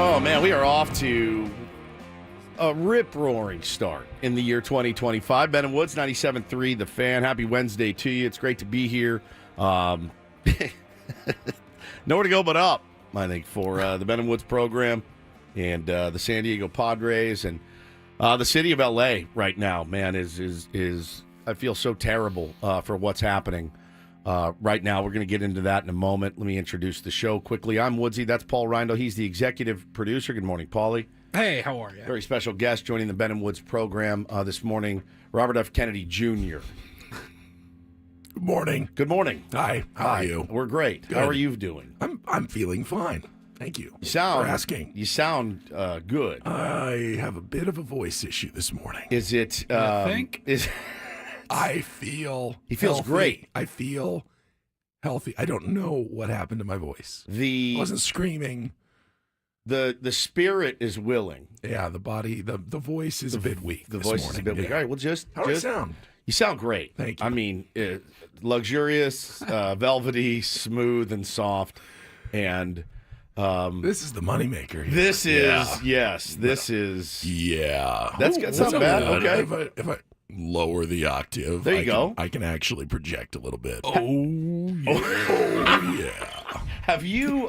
Oh, man, we are off to a rip-roaring start in the year 2025. Ben and Woods, 97.3, The Fan. Happy Wednesday to you. It's great to be here. Nowhere to go but up, I think, for the Ben and Woods program and the San Diego Padres. And the city of L.A. right now, man, is I feel so terrible for what's happening right now. We're going to get into that in a moment. Let me introduce the show quickly. I'm Woodsy. That's Paul Reindl. He's the executive producer. Good morning, Paulie. Hey, how are you? Very special guest joining the Ben and Woods program this morning, Robert F. Kennedy Jr. Good morning. Good morning. Hi. How are you? We're great. Good. How are you doing? I'm feeling fine. Thank you. You sound for asking. You sound good. I have a bit of a voice issue this morning. Is it? You think? I feel. He feels healthy. great. I feel healthy. I don't know what happened to my voice. I wasn't screaming. The spirit is willing. Yeah, the body, the voice is a bit weak. The this voice morning. is a bit weak. All right, well, How do I sound? You sound great. Thank you. I mean, luxurious, velvety, smooth, and soft, and This is the moneymaker here. this is Yeah. yes. This is Yeah. That's not bad. Okay. If I lower the octave, There you go. I can actually project a little bit. Oh, yeah. Oh, yeah. Have you?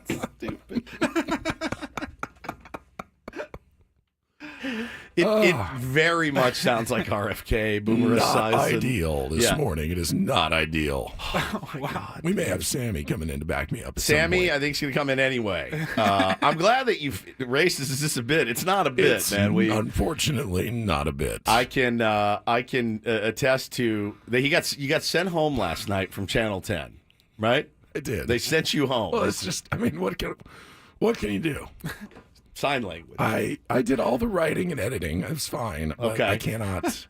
Stupid. It very much sounds like RFK, Boomer Not Esiason. ideal this morning. It is not ideal. Oh my God. We may have Sammy coming in to back me up. At Sammy, some I think she's going to come in anyway. I'm glad that you've erased this just a bit. It's not a bit, it's man. unfortunately not a bit. I can attest to that. You got sent home last night from Channel 10, right? I did. They sent you home. Well, it's just. I mean, what can you do? Sign language. I did all the writing and editing. It's fine. But Okay. I cannot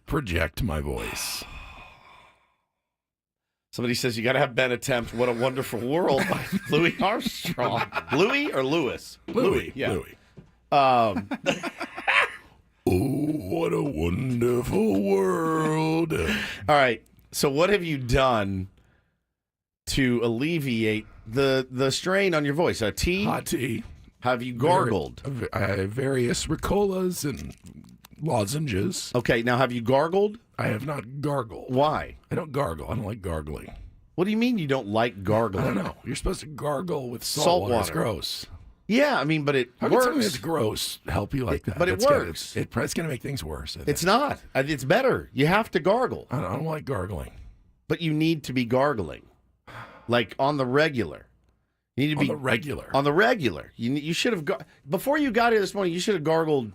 project my voice. Somebody says you got to have Ben attempt "What a Wonderful World" by Louis Armstrong. Louis or Lewis? Louis. Yeah. Louis. Um, Oh, what a wonderful world. all right. So, what have you done to alleviate the strain on your voice? A tea? Hot tea. Have you gargled? I have various Ricolas and lozenges. Okay. Now, have you gargled? I have not gargled. Why? I don't gargle. I don't like gargling. What do you mean you don't like gargling? I don't know. You're supposed to gargle with Salt salt water. It's water. gross. Yeah, I mean, but it How can something works. that's gross help you like that? But it That's gonna- works. It's going to make things worse. I think. It's not. It's better. You have to gargle, I don't like gargling. but you need to be gargling, like on the regular. You need to On be the regular. On the regular. You should have before you got here this morning. You should have gargled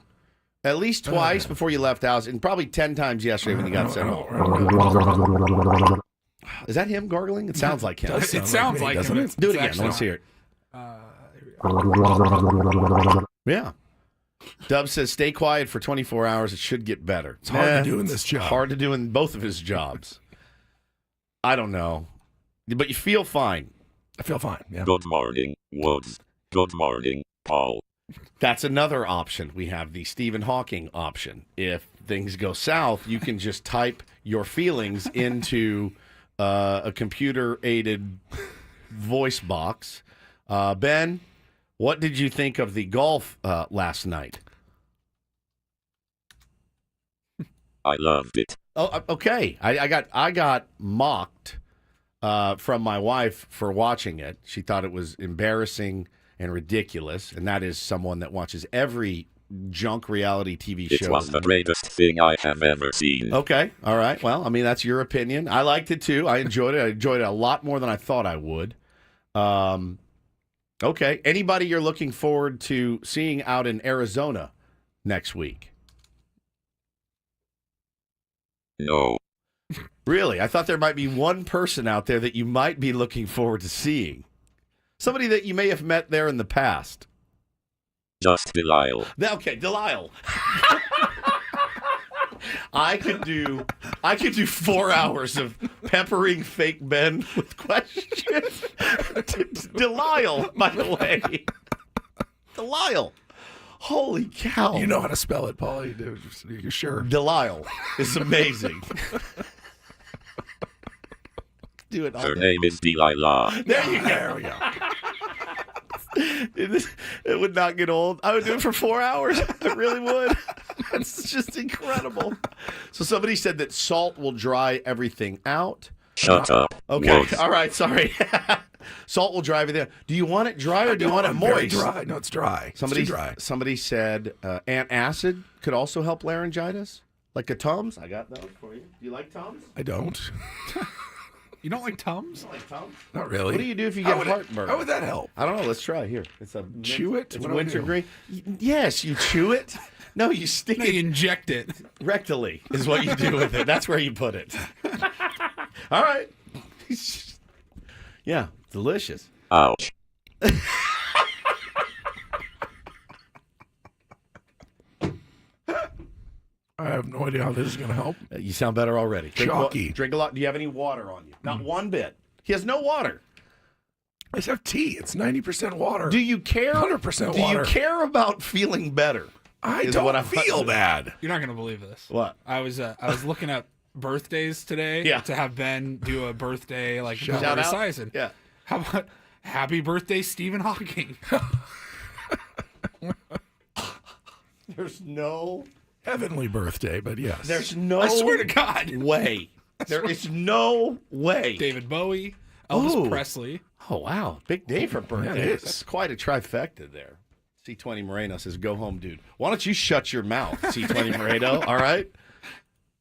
at least twice before you left house, and probably 10 times yesterday when you got sent home. Is that him gargling? It sounds like him. Does It sounds me, like doesn't him. it? Do it It's again. actually- Let's hear it. Here we go. Yeah. Dub says, "Stay quiet for 24 hours. It should get better." It's hard to do in this job. Hard to do in both of his jobs. I don't know, but you feel fine. I feel fine. Yeah. Good morning, Woods. Good morning, Paul. That's another option. We have the Stephen Hawking option. If things go south, you can just type your feelings into a computer-aided voice box. Ben, what did you think of the golf last night? I loved it. Oh, okay. I got mocked from my wife for watching it. She thought it was embarrassing and ridiculous, and that is someone that watches every junk reality TV show. It was the greatest thing I have ever seen. Okay. All right. Well, I mean, that's your opinion. I liked it too. I enjoyed it. I enjoyed it a lot more than I thought I would. Okay. Anybody you're looking forward to seeing out in Arizona next week? No. Really? I thought there might be one person out there that you might be looking forward to seeing. Somebody that you may have met there in the past. Just Delisle. Okay, Delisle. I could do 4 hours of peppering fake Ben with questions. Delisle, by the way. Delisle. Holy cow. You know how to spell it, Paul. You're sure? Delisle is amazing. do it. Her name is Delilah. There you go. There we go. It would not get old. I would do it for 4 hours. I really would. It's just incredible. So somebody said that salt will dry everything out. Shut up. Okay. Wolf. All right. Sorry. Salt will dry everything out. Do you want it dry or do you want it Very moist? dry. No, it's dry. It's too dry. Somebody said antacid could also help laryngitis, like a Tums. I got those for you. Do you like Tums? I don't. You don't like Tums? You like Tums? Not really. What do you do if you get heartburn? How would that help? I don't know. Let's try. Here. It's a Chew it? It's What do I wintergreen. do? Yes, you chew it. No, you stick No, it you inject it. rectally is what you do with it. That's where you put it. All right. Yeah, delicious. Ouch. I have no idea how this is going to help. You sound better already. Chalky. Drink a lot. Do you have any water on you? Not one bit. He has no water. I just have tea. It's 90% water. Do you care? 100% Do water. you care about feeling better? I is don't what I'm feel bad. You're not gonna believe this. What? I was looking up birthdays today Yeah. to have Ben do a birthday like Shout Barbra out. Streisand. Yeah. How about happy birthday, Stephen Hawking? There's no. Heavenly birthday, but yes. There's no. I swear to God. way. There is no way. David Bowie, Elvis Ooh. Presley. Oh wow, big day for birthdays. it is. That's quite a trifecta there. C20 Moreno says, "Go home, dude." Why don't you shut your mouth, C20 Moreno? All right.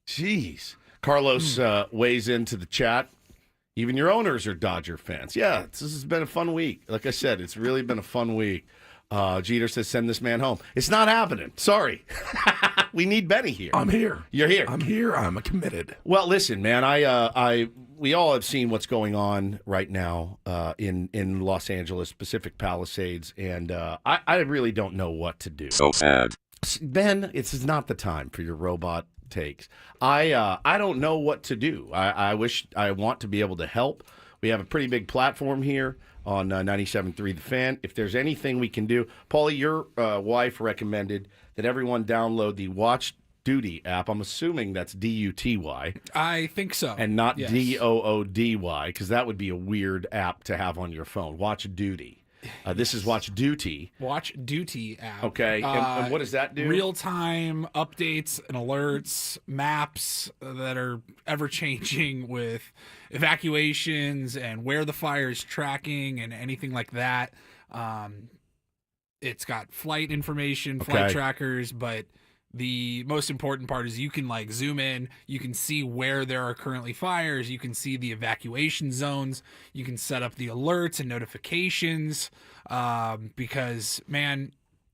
Jeez. Carlos weighs into the chat. Even your owners are Dodger fans. Yeah, this has been a fun week. Like I said, it's really been a fun week. Jeter says, "Send this man home." It's not happening. Sorry. We need Benny here. I'm here. You're here. I'm here. I'm committed. Well, listen, man. We all have seen what's going on right now in Los Angeles, Pacific Palisades, and I really don't know what to do. So sad. Ben, it's not the time for your robot takes. I don't know what to do. I want to be able to help. We have a pretty big platform here on 97.3 The Fan. If there's anything we can do, Paulie, your wife recommended that everyone download the Watch Duty app. I'm assuming that's D-U-T-Y. I think so. And not Yes. D-O-O-D-Y, because that would be a weird app to have on your phone. Watch Duty. This is Watch Duty. Watch Duty app. Okay. And what does that do? Real-time updates and alerts, maps that are ever-changing with evacuations and where the fire is tracking and anything like that. It's got flight information, flight Okay. trackers, but the most important part is you can like zoom in, you can see where there are currently fires, you can see the evacuation zones, you can set up the alerts and notifications, because man,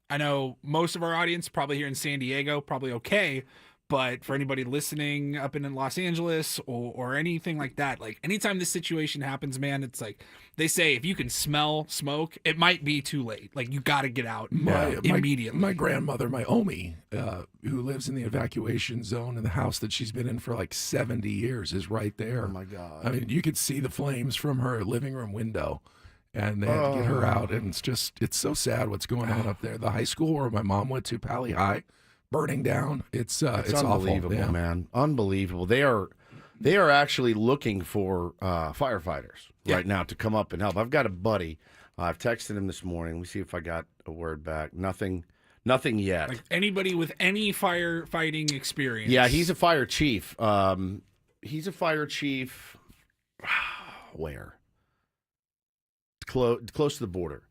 I know most of our audience probably here in San Diego, probably okay, but for anybody listening up in Los Angeles or anything like that, like anytime this situation happens, man, it's like they say if you can smell smoke, it might be too late. Like you got to get out immediately. My grandmother, my Omi, who lives in the evacuation zone in the house that she's been in for like 70 years, is right there. Oh, my God. I mean, you could see the flames from her living room window, and they had to get her out. And it's so sad what's going on up there. The high school where my mom went to, Pali High, burning down. It's unbelievable, awful. Yeah. man. Unbelievable. They are actually looking for firefighters right now to come up and help. I've got a buddy. I've texted him this morning. Let me see if I got a word back. Nothing yet. Like anybody with any firefighting experience. Yeah, he's a fire chief. He's a fire chief. Where? Close to the border.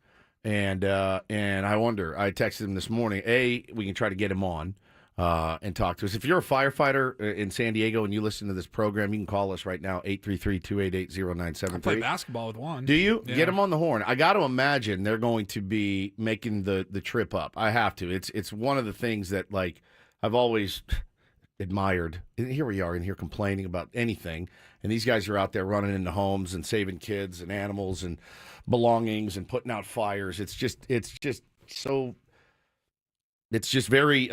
And I wonder. I texted him this morning. We can try to get him on and talk to us. If you're a firefighter in San Diego and you listen to this program, you can call us right now, 833-288-0973. I play basketball with one. Do you? Yeah. Get them on the horn. I got to imagine they're going to be making the trip up. I have to. It's one of the things that, like, I've always admired. And here we are in here complaining about anything, and these guys are out there running into homes and saving kids and animals and belongings and putting out fires. It's just very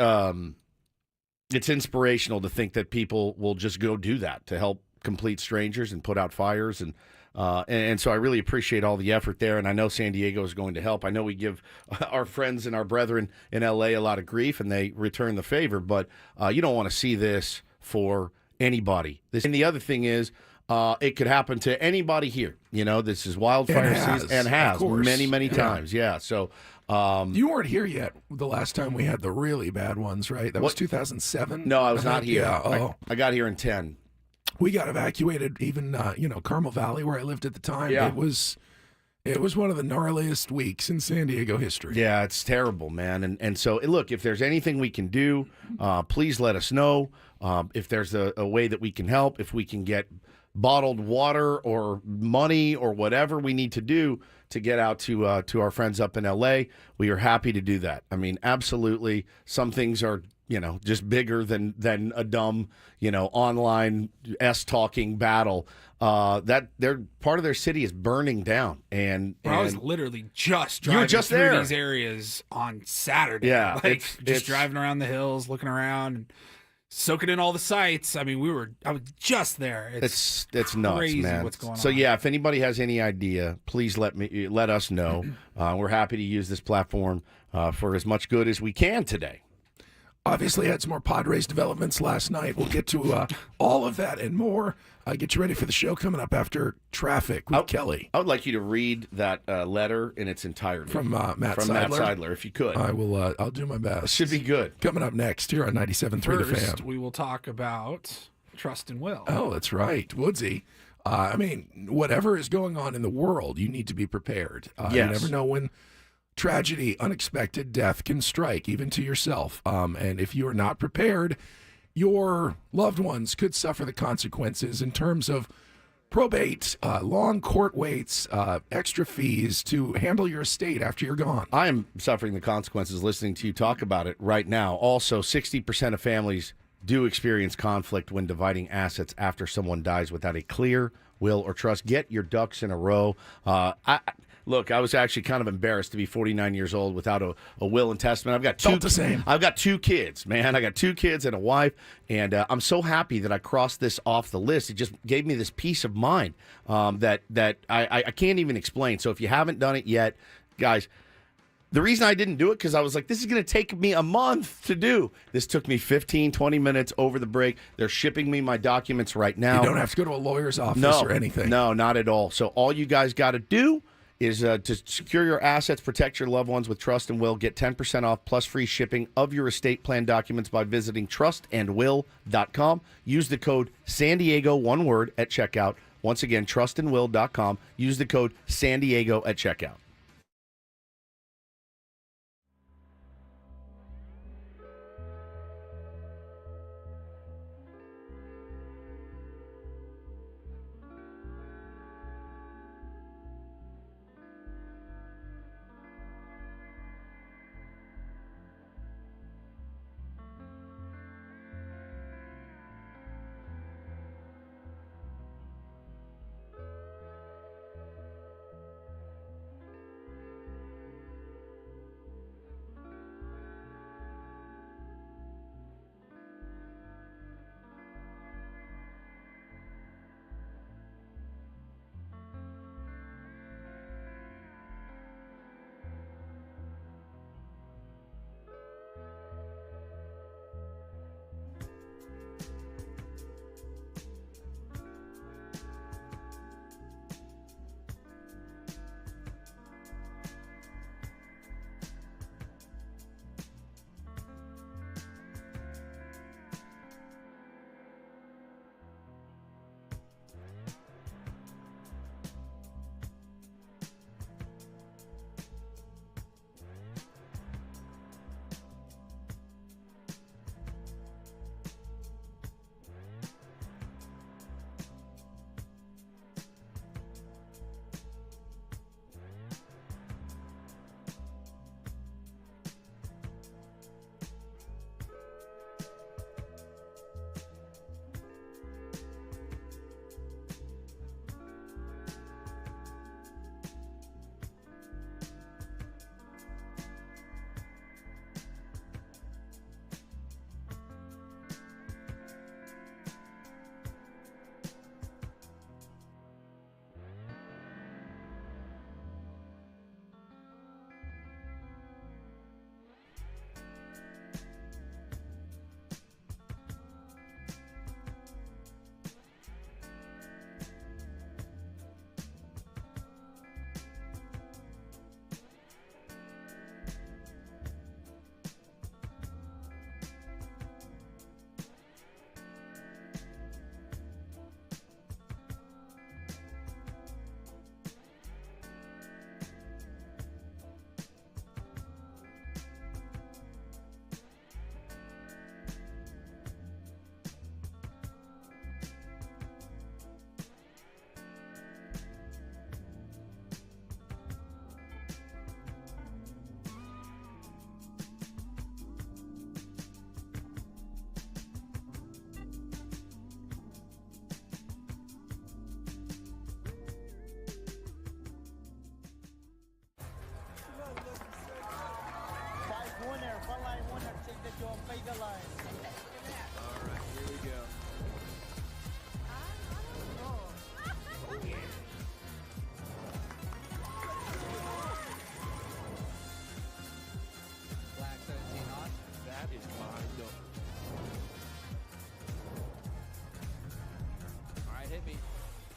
it's inspirational to think that people will just go do that to help complete strangers and put out fires, and so I really appreciate all the effort there, and I know San Diego is going to help. I know we give our friends and our brethren in LA a lot of grief, and they return the favor, but you don't want to see this for anybody. And the other thing is, it could happen to anybody here. You know, this is wildfire season and has of course. many times. Yeah. So You weren't here yet the last time we had the really bad ones, right? That was 2007. no, I was not here. Yeah. Oh, I got here in 10. we got evacuated. Even Carmel Valley, where I lived at the time. Yeah. It was one of the gnarliest weeks in San Diego history. Yeah, it's terrible, man. And so, look, if there's anything we can do, please let us know. If there's a way that we can help, if we can get bottled water or money or whatever we need to do to get out to our friends up in L.A., we are happy to do that. I mean, absolutely. Some things are, just bigger than a dumb, online talking battle. That their part of their city is burning down, and I was literally just You were driving just through there. these areas on Saturday. Yeah, like it's just driving around the hills, looking around, and soaking in all the sights. I mean, I was just there. It's nuts, crazy man. what's going So on. yeah, if anybody has any idea, please let us know. We're happy to use this platform for as much good as we can today. Obviously, had some more Padres developments last night. We'll get to all of that and more. Get you ready for the show coming up after Traffic with Kelly. I would like you to read that letter in its entirety From Matt Matt Seidler. Seidler, if you could. I will. I'll do my best. Should be good. Coming up next here on 97.3 The First, Fan. we will talk about Trust and Will. Oh, that's right, Woodsy. I mean, whatever is going on in the world, you need to be prepared. Yes. You never know when tragedy, unexpected death can strike, even to yourself. And if you are not prepared, your loved ones could suffer the consequences in terms of probate, long court waits, extra fees to handle your estate after you're gone. I am suffering the consequences listening to you talk about it right now. Also, 60% of families do experience conflict when dividing assets after someone dies without a clear will or trust. Get your ducks in a row. Look, I was actually kind of embarrassed to be 49 years old without a will and testament. I've got Felt the same. I've got 2 kids, man. I got 2 kids and a wife, and I'm so happy that I crossed this off the list. It just gave me this peace of mind that I can't even explain. So if you haven't done it yet, guys, the reason I didn't do it because I was like, this is going to take me a month to do. This took me 15, 20 minutes over the break. They're shipping me my documents right now. You don't have to go to a lawyer's office or anything. No, not at all. So all you guys got to do is to secure your assets, protect your loved ones with Trust and Will. Get 10% off plus free shipping of your estate plan documents by visiting trustandwill.com. Use the code San Diego, one word, at checkout. Once again, trustandwill.com. Use the code San Diego at checkout.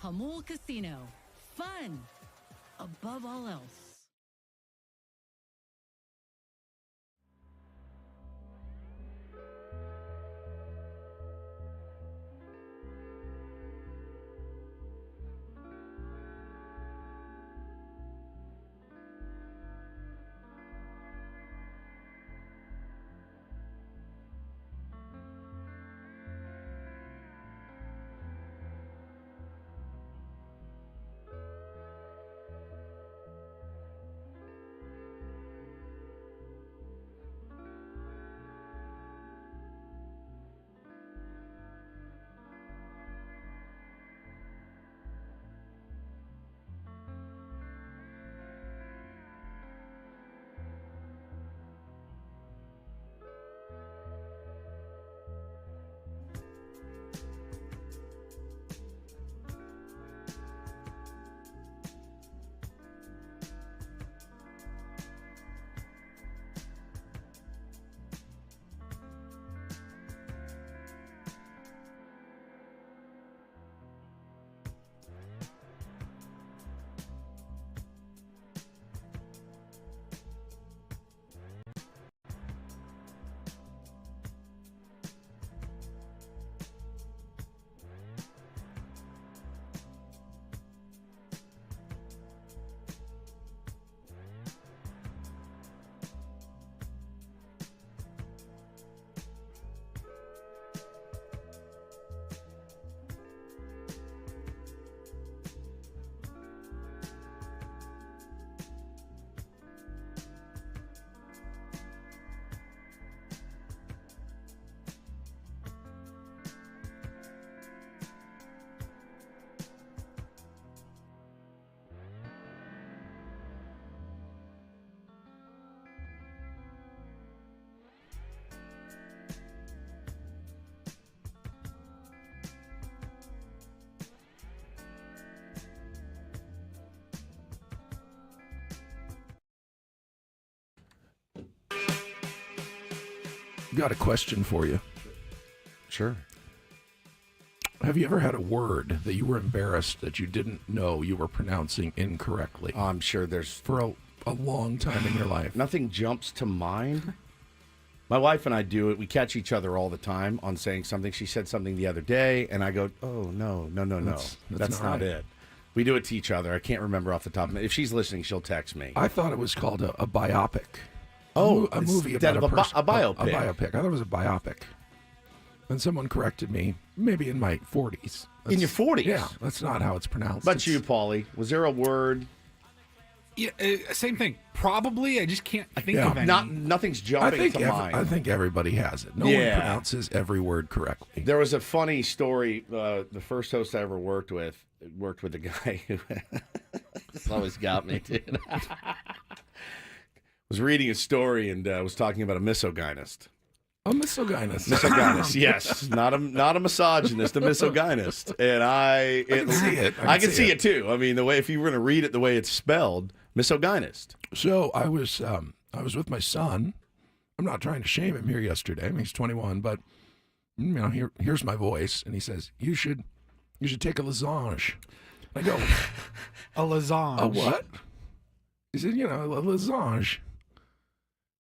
Hamul Casino. Fun above all else. Got a question for you. Sure. Have you ever had a word that you were embarrassed that you didn't know you were pronouncing incorrectly I'm sure there's for a long time in your life? nothing jumps to mind. My wife and I do it. We catch each other all the time on saying something. She said something the other day, and I go, "Oh no. That's not right. it." We do it to each other. I can't remember off the top of my. If she's listening, she'll text me. I thought it was called a biopic. Oh, a movie instead about of a biopic. A biopic. I thought it was a biopic. And someone corrected me, maybe in my 40s. In your 40s? Yeah, that's not how it's pronounced. But It's- you, Paulie, was there a word? Yeah, same thing. Probably. I just can't think Yeah. of any. Nothing's jumping to mind. I think everybody has it. No one pronounces every word correctly. There was a funny story. The first host I ever worked with a guy who this always got me, dude. Was reading a story and was talking about a misogynist. A misogynist. Misogynist, yes, not a misogynist, a misogynist, and I can see it. I can see it too. I mean, the way if you were going to read it the way it's spelled, misogynist. So I was with my son. I'm not trying to shame him here yesterday. I mean, he's 21, but here's my voice, and he says, "You should take a losange." I go, A losange. "A what?" He said, "A losange."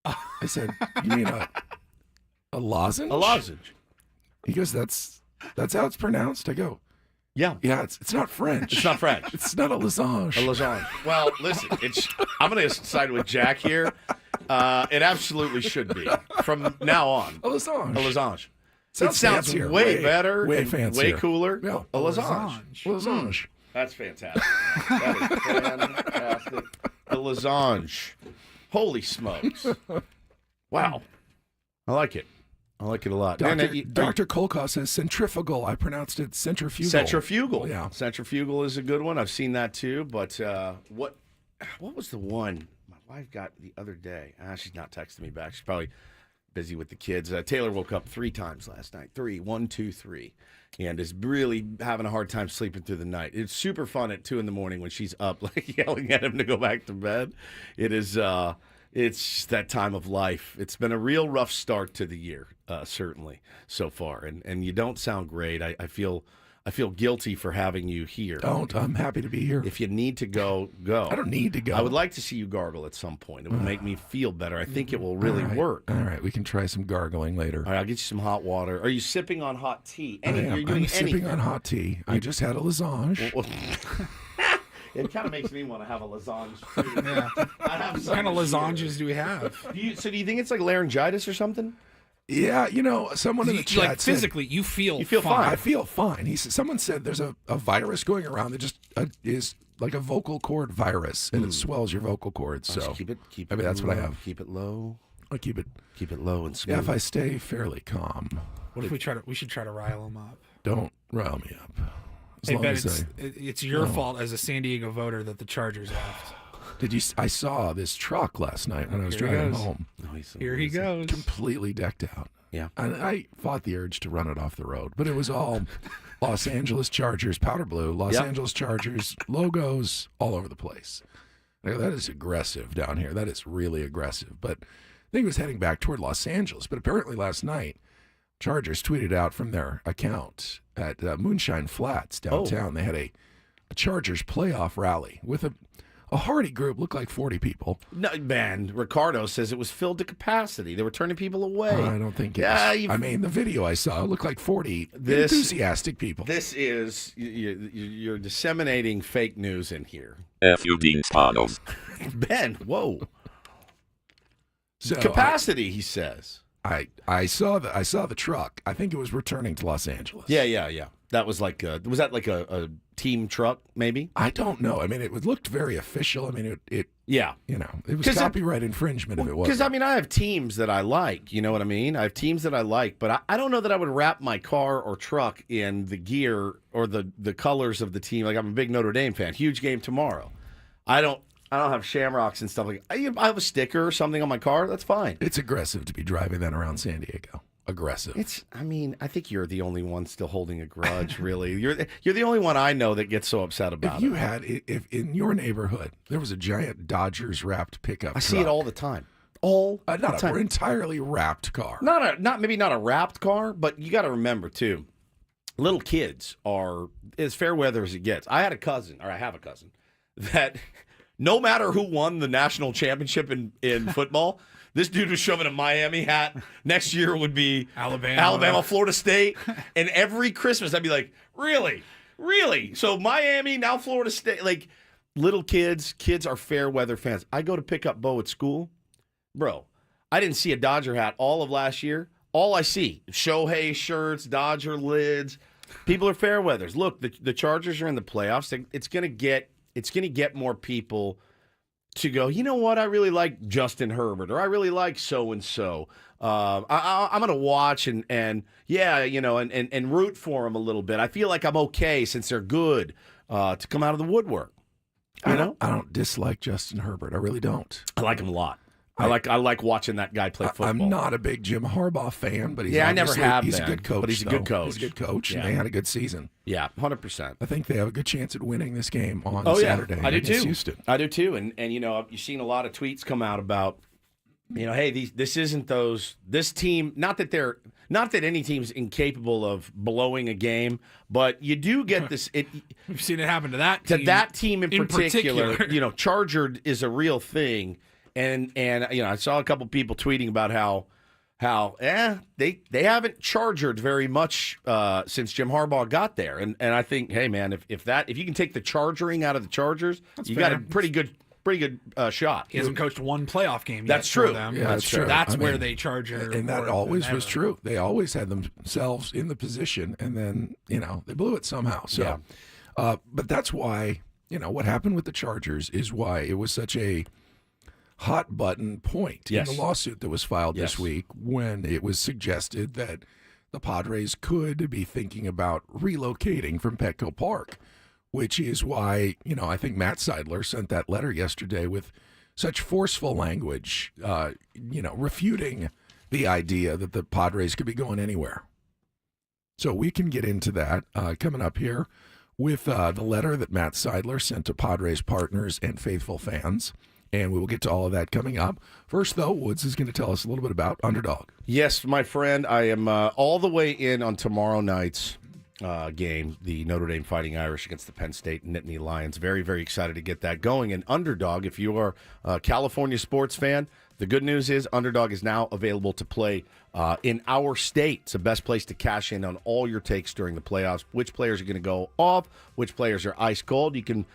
I said, "You mean a lozenge?" A lozenge. He goes, "That's how it's pronounced." I go, Yeah. "Yeah, it's not French. It's not French. It's not a losange." A losange. Well, listen, I'm going to side with Jack here. It absolutely should be from now on. A losange. A losange. Sounds It sounds fancier, way better, way and fancier. way cooler. Yeah. A losange. Losange. That's fantastic. That is fantastic. A losange. Holy smokes. Wow. I like it. I like it a lot. Dr. Kolkoff says centrifugal. I pronounced it centrifugal. Centrifugal. Yeah. Centrifugal is a good one. I've seen that too. But what was the one my wife got the other day? She's not texting me back. She's probably busy with the kids. Taylor woke up 3 times last night. 3, 1, 2, 3. And is really having a hard time sleeping through the night. It's super fun at 2 in the morning when she's up, like yelling at him to go back to bed. It is, it's that time of life. It's been a real rough start to the year, certainly so far. And you don't sound great. I feel I feel guilty for having you here. Don't. I'm happy to be here. If you need to go, go. I don't need to go. I would like to see you gargle at some point. It will make me feel better. I think it will really work. All right, we can try some gargling later. All right, I'll get you some hot water. Are you sipping on hot tea? I am. You're doing I'm sipping anything. on hot tea. I just had a lasagna. It kind of makes me want to have a lasagna too. Yeah. I have What kind of some lasagnas do we have? here. Do you think it's like laryngitis or something? Yeah, someone in the chat Like said, physically, you feel fine. I feel fine. Someone said there's a virus going around that just is like a vocal cord virus, and it swells your vocal cords. So Just keep it. I mean, that's low. what I have. Keep it low. I keep it. Keep it low and smooth. Yeah, if I stay fairly calm, What if we should try to rile them up? don't rile me up. As I long bet as it's your fault as a San Diego voter that the Chargers left. I saw this truck last night when I was Here he driving goes. home, Here he goes. completely decked out. Yeah. And I fought the urge to run it off the road, but it was all Los Angeles Chargers, powder blue, Los Yep. Angeles Chargers logos all over the place. I go, that is aggressive down here. That is really aggressive. But I think it was heading back toward Los Angeles. But apparently last night, Chargers tweeted out from their account at Moonshine Flats downtown. They had a Chargers playoff rally with a hearty group, looked like 40 people. No, man, Ricardo says it was filled to capacity. They were turning people away. I don't think it was. I mean, the video I saw looked like 40 enthusiastic people. This is you're disseminating fake news in here. F you Dean Spanos. Ben, whoa. So Capacity, he says. I saw the truck. I think it was returning to Los Angeles. Yeah. That was like was that like a team truck maybe? I don't know. I mean, it looked very official. I mean, it Yeah. it was copyright infringement if it was. Because, I mean, I have teams that I like. You know what I mean? I have teams that I like, but I don't know that I would wrap my car or truck in the gear or the colors of the team. Like, I'm a big Notre Dame fan. Huge game tomorrow. I don't have shamrocks and stuff like that. I have a sticker or something on my car. That's fine. It's aggressive to be driving that around San Diego. Aggressive. I think you're the only one still holding a grudge, really. You're the only one I know that gets so upset about it. If in your neighborhood there was a giant Dodgers wrapped pickup, I see it all the time. All the not time. an entirely wrapped car. Maybe not a wrapped car, but you got to remember too. Little kids are as fair weather as it gets. I have a cousin that no matter who won the national championship in football, this dude was shoving a Miami hat. Next year would be Alabama, Florida State. And every Christmas, I'd be like, really? So Miami, now Florida State. Like, little kids are fair weather fans. I go to pick up Bo at school. Bro, I didn't see a Dodger hat all of last year. All I see, Shohei shirts, Dodger lids. People are fair weathers. Look, the Chargers are in the playoffs. It's gonna get more people to go, you know what, I really like Justin Herbert, or I really like so-and-so. I'm going to watch and root for him a little bit. I feel like I'm okay since they're good to come out of the woodwork. I don't dislike Justin Herbert. I really don't. I like him a lot. I like watching that guy play football. I'm not a big Jim Harbaugh fan, but I never have he's been, a good coach. but he's a good coach. He's a good coach, and Yeah. they had a good season. Yeah, 100%. I think they have a good chance at winning this game on Oh, yeah. Saturday I do against too. Houston. I do too. And you've seen a lot of tweets come out about, hey, this isn't this team. Not that any team's incapable of blowing a game, but you do get this. We've seen it happen to that team. To that team in particular, particular. Chargered is a real thing. And I saw a couple people tweeting about how they haven't chargered very much since Jim Harbaugh got there. And I think, hey man, if you can take the chargering out of the Chargers, you got a pretty good shot. He hasn't coached one playoff game yet. That's true. For them. Yeah, that's true. That's I where mean, they charge her. And that more always than was ever. true. They always had themselves in the position, and then they blew it somehow. So, but that's why what happened with the Chargers is why it was such a hot button point Yes. in the lawsuit that was filed Yes. this week when it was suggested that the Padres could be thinking about relocating from Petco Park, which is why I think Matt Seidler sent that letter yesterday with such forceful language, refuting the idea that the Padres could be going anywhere. So we can get into that coming up here with the letter that Matt Seidler sent to Padres partners and faithful fans. And we will get to all of that coming up. First, though, Woods is going to tell us a little bit about Underdog. Yes, my friend, I am all the way in on tomorrow night's game, the Notre Dame Fighting Irish against the Penn State Nittany Lions. Very, very excited to get that going. And Underdog, if you are a California sports fan, the good news is Underdog is now available to play in our state. It's the best place to cash in on all your takes during the playoffs. Which players are going to go off? Which players are ice cold? You can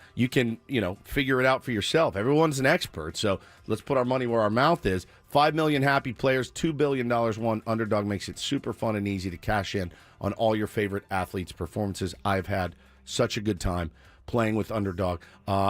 figure it out for yourself. Everyone's an expert, so let's put our money where our mouth is. 5 million happy players, $2 billion won. Underdog makes it super fun and easy to cash in on all your favorite athletes' performances. I've had such a good time playing with Underdog.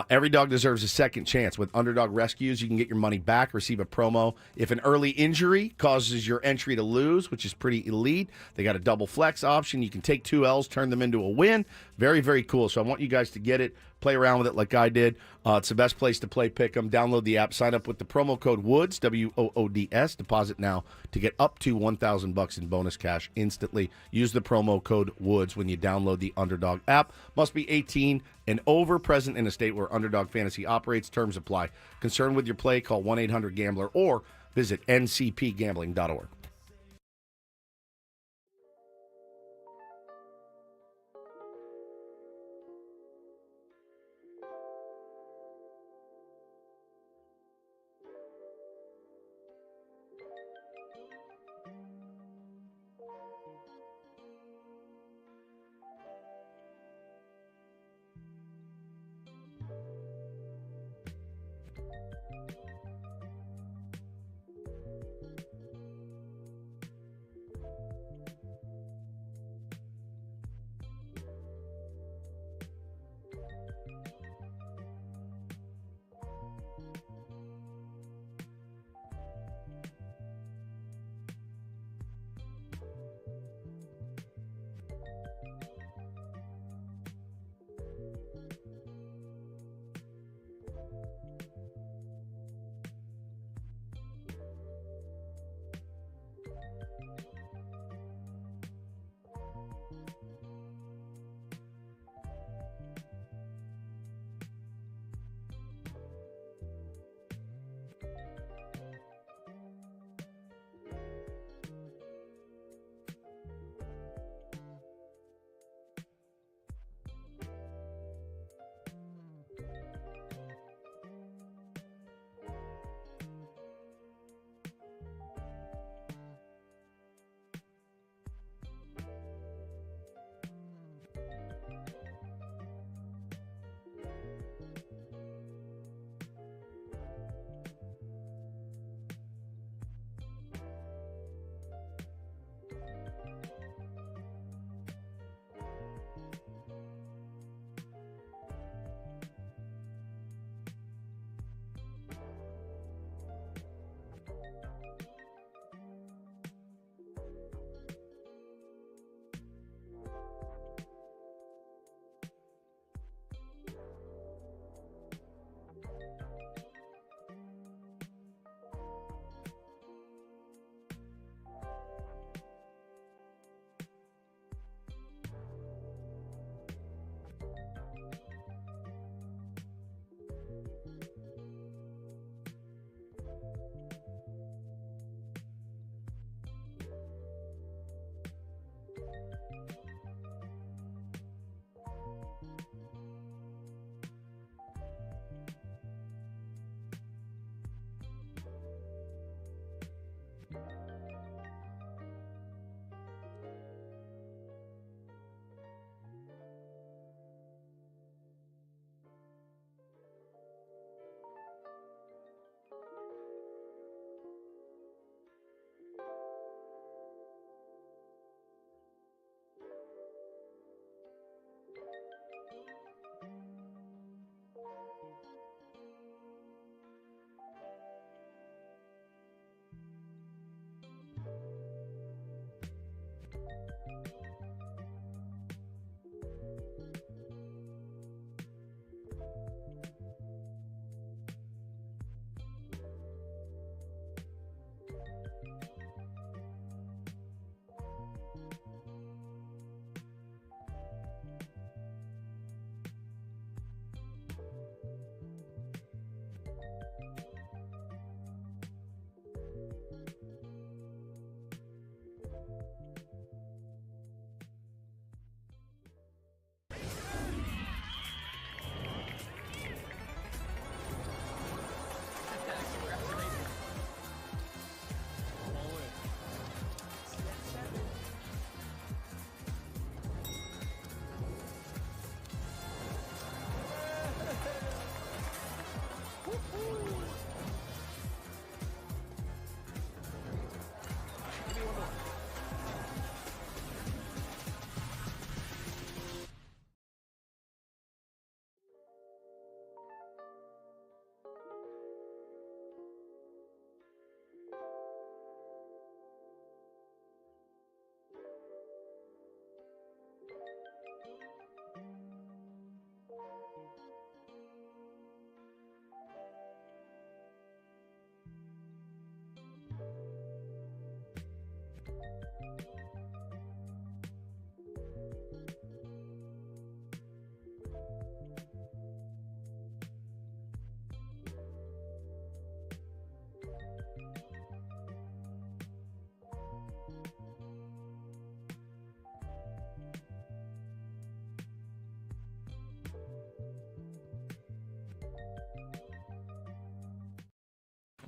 Every dog deserves a second chance. With Underdog Rescues, you can get your money back, receive a promo. If an early injury causes your entry to lose, which is pretty elite, they got a double flex option. You can take 2 L's, turn them into a win. Very, very cool. So I want you guys to get it, play around with it like I did. It's the best place to play Pick'em. Download the app, sign up with the promo code WOODS, WOODS. Deposit now to get up to $1,000 in bonus cash instantly. Use the promo code WOODS when you download the Underdog app. Must be 18 and over, present in a state where Underdog Fantasy operates. Terms apply. Concerned with your play, call 1-800-GAMBLER or visit ncpgambling.org.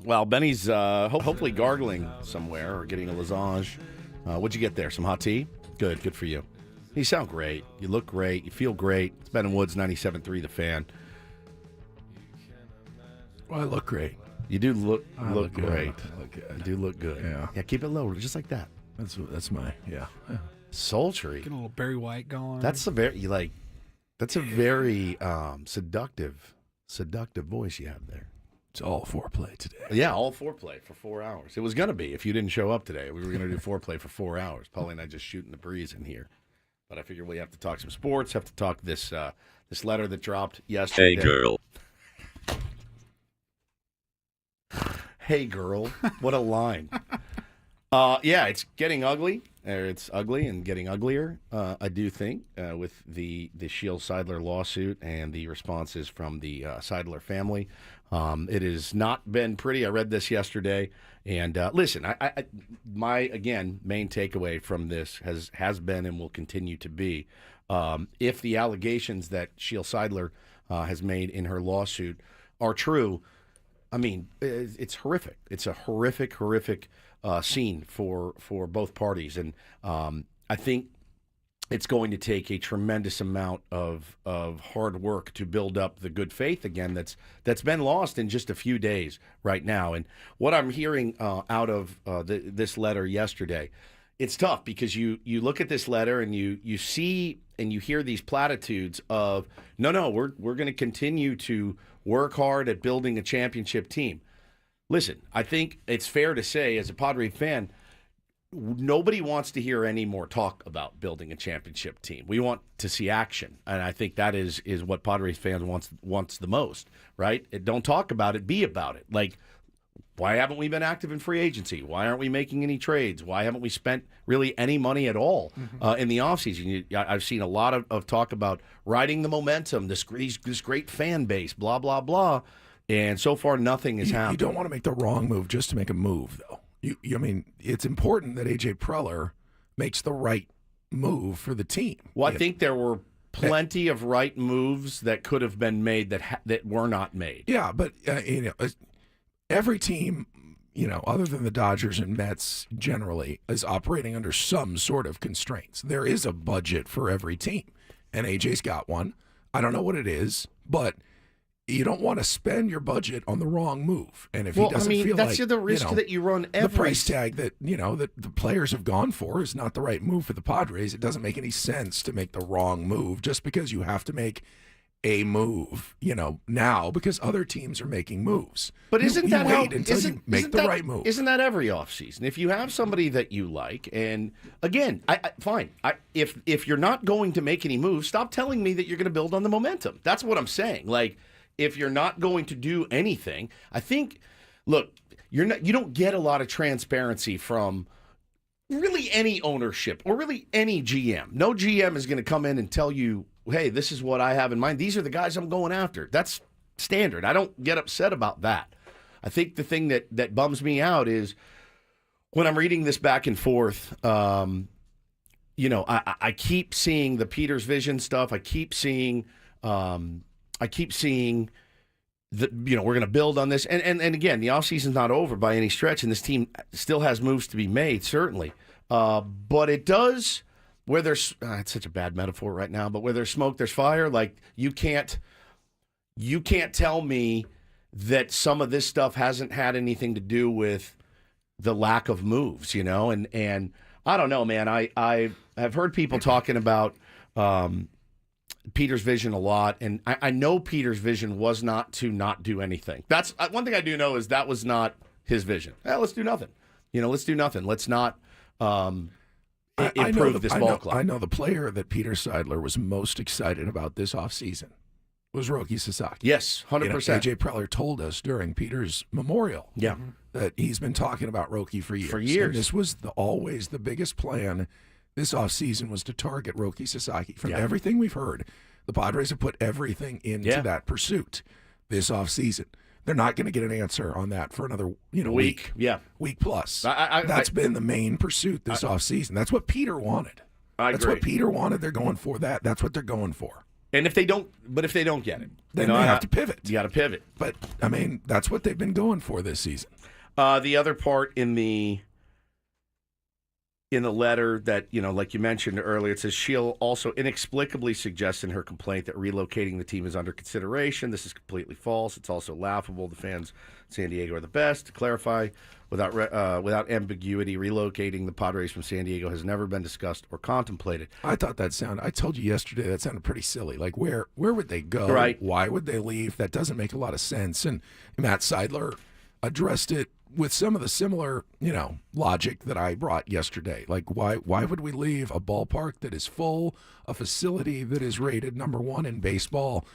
Well, Benny's hopefully gargling somewhere or getting a lasage. What'd you get there? Some hot tea? Good for you. You sound great. You look great. You feel great. It's Ben and Woods, 97.3 The Fan. Well, I look great. You do look Good. great. I look good. You do look good. Yeah. Keep it low, just like that. That's my Sultry. Get a little Barry White going. That's a very seductive voice you have there. It's all foreplay today. Yeah, all foreplay for 4 hours. It was going to be if you didn't show up today. We were going to do foreplay for 4 hours. Paulie and I just shooting the breeze in here. But I figured we have to talk some sports, have to talk this letter that dropped yesterday. Hey, girl. Hey, girl. What a line. Yeah, it's getting ugly. It's ugly and getting uglier, I do think, with the Shield Seidler lawsuit and the responses from the Seidler family. It has not been pretty. I read this yesterday. And listen, my, again, main takeaway from this has been and will continue to be, if the allegations that Shield Seidler has made in her lawsuit are true, I mean, it's horrific. It's a horrific scene for both parties, and I think it's going to take a tremendous amount of hard work to build up the good faith again that's been lost in just a few days right now. And what I'm hearing out of this letter yesterday, it's tough because you look at this letter and you see and you hear these platitudes of no, we're going to continue to work hard at building a championship team. Listen, I think it's fair to say, as a Padre fan, nobody wants to hear any more talk about building a championship team. We want to see action, and I think that is what Padres fans wants the most, right? Don't talk about it, be about it. Like, why haven't we been active in free agency? Why aren't we making any trades? Why haven't we spent really any money at all in the offseason? I've seen a lot of talk about riding the momentum, this great fan base, blah, blah, blah. And so far, nothing has happened. You don't want to make the wrong move just to make a move, though. I mean, it's important that A.J. Preller makes the right move for the team. Well, I think there were plenty of right moves that could have been made that were not made. Yeah, but every team, other than the Dodgers and Mets generally, is operating under some sort of constraints. There is a budget for every team, and A.J.'s got one. I don't know what it is, but you don't want to spend your budget on the wrong move. And if he doesn't feel that's like the risk that you run every the price tag that that the players have gone for is not the right move for the Padres. It doesn't make any sense to make the wrong move just because you have to make a move, now because other teams are making moves. But isn't that wait until you make the right move? Isn't that every offseason? If you have somebody that you like, and again, fine. If you're not going to make any moves, stop telling me that you're going to build on the momentum. That's what I'm saying. Like, if you're not going to do anything, I think, look, you don't get a lot of transparency from really any ownership or really any GM. No GM is going to come in and tell you, hey, this is what I have in mind. These are the guys I'm going after. That's standard. I don't get upset about that. I think the thing that bums me out is when I'm reading this back and forth, I keep seeing the Peters Vision stuff. I keep seeing that, we're going to build on this. And again, the offseason's not over by any stretch, and this team still has moves to be made, certainly. But it does, where there's, it's such a bad metaphor right now, but where there's smoke, there's fire. Like, you can't tell me that some of this stuff hasn't had anything to do with the lack of moves, And I don't know, man. I have heard people talking about Peter's vision a lot, and I know Peter's vision was not to not do anything. That's one thing I do know is that was not his vision. Let's do nothing. Let's do nothing. Let's not improve this ball club. I know the player that Peter Seidler was most excited about this offseason was Roki Sasaki. Yes, 100%. A.J. Preller told us during Peter's memorial that he's been talking about Roki for years. And this was always the biggest plan this offseason was to target Roki Sasaki. From everything we've heard, the Padres have put everything into that pursuit this offseason. They're not going to get an answer on that for another week. Week plus. That's been the main pursuit this offseason. That's what Peter wanted. I That's agree. what Peter wanted. They're going for that. That's what they're going for. And if they don't get it, Then they have to pivot. You got to pivot. But, I mean, that's what they've been going for this season. The other part in the letter that, like you mentioned earlier, it says she'll also inexplicably suggest in her complaint that relocating the team is under consideration. This is completely false. It's also laughable. The fans in San Diego are the best. To clarify, without ambiguity, relocating the Padres from San Diego has never been discussed or contemplated. I thought I told you yesterday that sounded pretty silly. Like, where would they go? Right. Why would they leave? That doesn't make a lot of sense. And Matt Seidler addressed it with some of the similar, logic that I brought yesterday. Like, why would we leave a ballpark that is full, a facility that is rated number 1 in baseball?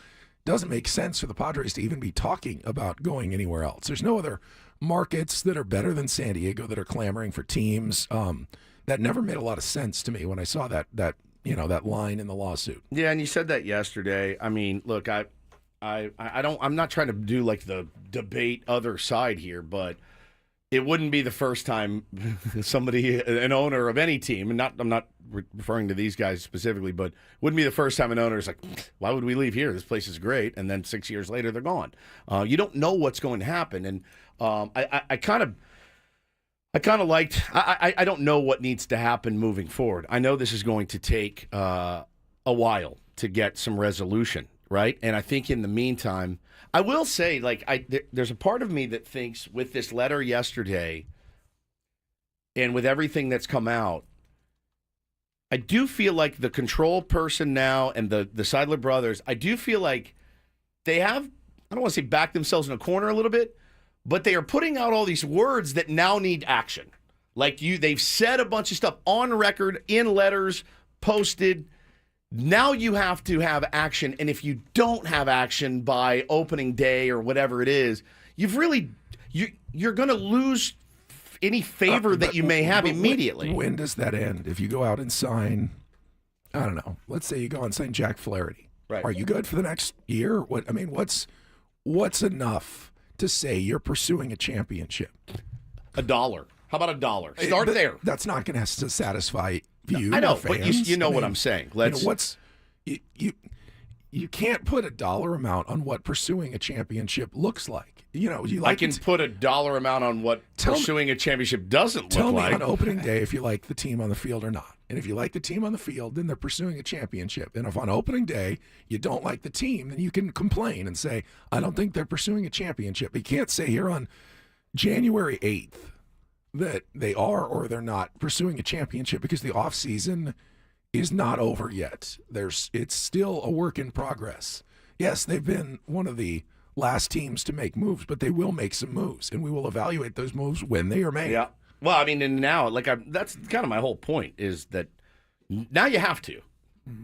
Doesn't make sense for the Padres to even be talking about going anywhere else. There's no other markets that are better than San Diego that are clamoring for teams. That never made a lot of sense to me when I saw that line in the lawsuit. Yeah, and you said that yesterday. I mean, look, I'm not trying to do like the debate other side here, but it wouldn't be the first time an owner of any team, and I'm not referring to these guys specifically, but wouldn't be the first time an owner is like, why would we leave here? This place is great. And then 6 years later, they're gone. You don't know what's going to happen. And I kind of liked, I don't know what needs to happen moving forward. I know this is going to take a while to get some resolution, right? And I think in the meantime, I will say, there's a part of me that thinks with this letter yesterday and with everything that's come out, I do feel like the control person now and the Seidler brothers, I do feel like they have, I don't want to say backed themselves in a corner a little bit, but they are putting out all these words that now need action. They've said a bunch of stuff on record, in letters, posted. Now you have to have action, and if you don't have action by opening day or whatever it is, you're going to lose any favor that you may have immediately. When does that end? If you go out and sign, I don't know, let's say you go and sign Jack Flaherty. Right. Are you good for the next year? What's enough to say you're pursuing a championship? $1. How about $1? Start there. That's not going to satisfy you. I know, fans. but you know what I'm saying. You can't put a dollar amount on what pursuing a championship looks like. I can put a dollar amount on what pursuing a championship doesn't look like. Tell me on opening day if you like the team on the field or not. And if you like the team on the field, then they're pursuing a championship. And if on opening day you don't like the team, then you can complain and say, I don't think they're pursuing a championship. You can't say here on January 8th that they are or they're not pursuing a championship because the offseason is not over yet. It's still a work in progress. Yes, they've been one of the last teams to make moves, but they will make some moves, and we will evaluate those moves when they are made. Yeah. Well, I mean, and now, that's kind of my whole point is that now you have to.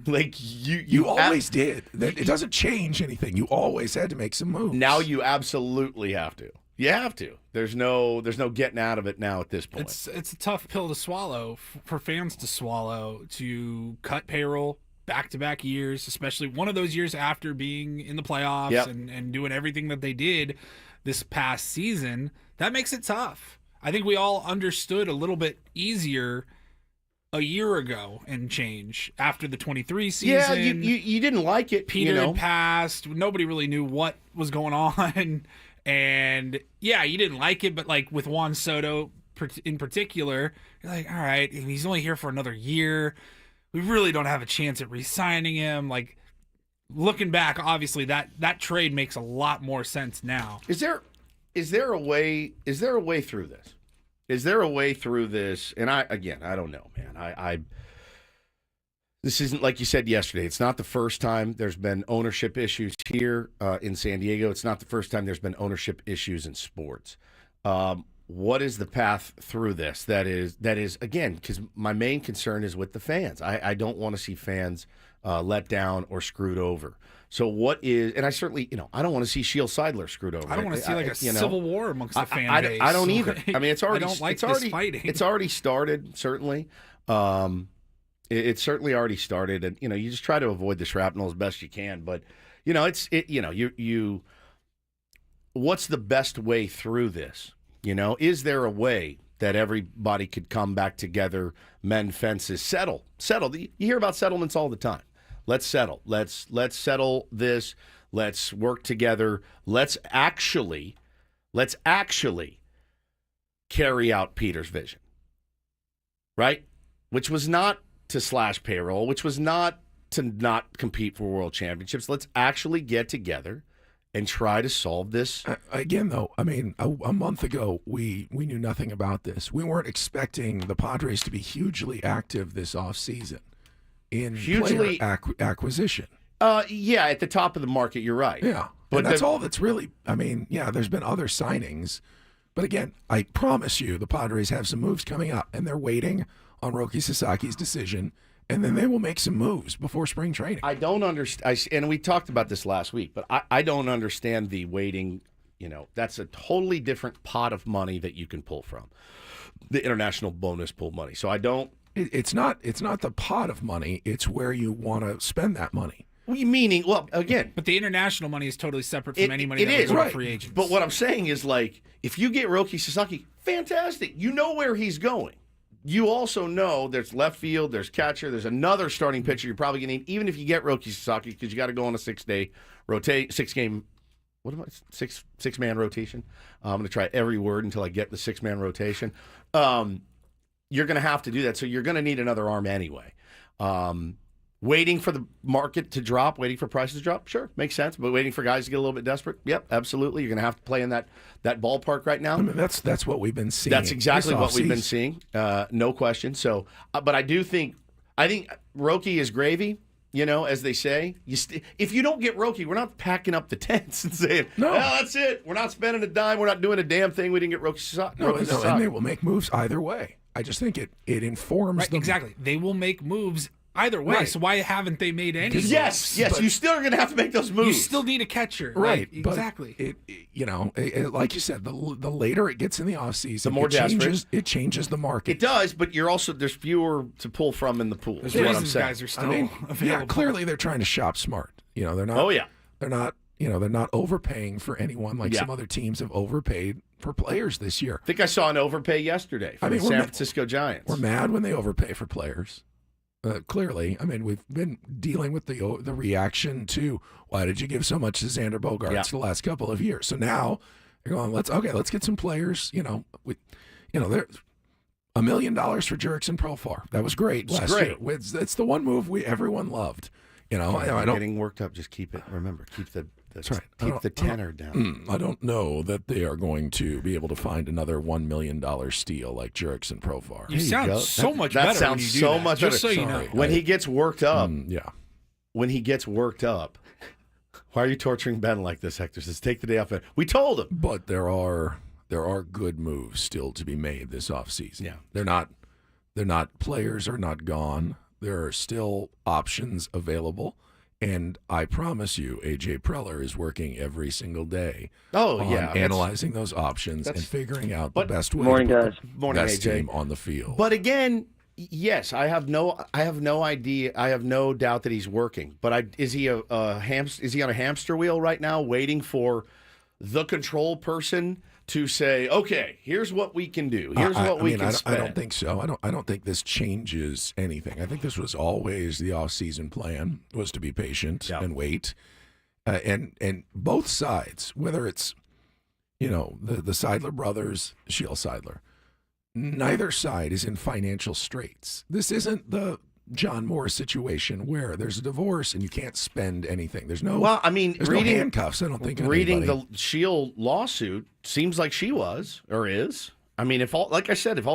You always did. It doesn't change anything. You always had to make some moves. Now you absolutely have to. You have to. There's no getting out of it now at this point. It's a tough pill to swallow for fans to swallow, to cut payroll back-to-back years, especially one of those years after being in the playoffs and doing everything that they did this past season. That makes it tough. I think we all understood a little bit easier a year ago and change after the 23 season. Yeah, you didn't like it. Peter had passed. Nobody really knew what was going on. And yeah, you didn't like it, but with Juan Soto in particular, you're like, all right, he's only here for another year. We really don't have a chance at re-signing him. Looking back, obviously that trade makes a lot more sense now. Is there a way through this? Is there a way through this? And I don't know, man. This isn't, like you said yesterday, it's not the first time there's been ownership issues here in San Diego. It's not the first time there's been ownership issues in sports. What is the path through this? That is again, because my main concern is with the fans. I don't want to see fans let down or screwed over. So what is, and I certainly, I don't want to see Shield Seidler screwed over. I don't want to see a civil war amongst the fan base. I don't either. I mean, it's already, I don't like it's already, this fighting. It's already started, certainly. It's certainly already started, and you just try to avoid the shrapnel as best you can. But what's the best way through this? Is there a way that everybody could come back together, mend fences, settle? You hear about settlements all the time. Let's settle. Let's settle this. Let's work together. Let's actually carry out Peter's vision. Right? Which was not to slash payroll, which was not to not compete for world championships. Let's actually get together and try to solve this. Again, though, I mean, a month ago, we knew nothing about this. We weren't expecting the Padres to be hugely active this offseason in player acquisition. Yeah, at the top of the market, you're right. Yeah, but that's all that's really, I mean, yeah, there's been other signings. But again, I promise you the Padres have some moves coming up, and they're waiting on Roki Sasaki's decision, and then they will make some moves before spring training. I don't understand, and we talked about this last week, but I don't understand the waiting. That's a totally different pot of money that you can pull from, the international bonus pool money. So I don't. It's not the pot of money. It's where you want to spend that money. Meaning, well, again, But the international money is totally separate from any money it that is, would go to right. free agents. But what I'm saying is, like, if you get Roki Sasaki, fantastic. You know where he's going. You also know there's left field, there's catcher, there's another starting pitcher you're probably going to need, even if you get Roki Sasaki, because you got to go on a 6-day six-man rotation. I'm going to try every word until I get the 6-man rotation. You're going to have to do that, so you're going to need another arm anyway. Waiting for the market to drop, waiting for prices to drop, sure, makes sense. But waiting for guys to get a little bit desperate, yep, absolutely. You're going to have to play in that ballpark right now. I mean, that's what we've been seeing. That's exactly what we've been offseason. seeing, no question. So, but I think Roki is gravy. As they say. If you don't get Roki, we're not packing up the tents and saying, No. well, that's it. We're not spending a dime. We're not doing a damn thing. We didn't get Roki Sasaki. No, and they will make moves either way. I just think it informs Right, them. exactly. They will make moves either way. Right. So why haven't they made any? Yes, But- you still are going to have to make those moves. You still need a catcher. Right, but exactly. like you said, the later it gets in the offseason, The more it changes the market. It does, but there's fewer to pull from in the pool. There's Is what I'm reasons saying. guys are I still mean, available. yeah, clearly they're trying to shop smart. They're not. Oh yeah. They're not. They're not overpaying for anyone like Yeah. some other teams have overpaid for players this year. I think I saw an overpay yesterday for the San Francisco Giants. We're mad when they overpay for players. Clearly, I mean, we've been dealing with the reaction to why did you give so much to Xander Bogaerts the last couple of years? So now they're going, let's get some players. There's $1 million for Jurickson Profar. That was great last year. It's the one move everyone loved. I don't. Getting worked up. Just keep it. Remember, keep the That's right. keep the tenor down. I don't know that they are going to be able to find another $1 million steal like Jurickson Profar. You sound go. so That- much that better sounds when you do so that, much just better. so you know. Sorry. When he gets worked up, Yeah. when he gets worked up, why are you torturing Ben like this, Hector? Says take the day off. We told him. But there are good moves still to be made this offseason. Yeah. They're not players are not gone. There are still options available. And I promise you, AJ Preller is working every single day Oh on yeah, analyzing those options and figuring out the best way Morning, to put guys. the Morning, best AJ. team on the field. But again, yes, I have no idea. I have no doubt that he's working. But is he on a hamster wheel right now, waiting for the control person to say, okay, here's what we can do. Here's what we can spend. I don't think so. I don't think this changes anything. I think this was always the off-season plan, was to be patient and wait. And both sides, whether it's the Seidler brothers, Shiel Seidler, neither side is in financial straits. This isn't the John Moore situation where there's a divorce and you can't spend anything. There's no Well, I mean, there's no handcuffs. I don't think on reading anybody. the Shield lawsuit seems like she was or is. I mean, if all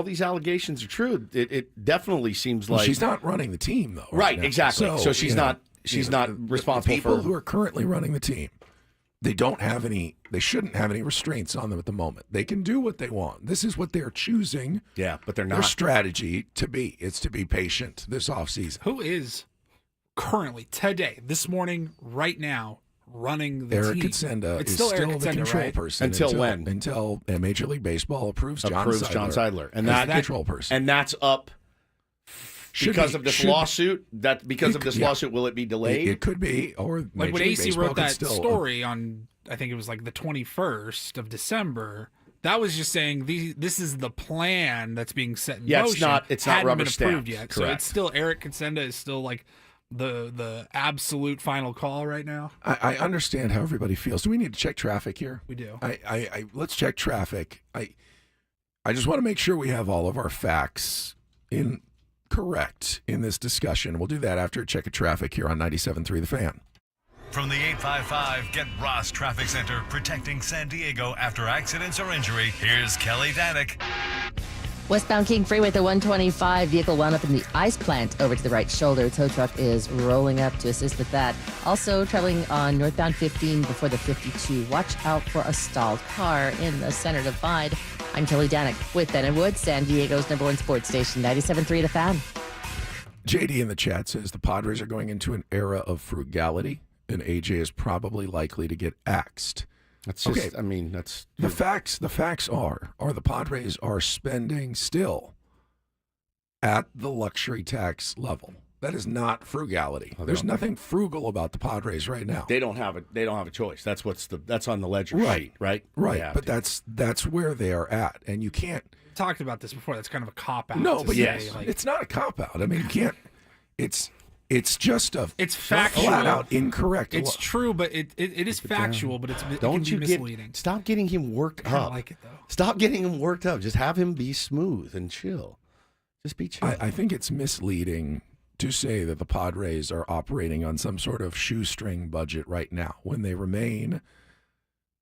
these allegations are true, it definitely seems like she's not running the team though. right. now. Exactly. So she's you not. know, She's you know, not the responsible people for. who are currently running the team. They don't have any. They shouldn't have any restraints on them at the moment. They can do what they want. This is what they're choosing. Yeah, but they're Their not. strategy to be. It's to be patient this offseason. Who is currently, today, this morning, right now, running the Eric team? Katsenda It's is still still Eric the Katsenda, control right? person Until when? Until Major League Baseball approves John Seidler. And as that the control person. And that's up Should because be- of this should be. lawsuit. That because of this Yeah. lawsuit, will it be delayed? It could be, or Like Major when League AC Baseball wrote could that still, story on, I think it was like the 21st of December. That was just saying this is the plan that's being set in Yeah, motion. it's not Hadn't rubber been approved stamped. yet. So Correct. it's still Eric Katsenda is still like the absolute final call right now. I understand how everybody feels. Do we need to check traffic here? We do. Let's check traffic. I just want to make sure we have all of our facts correct in this discussion. We'll do that after a check of traffic here on 97.3 The Fan. From the 855 Get Ross Traffic Center, protecting San Diego after accidents or injury, here's Kelly Danick. Westbound King Freeway at the 125 vehicle wound up in the ice plant over to the right shoulder. Tow truck is rolling up to assist with that. Also traveling on northbound 15 before the 52. Watch out for a stalled car in the center divide. I'm Kelly Danick with Ben and Wood, San Diego's #1 sports station, 97.3 The Fan. JD in the chat says the Padres are going into an era of frugality, and AJ is probably likely to get axed. That's just, okay. I mean, that's The facts are the Padres are spending still at the luxury tax level. That is not frugality. There's nothing frugal about the Padres right now. They don't have a choice. That's that's on the ledger sheet, right? Right. They have But to. that's where they are at, and you can't. Talked about this before. That's kind of a cop out. No, but say, yes, like, it's not a cop out. I mean, you can't. It's just it's factual. flat out incorrect. It's true, but it is factual, but it can be misleading. Stop getting him worked I up. like it though. Stop getting him worked up. Just have him be smooth and chill. Just be chill. I think it's misleading to say that the Padres are operating on some sort of shoestring budget right now when they remain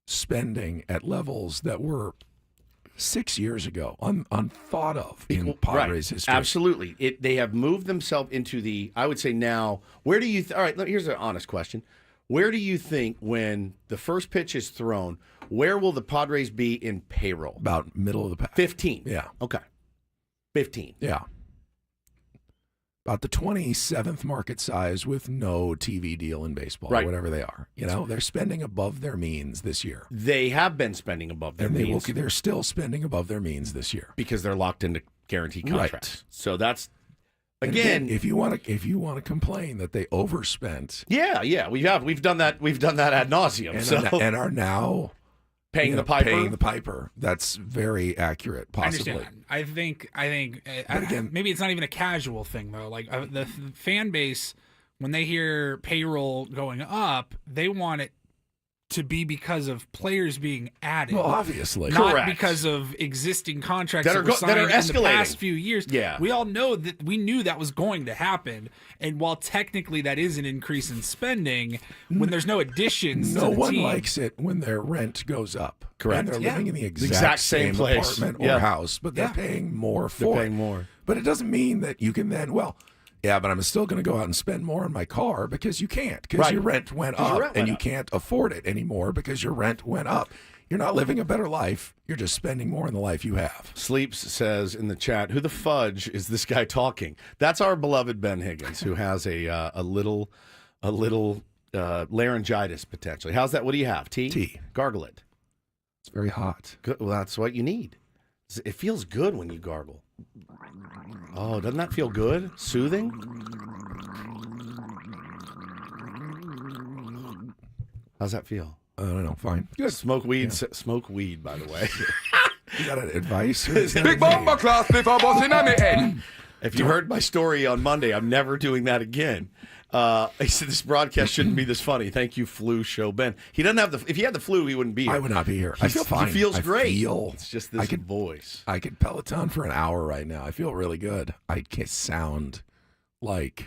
spending at levels that were 6 years ago unthought of in Padres history. Absolutely. They have moved themselves into the, I would say now, where do you, all right, here's an honest question. Where do you think when the first pitch is thrown, where will the Padres be in payroll? About middle of the pack. 15. Yeah. Okay. 15. Yeah. About the 27th market size with no TV deal in baseball, Right. or whatever they are. You know, they're spending above their means this year. They have been spending above their And means they're still spending above their means this year. because they're locked into guaranteed Right. contracts. So that's, And again, if you want to complain that they overspent yeah, we've done that ad nauseum. and are now paying you the know, piper. paying the piper, that's very accurate, I possibly. understand. I think. But again- maybe it's not even a casual thing though. Like the fan base, when they hear payroll going up, they want it to be because of players being added. Well, obviously. not Correct. because of existing contracts That that, are were signed that are in the past escalating. few years. Yeah. We all know that we knew that was going to happen. And while technically that is an increase in spending, when there's no additions No to the one team, likes it when their rent goes up. Correct. And they're Yeah. living in the exact same place. apartment or Yeah. house, but they're Yeah. paying more They're for paying it. more. But it doesn't mean that you can then, but I'm still going to go out and spend more on my car because you can't, because Right. your rent went 'Cause up your rent and went you up. can't afford it anymore because your rent went up. You're not living a better life. You're just spending more in the life you have. Sleeps says in the chat, "Who the fudge is this guy talking?" That's our beloved Ben Higgins, who has a little laryngitis potentially. How's that? What do you have? Tea? Tea. Gargle it. It's very hot. Good. Well, that's what you need. It feels good when you gargle. Oh, doesn't that feel good? Soothing? How's that feel? I don't know. Fine. Good. Smoke weed. Smoke weed, by the way. You got an advice? Or is that Big a- bomber class before busting on the head. If you heard my story on Monday, I'm never doing that again. I said this broadcast shouldn't be this funny. Thank you, flu show Ben. He doesn't have the. If he had the flu, he wouldn't be here. I would not be here. I feel fine. He feels I great. feel- It's just I this could- voice. I could Peloton for an hour right now. I feel really good. I can't sound like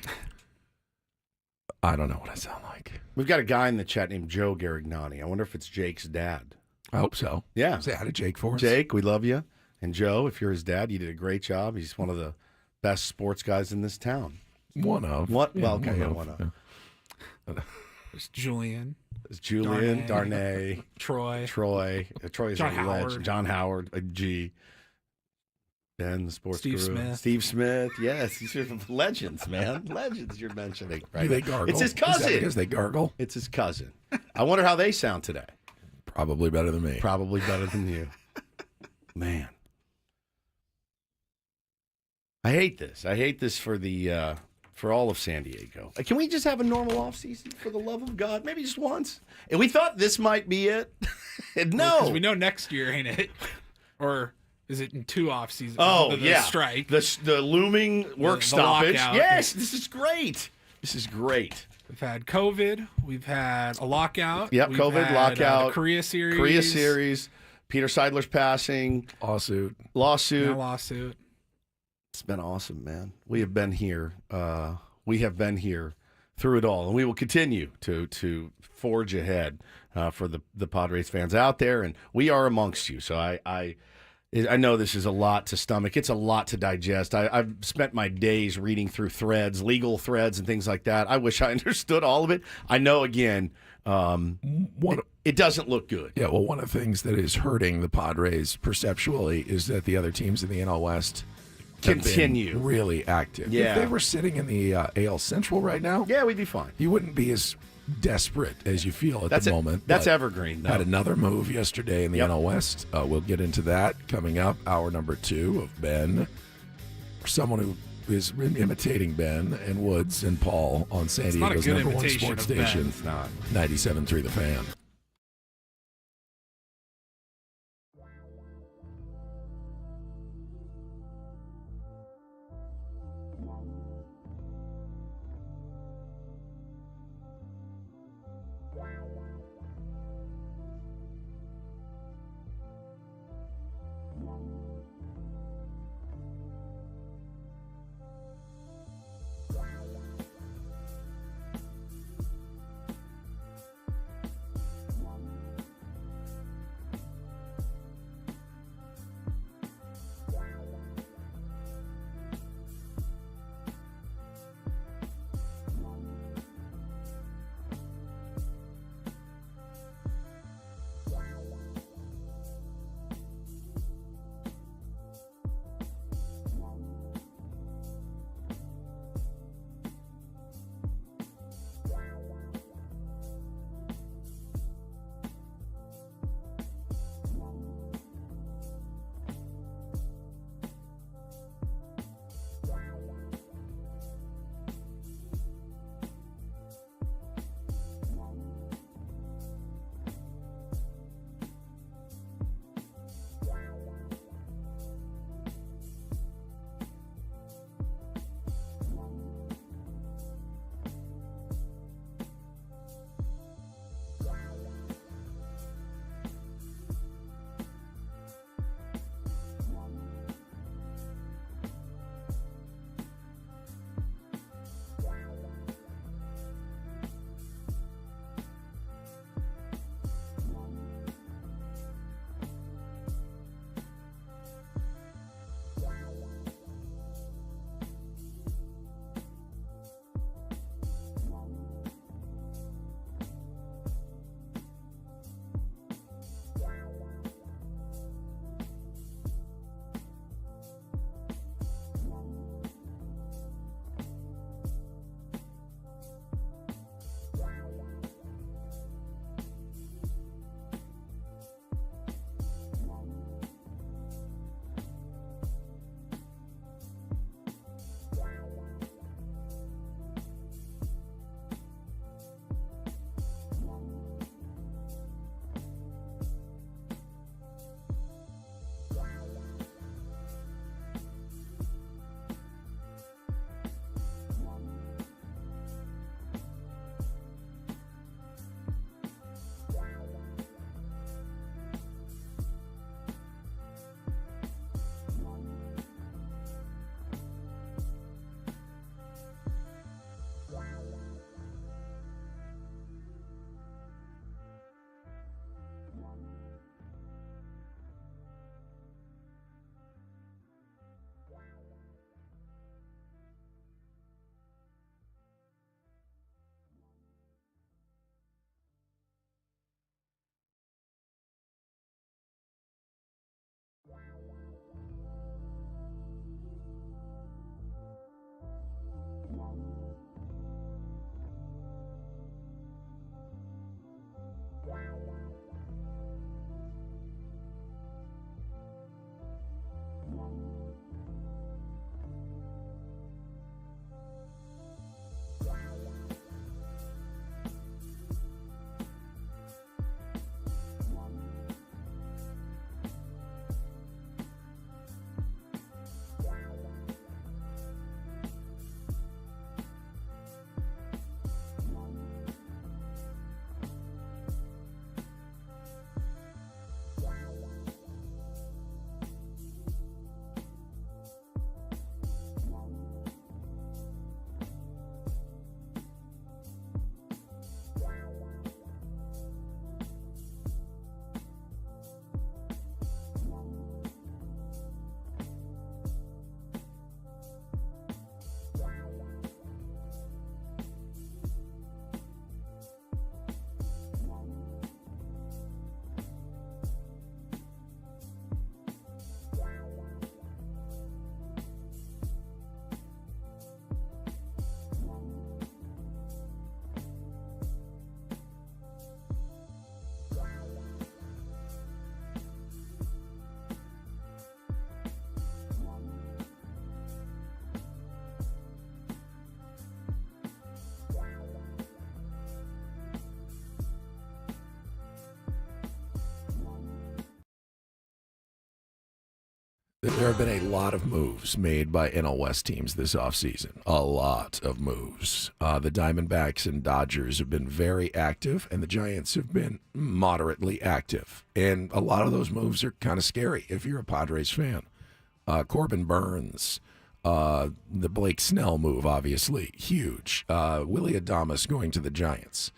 I don't know what I sound like. We've got a guy in the chat named Joe Garignani. I wonder if it's Jake's dad. I hope so. Yeah. Say hi to Jake for us. Jake, we love you. And Joe, if you're his dad, you did a great job. He's one of the best sports guys in this town. One of. What? Yeah, Well, okay, one of. there's Julian, It's Julian, Darnay, Troy. Troy. Troy's John a legend. Howard. John Howard, a G. Ben, the sports Steve guru. Smith. Steve Smith. Yes, these are legends, man. Legends you're mentioning. Right? Do they gargle? It's his Is that cousin. because they gargle? It's his cousin. I wonder how they sound today. Probably better than me. Probably better than you. Man. I hate this. I hate this for the for all of San Diego. Can we just have a normal offseason for the love of God? Maybe just once. And we thought this might be it. No. Because we know next year, ain't it? Or is it in 2 off seasons? Oh, the yeah. strike. The looming work The stoppage. lockout. Yes, this is great. This is great. We've had COVID. We've had a lockout. Yep, We've COVID, had, lockout. the Korea series. Korea series. Peter Seidler's passing. Lawsuit. Now lawsuit. It's been awesome, man. We have been here. We have been here through it all, and we will continue to forge ahead for the Padres fans out there, and we are amongst you. So I know this is a lot to stomach. It's a lot to digest. I've spent my days reading through threads, legal threads, and things like that. I wish I understood all of it. I know, again, it doesn't look good. Yeah, well, one of the things that is hurting the Padres perceptually is that the other teams in the NL West have continue been really active. Yeah. If they were sitting in the AL Central right now, Yeah, we'd be fine. you wouldn't be as desperate as you feel at the moment. That's but evergreen, though. Had another move yesterday in the Yep. NL West. We'll get into that coming up. Hour number 2 of Ben. Someone who is imitating Ben and Woods and Paul on San It's not a Diego's good number one imitation sports of Ben. station, It's not. 97.3 The Fan. There have been a lot of moves made by NL West teams this offseason. A lot of moves. The Diamondbacks and Dodgers have been very active, and the Giants have been moderately active. And a lot of those moves are kind of scary if you're a Padres fan. Corbin Burns, the Blake Snell move, obviously, huge. Willie Adames going to the Giants.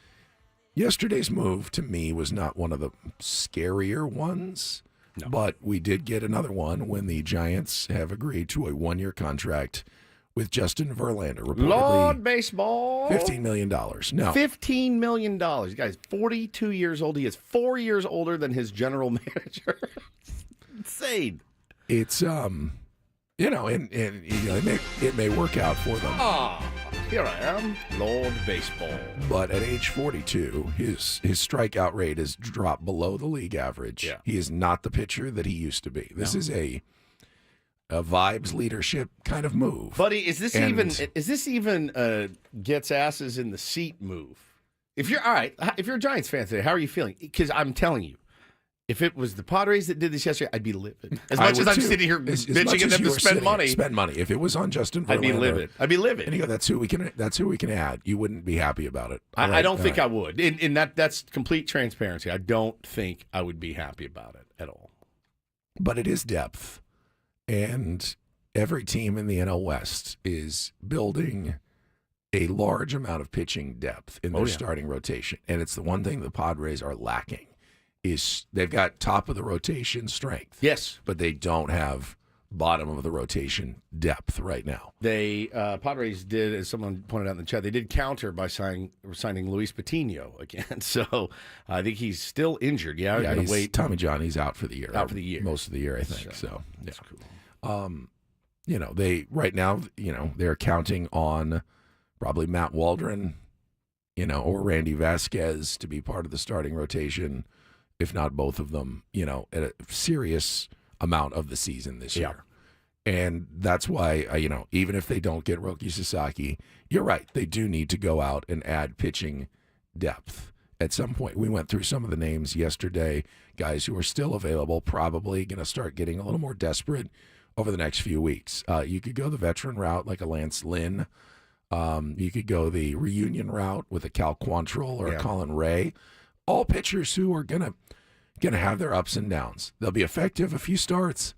Yesterday's move, to me, was not one of the scarier ones. No. But we did get another one when the Giants have agreed to a 1-year contract with Justin Verlander. Reportedly, Lord Baseball. $15 million. No. $15 million. Guys, 42 years old. He is 4 years older than his general manager. Insane. It's, and it may work out for them. Here I am, Lord Baseball. But at age 42, his strikeout rate has dropped below the league average. Yeah. He is not the pitcher that he used to be. This is a vibes leadership kind of move. Buddy, is this even a gets asses in the seat move? If you're a Giants fan today, how are you feeling? Because I'm telling you, if it was the Padres that did this yesterday, I'd be livid. As much as I'm sitting here bitching at them to spend money. Spend money. If it was on Justin Verlander, I'd be livid. And you go, that's who we can add. You wouldn't be happy about it. I don't think I would. And that's complete transparency. I don't think I would be happy about it at all. But it is depth. And every team in the NL West is building a large amount of pitching depth in their starting rotation. And it's the one thing the Padres are lacking. Is they've got top of the rotation strength. Yes. But they don't have bottom of the rotation depth right now. They Padres did, as someone pointed out in the chat, they did counter by signing Luis Patino again. So I think he's still injured. Yeah, yeah, he's wait. Tommy John, he's out for the year. Out for the year. Most of the year, I think. So that's cool. They right now, they're counting on probably Matt Waldron, or Randy Vasquez to be part of the starting rotation. If not both of them, at a serious amount of the season this year. And that's why, even if they don't get Roki Sasaki, you're right. They do need to go out and add pitching depth at some point. We went through some of the names yesterday, guys who are still available, probably going to start getting a little more desperate over the next few weeks. You could go the veteran route like a Lance Lynn. You could go the reunion route with a Cal Quantrill or a Colin Ray. All pitchers who are gonna have their ups and downs. They'll be effective a few starts.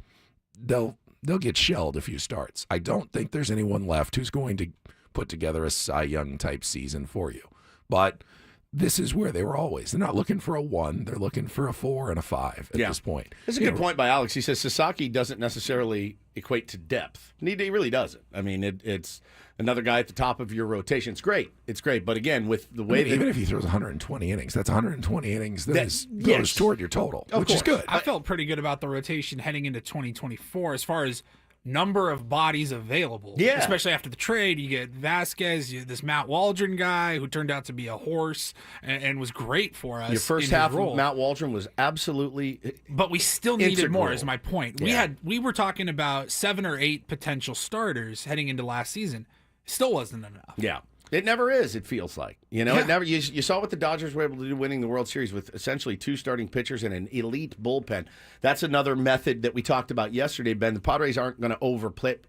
They'll get shelled a few starts. I don't think there's anyone left who's going to put together a Cy Young type season for you. But this is where they were always. They're not looking for a 1. They're looking for a 4 and a 5 at this point. That's a good point by Alex. He says Sasaki doesn't necessarily equate to depth. He really doesn't. I mean, it's another guy at the top of your rotation. It's great. It's great. But again, with the way even if he throws 120 innings, that's 120 innings that goes toward your total, which is good. I felt pretty good about the rotation heading into 2024 as far as number of bodies available. Yeah. Especially after the trade, you get Vasquez, this Matt Waldron guy who turned out to be a horse and was great for us. Your first half of Matt Waldron was absolutely. But we still needed more, is my point. Yeah. We were talking about 7 or 8 potential starters heading into last season. Still wasn't enough. Yeah. It never is, it feels like. It never. You saw what the Dodgers were able to do winning the World Series with essentially 2 starting pitchers and an elite bullpen. That's another method that we talked about yesterday, Ben. The Padres aren't going to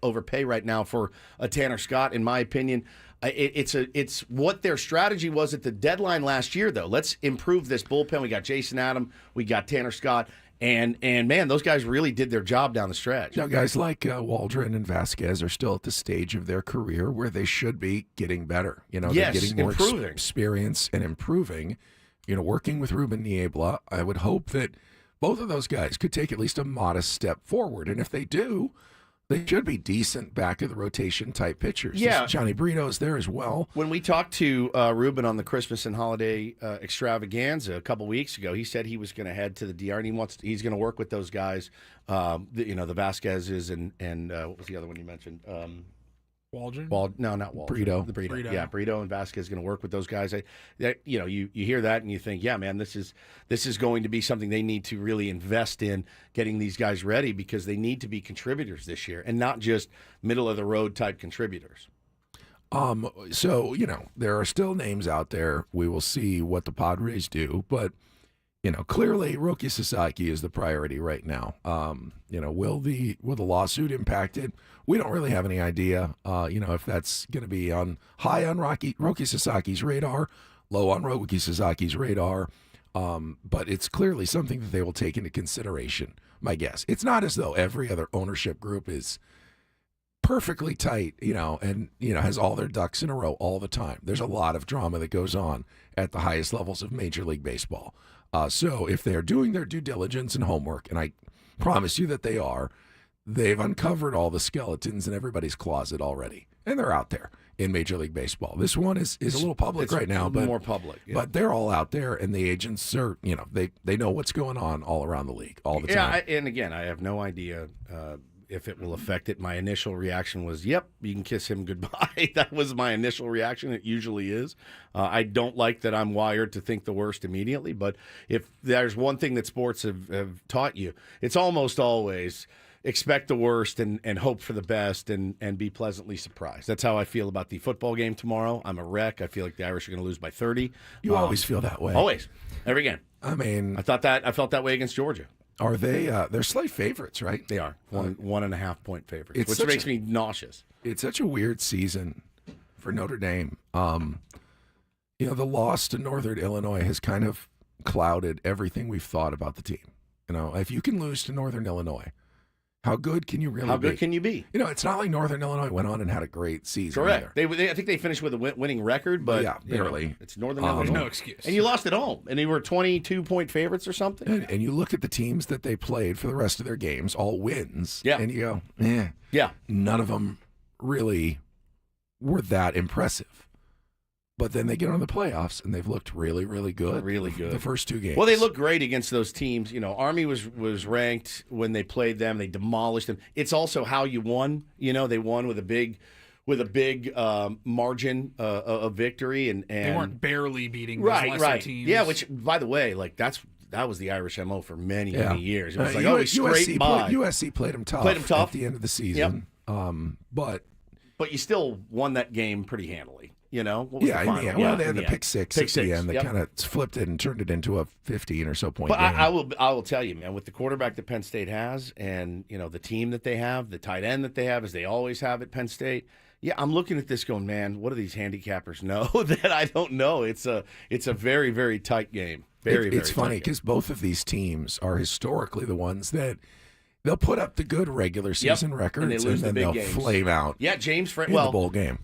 overpay right now for a Tanner Scott, in my opinion. It's what their strategy was at the deadline last year, though. Let's improve this bullpen. We got Jason Adam. We got Tanner Scott. And man, those guys really did their job down the stretch. Now, guys like Waldron and Vasquez are still at the stage of their career where they should be getting better. They're getting more experience and improving. Working with Ruben Niebla, I would hope that both of those guys could take at least a modest step forward. And if they do, they should be decent back of the rotation type pitchers. Yeah. Johnny Brito's there as well. When we talked to Ruben on the Christmas and holiday extravaganza a couple weeks ago, he said he was going to head to the DR and he's going to work with those guys. The Vasquez's and what was the other one you mentioned? Waldron? No, not Waldron. Brito. The Brito. Yeah, Brito and Vasquez going to work with those guys. You hear that and you think, yeah, man, this is going to be something they need to really invest in getting these guys ready because they need to be contributors this year and not just middle of the road type contributors. So there are still names out there. We will see what the Padres do, but Clearly Roki Sasaki is the priority right now. Will the lawsuit impact it? We don't really have any idea. If that's going to be high on Roki Sasaki's radar, low on Roki Sasaki's radar. But it's clearly something that they will take into consideration. My guess. It's not as though every other ownership group is perfectly tight, and has all their ducks in a row all the time. There's a lot of drama that goes on at the highest levels of Major League Baseball. So if they're doing their due diligence and homework, and I promise you that they are, they've uncovered all the skeletons in everybody's closet already, and they're out there in Major League Baseball. This one is a little public right now, but more public. Yeah. But they're all out there, and the agents are, they know what's going on all around the league all the time. Yeah, and again, I have no idea if it will affect it. My initial reaction was, yep, you can kiss him goodbye. That was my initial reaction. It usually is. I don't like that I'm wired to think the worst immediately, but if there's one thing that sports have taught you, it's almost always expect the worst and hope for the best and be pleasantly surprised. That's how I feel about the football game tomorrow. I'm a wreck. I feel like the Irish are going to lose by 30. You always feel that way. Always. Every game. I mean, I felt that way against Georgia. Are they? They're slight favorites, right? They are 1.5 point favorites, which such makes me nauseous. It's such a weird season for Notre Dame. The loss to Northern Illinois has kind of clouded everything we've thought about the team. If you can lose to Northern Illinois, how good can you really be? How good can you be? It's not like Northern Illinois went on and had a great season. Correct. I think they finished with a winning record, but yeah, barely. It's Northern Illinois. There's no excuse. And you lost at home, and they were 22-point favorites or something. And you look at the teams that they played for the rest of their games, all wins. Yeah. And you go, yeah, none of them really were that impressive. But then they get on the playoffs, and they've looked really, really good. Really good. The first two games. Well, they look great against those teams. Army was ranked when they played them. They demolished them. It's also how you won. They won with a big margin of victory, and they weren't barely beating those lesser teams. Yeah, which, by the way, that was the Irish MO for many years. It was like, we USC scraped by. USC played them tough at the end of the season. Yep. But you still won that game pretty handily. What was they had the pick six at the end that kind of flipped it and turned it into a 15 or so point game. I will tell you, man, with the quarterback that Penn State has, and the team that they have, the tight end that they have, as they always have at Penn State. Yeah, I'm looking at this going, man, what do these handicappers know that I don't know? It's a very, very tight game. It's funny because both of these teams are historically the ones that they'll put up the good regular season records and then they'll flame out. Yeah, the bowl game.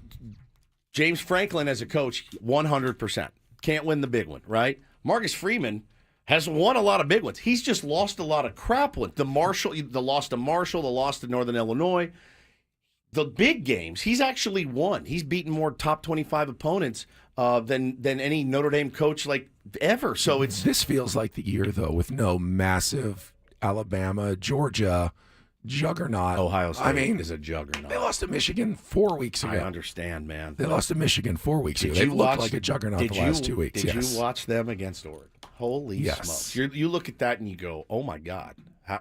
James Franklin as a coach, 100%. Can't win the big one, right? Marcus Freeman has won a lot of big ones. He's just lost a lot of crap ones. The loss to Marshall, the loss to Northern Illinois. The big games, he's actually won. He's beaten more top 25 opponents than any Notre Dame coach ever. So this feels like the year, though, with no massive Alabama, Georgia juggernaut. Ohio State is a They juggernaut. lost to Michigan 4 weeks ago. I understand, man. They lost to Michigan 4 weeks ago. They looked like a juggernaut the last 2 weeks. Did you watch them against Oregon? Holy smokes. You look at that and you go, oh, my God,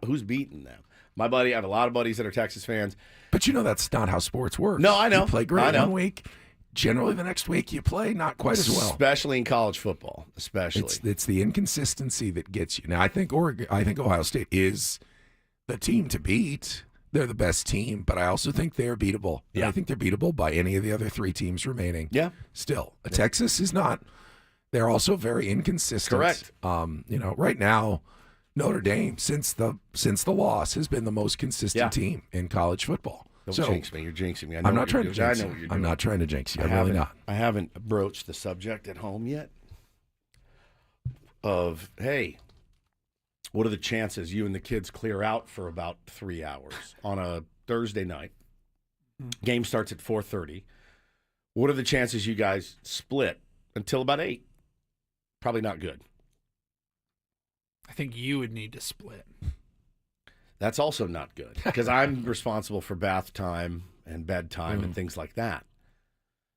who's beating them? I have a lot of buddies that are Texas fans. But that's not how sports works. No, I know. You play great one week. Generally, the next week you play not quite as well. Especially in college football. It's the inconsistency that gets you. Now, I think Ohio State is the team to beat. They're the best team, but I also think they're beatable. Yeah. I think they're beatable by any of the other three teams remaining. Yeah. Still, Texas is not. They're also very inconsistent. Correct. Right now, Notre Dame, since the loss, has been the most consistent team in college football. Don't jinx me. You're jinxing me. I'm not trying to jinx you. I know what you're doing. I'm not trying to jinx you. I'm really not. I haven't broached the subject at home yet of, hey, what are the chances you and the kids clear out for about 3 hours on a Thursday night? Game starts at 4:30. What are the chances you guys split until about 8? Probably not good. I think you would need to split. That's also not good because I'm responsible for bath time and bedtime and things like that.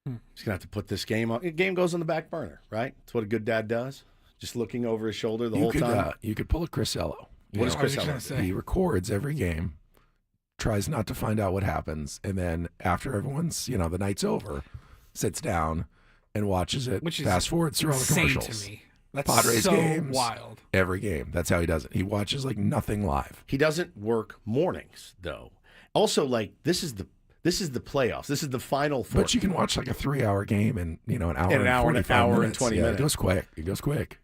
Just going to have to put this game on. The game goes on the back burner, right? That's what a good dad does. Just looking over his shoulder the whole time. You could pull a Crisello. What does Crisello say? He records every game, tries not to find out what happens, and then after everyone's, the night's over, sits down and watches it. Which is fast forwards through all the insane commercials. to me. That's Padres so games. wild. Every game. That's how he does it. He watches like nothing live. He doesn't work mornings though. Also, like this is the playoffs. This is the final four. But you can watch like a 3-hour game in an hour, In an hour, and 45 and 20 minutes. Yeah, minutes. It goes quick. It goes quick.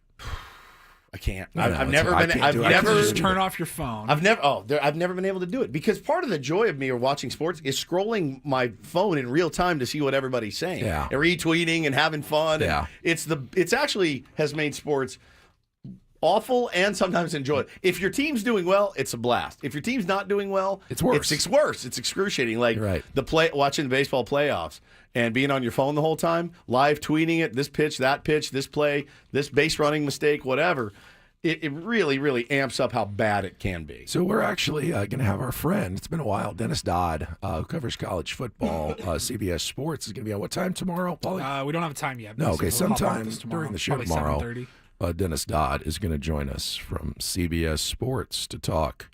I can't. No, I've no, never I been. can't I've do it. I never. can't Just turn off your phone. I've never been able to do it because part of the joy of me or watching sports is scrolling my phone in real time to see what everybody's saying. Yeah. And retweeting and having fun. Yeah. And it's actually has made sports awful and sometimes enjoyable. If your team's doing well, it's a blast. If your team's not doing well, It's worse. It's worse. It's excruciating. Like You're right. watching the baseball playoffs and being on your phone the whole time, live tweeting it, this pitch, that pitch, this play, this base running mistake, whatever. It really, really amps up how bad it can be. So we're actually going to have our friend. It's been a while. Dennis Dodd, who covers college football, CBS Sports, is going to be on what time tomorrow, Paulie? We don't have a time yet. No, okay. So we'll hop on Sometime this tomorrow. during the show Probably tomorrow, 7:30. Dennis Dodd is going to join us from CBS Sports to talk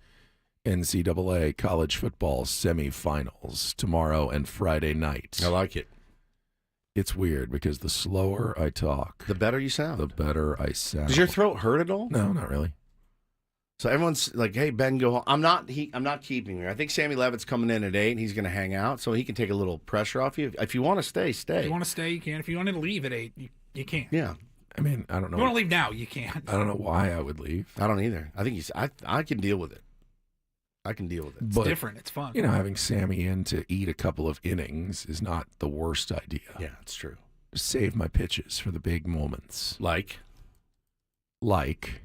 NCAA college football semifinals tomorrow and Friday night. I like it. It's weird because the slower I talk, The better you sound. the better I sound. Does your throat hurt at all? No, not really. So everyone's like, "Hey, Ben, go home." I'm not keeping you. I think Sammy Levitt's coming in at 8, and he's going to hang out, so he can take a little pressure off you. If you want to stay, stay. If you want to stay, you can. If you want to leave at 8, you can. Yeah, I mean, I don't know. If you want to leave now, you can. I don't know why I would leave. I don't either. I think I can deal with it. I can deal with it. It's But, different. It's fun. having Sammy in to eat a couple of innings is not the worst idea. Yeah, it's true. Save my pitches for the big moments. Like Like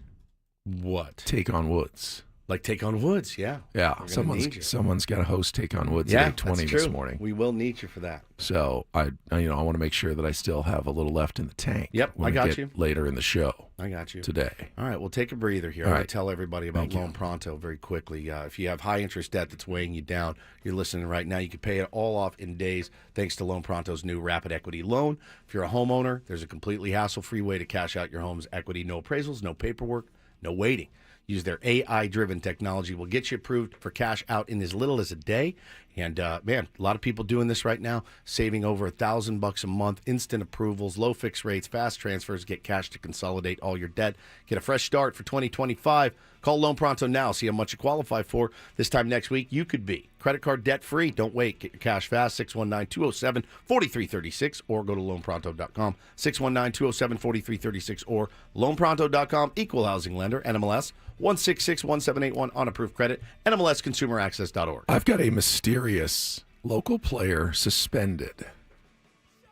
what? Take on Woods. Like take on Woods. Yeah. Yeah, We're gonna need you. someone's got to host Take on Woods Yeah, at 8:20 that's true. this morning. We will need you for that. So I want to make sure that I still have a little left in the tank. Yep, when I we got get you. Later in the show I got you. today. All right, we'll take a breather here. All I'm going right. to tell everybody about Thank you. Loan Pronto very quickly. If you have high interest debt that's weighing you down, you're listening right now, you can pay it all off in days thanks to Loan Pronto's new Rapid Equity Loan. If you're a homeowner, there's a completely hassle-free way to cash out your home's equity. No appraisals, no paperwork, no waiting. Use their AI-driven technology. Will get you approved for cash out in as little as a day. And, man, a lot of people doing this right now, saving over $1,000 a month, instant approvals, low fixed rates, fast transfers, get cash to consolidate all your debt. Get a fresh start for 2025. Call Loan Pronto now. See how much you qualify for. This time next week, you could be credit card debt-free. Don't wait. Get your cash fast, 619-207-4336, or go to loanpronto.com, 619-207-4336, or loanpronto.com. Equal housing lender, NMLS 1661781 on approved credit, NMLSconsumeraccess.org. I've got a mysterious local player suspended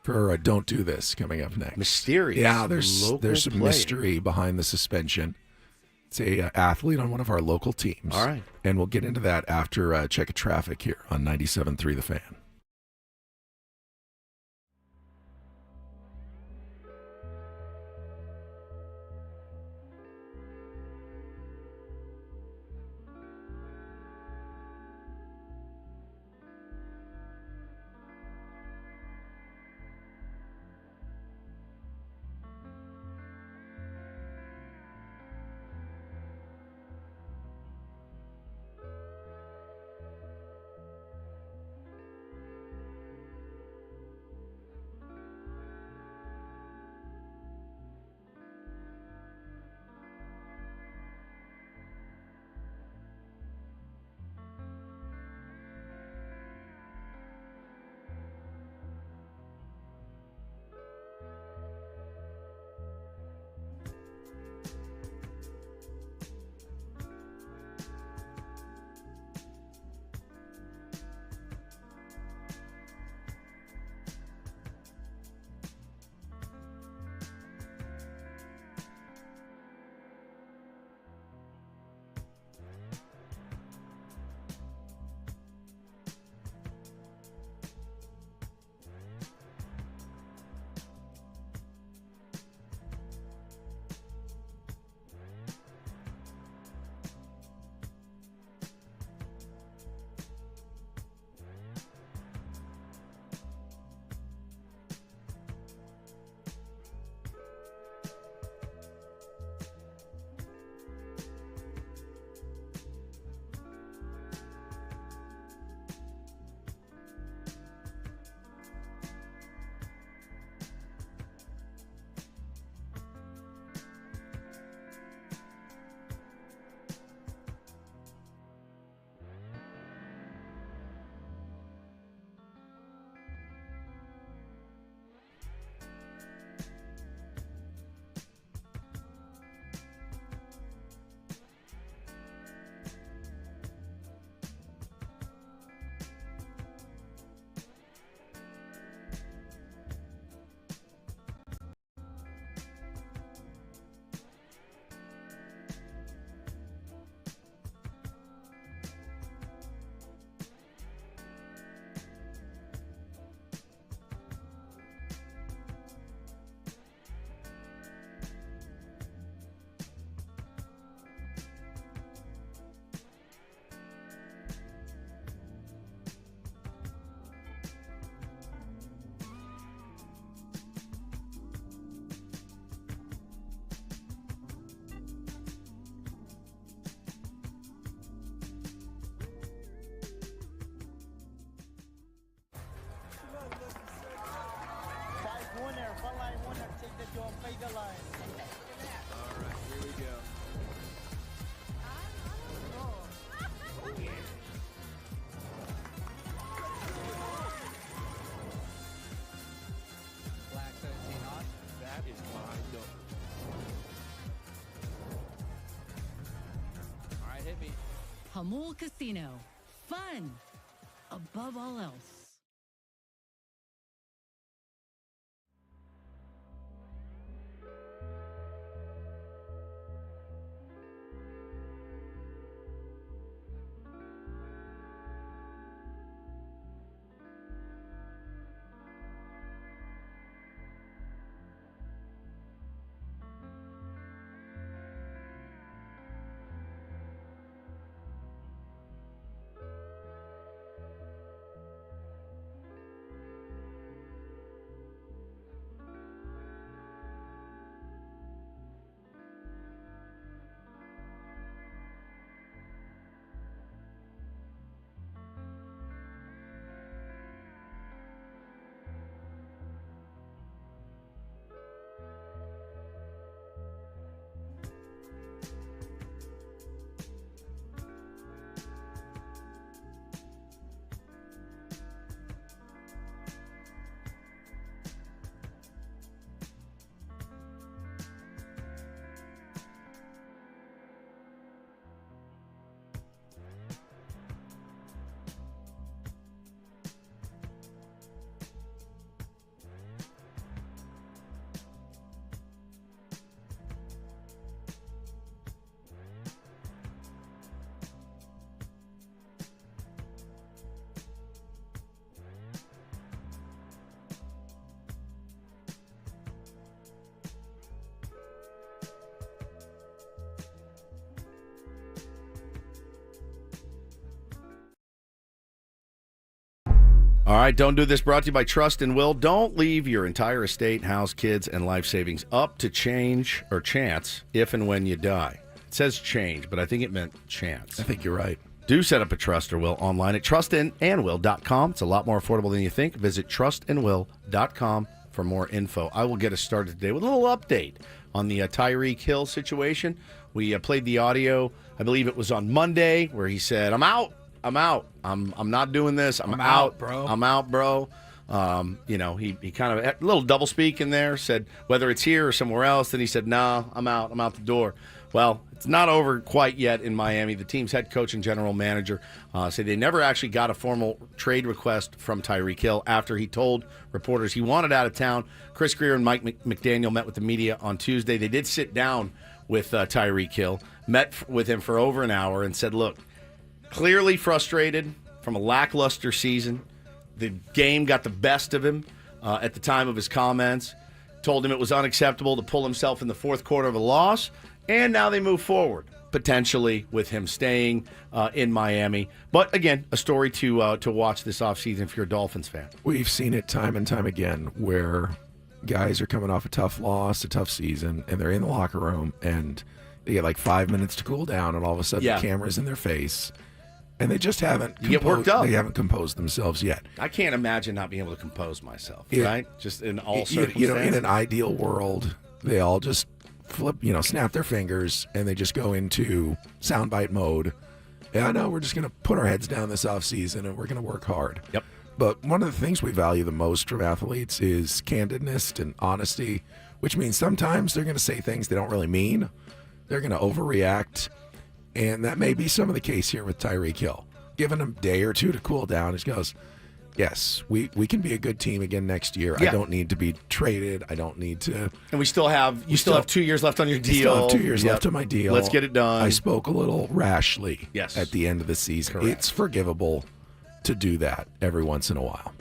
for Don't Do This coming up next. Mysterious. Yeah, there's local some player. mystery behind the suspension. It's a athlete on one of our local teams. All right. And we'll get into that after check of traffic here on 97.3 The Fan. Black 17 on. That is my number. All right, hit me. Hamul Casino. Fun above all else. All right, Don't Do This brought to you by Trust and Will. Don't leave your entire estate, house, kids, and life savings up to change or chance if and when you die. It says change, but I think it meant chance. I think you're right. Do set up a Trust or Will online at trustandwill.com. It's a lot more affordable than you think. Visit trustandwill.com for more info. I will get us started today with a little update on the Tyreek Hill situation. We played the audio, I believe it was on Monday, where he said, I'm out. I'm not doing this. I'm out, bro. I'm out, bro. He kind of had a little double speak in there, said whether it's here or somewhere else. Then he said, no, I'm out the door. Well, it's not over quite yet in Miami. The team's head coach and general manager said they never actually got a formal trade request from Tyreek Hill after he told reporters he wanted out of town. Chris Greer and Mike McDaniel met with the media on Tuesday. They did sit down with Tyreek Hill, met with him for over an hour and said, look, clearly frustrated from a lackluster season. The game got the best of him at the time of his comments. Told him it was unacceptable to pull himself in the fourth quarter of a loss. And now they move forward, potentially with him staying in Miami. But again, a story to watch this offseason if you're a Dolphins fan. We've seen it time and time again where guys are coming off a tough loss, a tough season, and they're in the locker room, and they get like 5 minutes to cool down, and all of a sudden the camera's in their face. And they just haven't get worked up. They haven't composed themselves yet. I can't imagine not being able to compose myself, right? Just in all circumstances. In an ideal world, they all just snap their fingers, and they just go into soundbite mode. Yeah, I know, we're just going to put our heads down this offseason, and we're going to work hard. Yep. But one of the things we value the most from athletes is candidness and honesty, which means sometimes they're going to say things they don't really mean. They're going to overreact. And that may be some of the case here with Tyreek Hill. Giving him a day or two to cool down, he goes, yes, we can be a good team again next year. Yeah. I don't need to be traded. I don't need to. And we still have, you still have 2 years left on your deal. Still have 2 years left on my deal. Let's get it done. I spoke a little rashly Yes. at the end of the season. Correct. It's forgivable to do that every once in a while.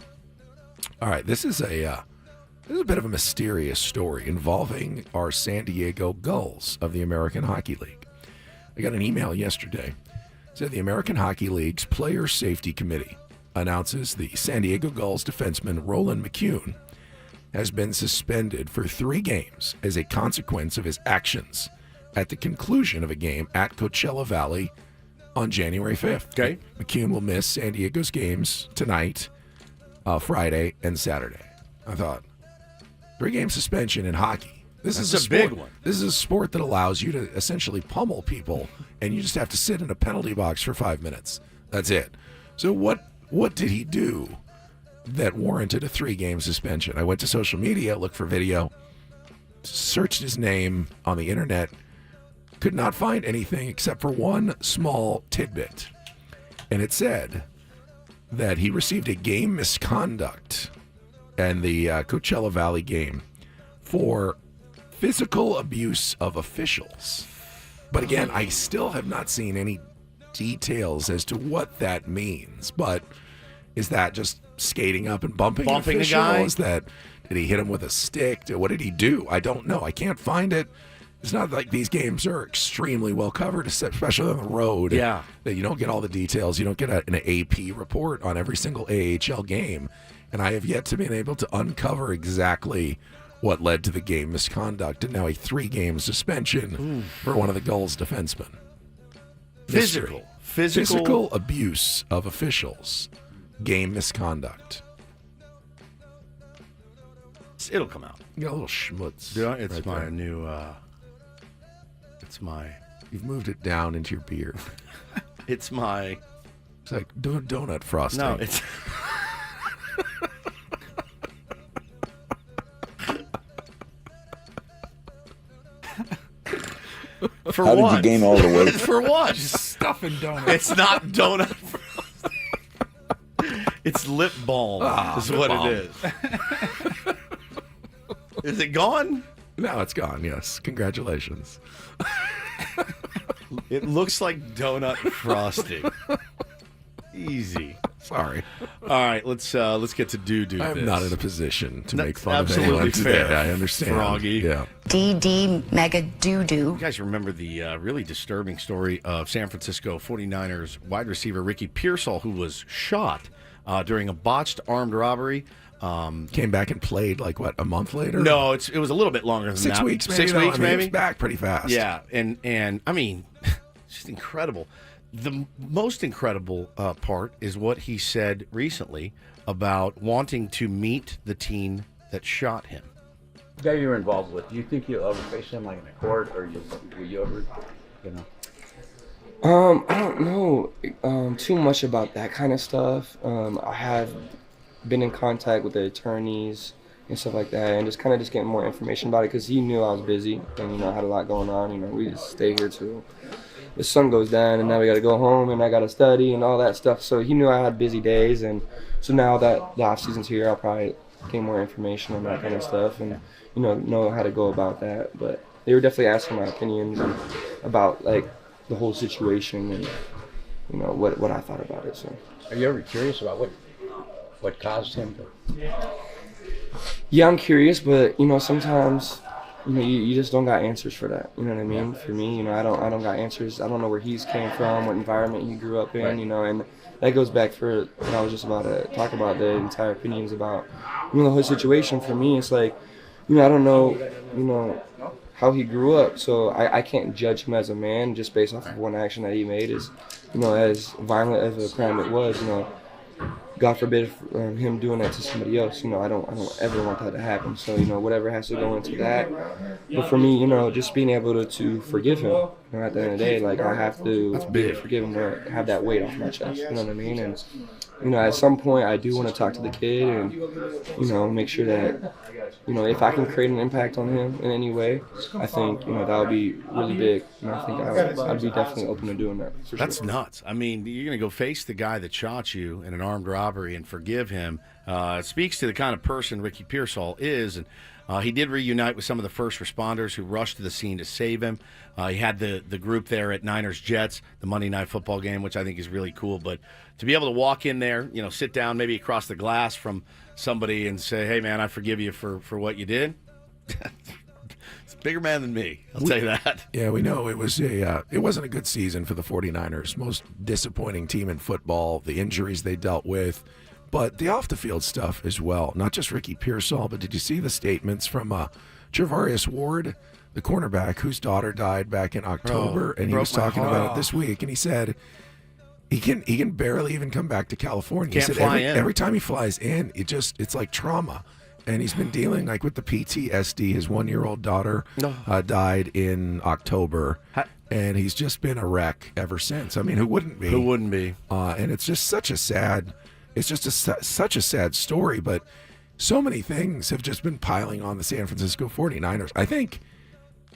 All right, this is a bit of a mysterious story involving our San Diego Gulls of the American Hockey League. I got an email yesterday. It said the American Hockey League's Player Safety Committee announces the San Diego Gulls defenseman Roland McCune has been suspended for 3 games as a consequence of his actions at the conclusion of a game at Coachella Valley on January 5th. Okay. McCune will miss San Diego's games tonight, Friday, and Saturday. I thought, 3-game suspension in hockey. This That's is a big one. This is a sport that allows you to essentially pummel people, and you just have to sit in a penalty box for 5 minutes. That's it. So what did he do that warranted a 3-game suspension? I went to social media, looked for video, searched his name on the internet, could not find anything except for one small tidbit. And it said that he received a game misconduct in the Coachella Valley game for physical abuse of officials. But again, I still have not seen any details as to what that means. But is that just skating up and bumping an Bumping a official? guy? Is that, did he hit him with a stick? What did he do? I don't know. I can't find it. It's not like these games are extremely well covered, especially on the road. Yeah. That you don't get all the details. You don't get an AP report on every single AHL game. And I have yet to be able to uncover exactly what led to the game misconduct, and now a 3-game suspension for one of the Gulls defensemen. Mystery. Physical abuse of officials. Game misconduct. It'll come out. You got a little schmutz. Yeah, it's right my there. new. It's my. You've moved it down into your beard. It's my. It's like donut frosting. No, it's. For How what? did you gain all the weight? For what? Stuffing donuts. It's not donut. It's lip balm. Is lip what balm. it is. Is it gone? No, it's gone, yes. Congratulations. It looks like donut frosting. Easy. Sorry. All right, let's get to do this. I'm not in a position to No, make fun of absolutely anyone today. fair. I understand. Froggy. Yeah. DD Mega Doo-Doo. You guys remember the really disturbing story of San Francisco 49ers wide receiver Ricky Pearsall, who was shot during a botched armed robbery. Came back and played like what, a month later? No, it was a little bit longer than 6 that. weeks, maybe. 6 though. weeks, I mean, maybe. He was back pretty fast. Yeah, and I mean, it's just incredible. The most incredible part is what he said recently about wanting to meet the teen that shot him. The guy you were involved with, do you think you'll ever face him like in a court, or will you ever, you know? I don't know too much about that kind of stuff. I have been in contact with the attorneys and stuff like that, and just getting more information about it, because he knew I was busy and I had a lot going on. We just stay here till the sun goes down, and now we got to go home, and I got to study and all that stuff. So he knew I had busy days, and so now that the off season's here, I'll probably get more information on that kind of stuff, and know how to go about that. But they were definitely asking my opinions about like the whole situation and what I thought about it. So Are you ever curious about what caused him to? yeah, I'm curious, but sometimes you just don't got answers for that. You know what I mean? For me, I don't got answers. I don't know where he's came from, what environment he grew up in, Right. and that goes back for what I was just about to talk about, the entire opinions about the whole situation. For me, it's like I don't know how he grew up, so I can't judge him as a man just based off of one action that he made. Is as violent as a crime it was, God forbid him doing that to somebody else. I don't ever want that to happen. So whatever has to go into that. But for me, just being able to forgive him. At the end of the day, like I have to forgive him to have that weight off my chest. You know what I mean? And at some point, I do want to talk to the kid and make sure that if I can create an impact on him in any way, I think that would be really big. And I think I'd be definitely open to doing that. For That's sure. nuts. I mean, you're going to go face the guy that shot you in an armed robbery and forgive him. It speaks to the kind of person Ricky Pearsall is. And he did reunite with some of the first responders who rushed to the scene to save him. He had the group there at Niners-Jets, the Monday Night Football game, which I think is really cool. But to be able to walk in there, sit down maybe across the glass from somebody and say, hey, man, I forgive you for what you did. It's a bigger man than me, I'll tell you that. Yeah, we know it wasn't a good season for the 49ers. Most disappointing team in football, the injuries they dealt with, but the off-the-field stuff as well. Not just Ricky Pearsall, but did you see the statements from Javarius Ward, the cornerback whose daughter died back in October, and he was talking about it this week, and he said he can barely even come back to California. Can't he said fly in. every time he flies in, it's like trauma. and he's been dealing like with the PTSD. His 1-year-old daughter died in October, and he's just been a wreck ever since. I mean, who wouldn't be? Who wouldn't be? And it's just such a sad. It's just such a sad story, but so many things have just been piling on the San Francisco 49ers. I think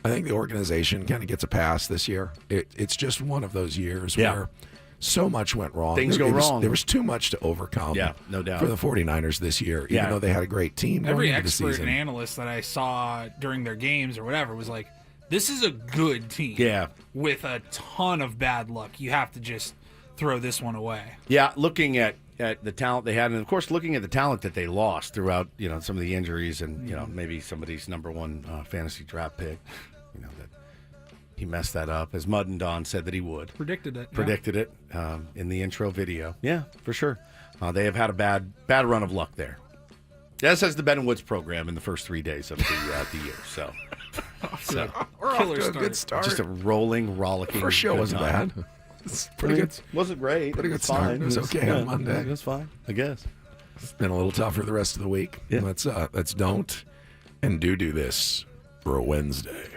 the organization kind of gets a pass this year. It's just one of those years where so much went wrong. Things go wrong. There was too much to overcome. Yeah, no doubt. For the 49ers this year, even though they had a great team. Every going into the expert season. and analyst that I saw during their games or whatever was like, this is a good team. Yeah. With a ton of bad luck. You have to just throw this one away. Yeah, looking at the talent they had, and of course looking at the talent that they lost throughout, some of the injuries and, maybe somebody's number one fantasy draft pick, that he messed that up, as Mud and Don said that he would. Predicted it. In the intro video. Yeah, for sure. They have had a bad run of luck there. As has the Ben and Woods program in the first 3 days of the year. So, We're off to a good start. Just a rolling, rollicking. First show good wasn't time. bad. It's pretty good. Wasn't great. Pretty good It's start. fine. It was okay on Monday. It was fine, I guess. It's been a little tougher the rest of the week. Yeah. Let's don't and do this for a Wednesday.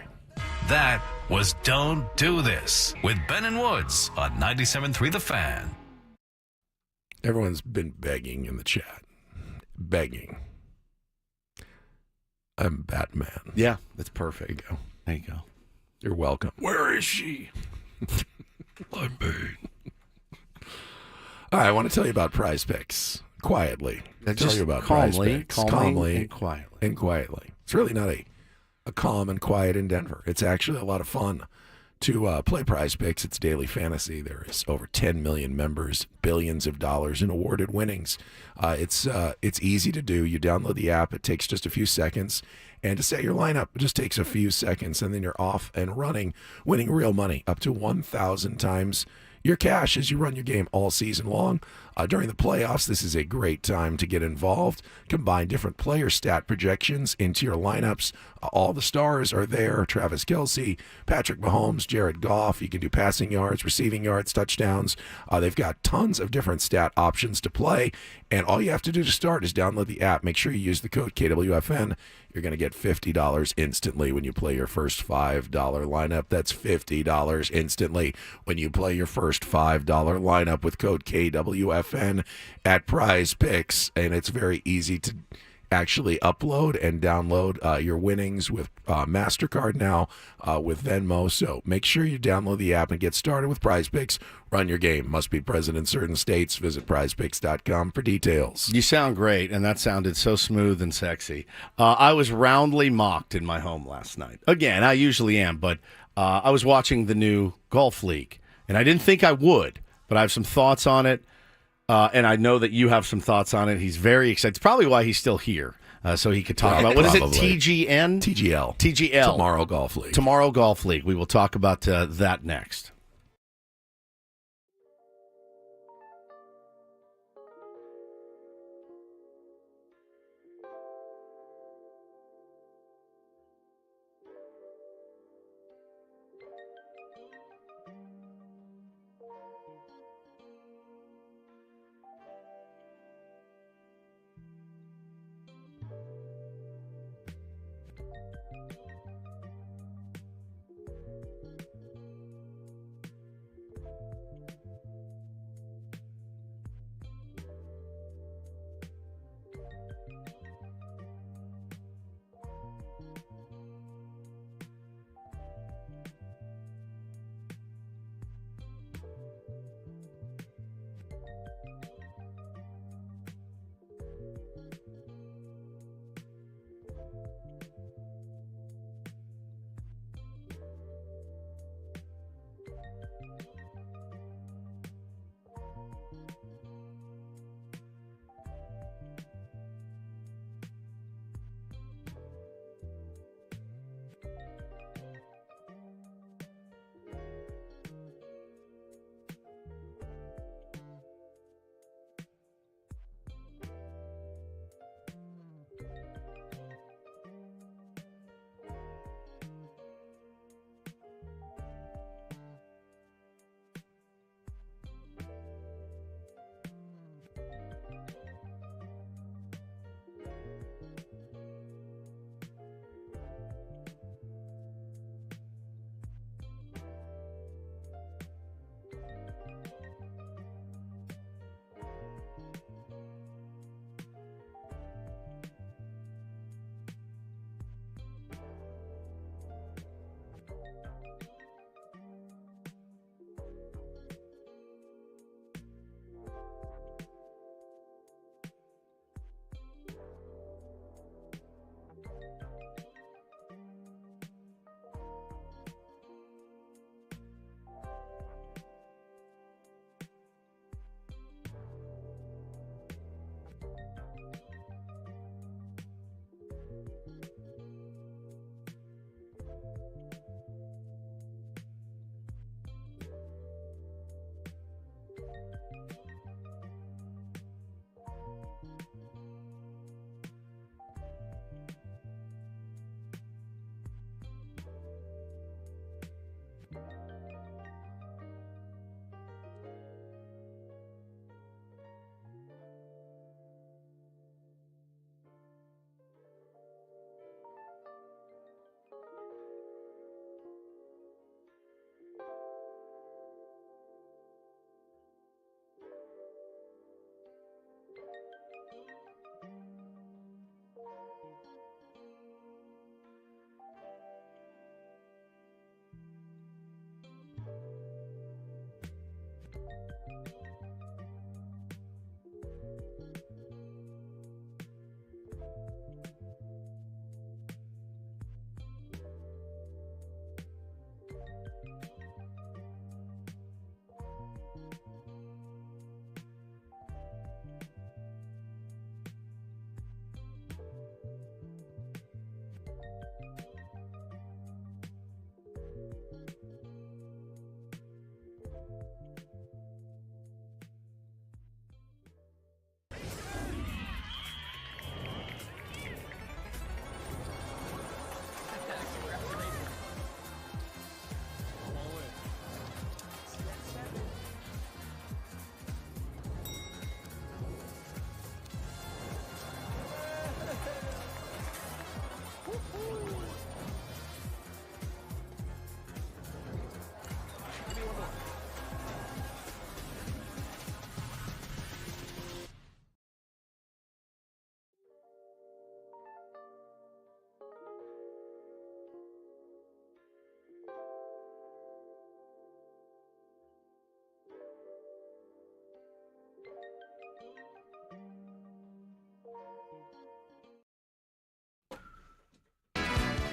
That was Don't Do This with Ben and Woods on 97.3 The Fan. Everyone's been begging in the chat. Begging. I'm Batman. Yeah, that's perfect. There you go. There you go. You're welcome. Where is she? I'm Bane. All right, I want to tell you about Prize Picks. Quietly. Tell you about Prize Picks. Calmly and quietly. And quietly. It's really not a calm and quiet in Denver. It's actually a lot of fun to play Prize Picks. It's daily fantasy. There is over 10 million members, billions of dollars in awarded winnings. It's easy to do. You download the app. It takes just a few seconds. And to set your lineup, it just takes a few seconds, and then you're off and running, winning real money, up to 1,000 times your cash as you run your game all season long. During the playoffs, this is a great time to get involved. Combine different player stat projections into your lineups. All the stars are there. Travis Kelce, Patrick Mahomes, Jared Goff. You can do passing yards, receiving yards, touchdowns. They've got tons of different stat options to play. And all you have to do to start is download the app. Make sure you use the code KWFN. You're going to get $50 instantly when you play your first $5 lineup. That's $50 instantly when you play your first $5 lineup with code KWFN at Prize Picks. And it's very easy to actually upload and download your winnings with MasterCard now with Venmo. So make sure you download the app and get started with Prize Picks. Run your game. Must be present in certain states. Visit prizepicks.com for details. You sound great, and that sounded so smooth and sexy. I was roundly mocked in my home last night. Again, I usually am, but I was watching the new Golf League, and I didn't think I would, but I have some thoughts on it. And I know that you have some thoughts on it. He's very excited. It's probably why he's still here, so he could talk about, what is it, TGN? TGL. TGL. Tomorrow Golf League. Tomorrow Golf League. We will talk about that next.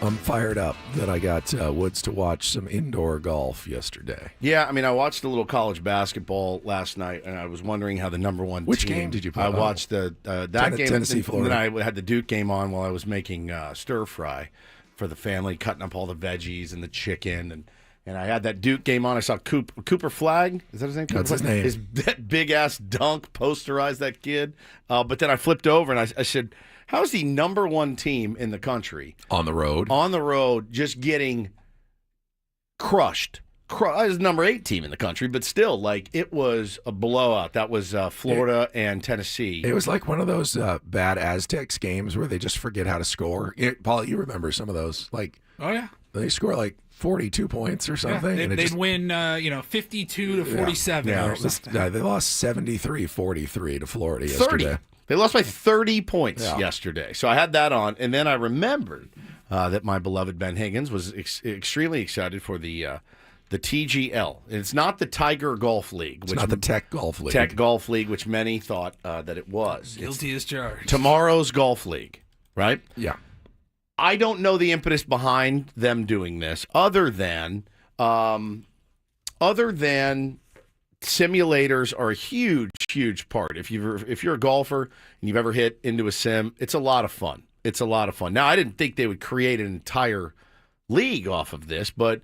I'm fired up that I got Woods to watch some indoor golf yesterday. Yeah, I mean, I watched a little college basketball last night, and I was wondering how the number one Which team. game did you play? I watched that game, Tennessee, and Florida. then I had the Duke game on while I was making stir fry for the family, cutting up all the veggies and the chicken, and I had that Duke game on. I saw Cooper Flag. Is that his name? That's his name. That big ass dunk posterized that kid. But then I flipped over and I said, "How's the number one team in the country On the road. just getting crushed?" It was the number 8 team in the country, but still, like, it was a blowout. That was Florida and Tennessee. It was like one of those bad Aztecs games where they just forget how to score. Paul, you remember some of those? Like, Oh yeah. they score like 42 points or something. and it They'd just, win 52 to 47 yeah, or it was- something. they lost 73-43 to Florida yesterday. They lost by 30 points Yeah. yesterday. So I had that on, and then I remembered that my beloved Ben Higgins was extremely excited for the TGL. It's not the Tiger Golf League. It's not the Tech Golf League. Tech Golf League, which many thought that it was. Guilty as charged. It's tomorrow's Golf League, right? Yeah. I don't know the impetus behind them doing this, other than simulators are a huge part. If you're a golfer and you've ever hit into a sim, it's a lot of fun. It's a lot of fun. Now, I didn't think they would create an entire league off of this, but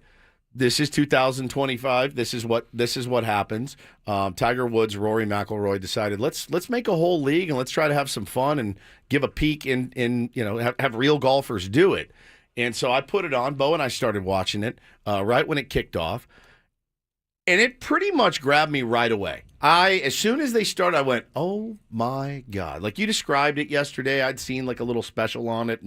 this is 2025. This is what happens. Tiger Woods, Rory McIlroy decided let's make a whole league and let's try to have some fun and give a peek in have real golfers do it. And so I put it on. Bo and I started watching it right when it kicked off, and it pretty much grabbed me right away. As soon as they started, I went, "Oh my God!" Like you described it yesterday, I'd seen like a little special on it,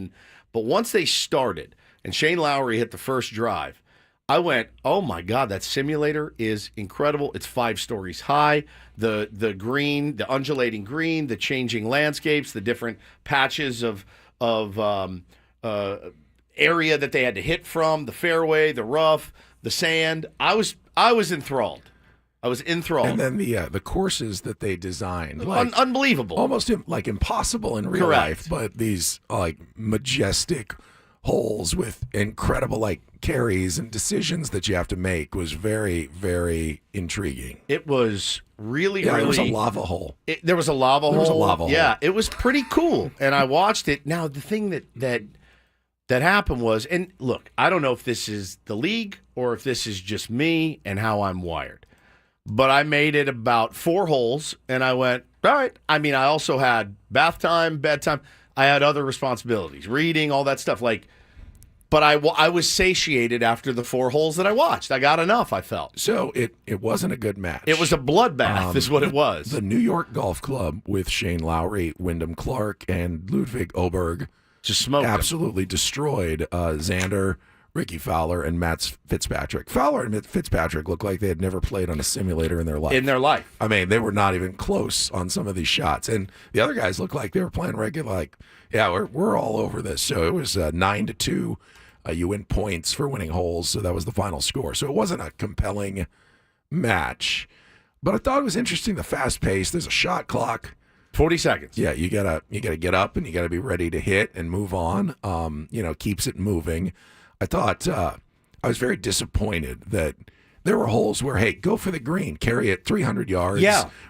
but once they started and Shane Lowry hit the first drive, I went, "Oh my God, that simulator is incredible. It's 5 stories high. The green, the undulating green, the changing landscapes, the different patches of area that they had to hit from, the fairway, the rough, the sand. I was enthralled. I was enthralled. And then the courses that they designed, like Unbelievable. almost like impossible in real Correct. life, but these like majestic holes with incredible like carries and decisions that you have to make was very, very intriguing. It was really, Yeah, really. there was a lava hole. There was a lava hole. There was a lava hole. Yeah, it was pretty cool. And I watched it. Now, the thing that that happened was, and look, I don't know if this is the league or if this is just me and how I'm wired, but I made it about 4 holes, and I went, all right. I mean, I also had bath time, bedtime. I had other responsibilities, reading, all that stuff. But I was satiated after the 4 holes that I watched. I got enough, I felt. So it wasn't a good match. It was a bloodbath is what it was. The New York Golf Club with Shane Lowry, Wyndham Clark, and Ludwig Oberg just smoked absolutely destroyed Xander, Ricky Fowler, and Matt Fitzpatrick. Fowler and Fitzpatrick looked like they had never played on a simulator in their life. I mean, they were not even close on some of these shots. And the other guys looked like they were playing regular, like, yeah, we're all over this. So it was 9-2. You win points for winning holes, so that was the final score. So it wasn't a compelling match. But I thought it was interesting, the fast pace. There's a shot clock. 40 seconds. Yeah, you gotta get up and you gotta be ready to hit and move on. Keeps it moving. I thought I was very disappointed that there were holes where, hey, go for the green, carry it 300 yards,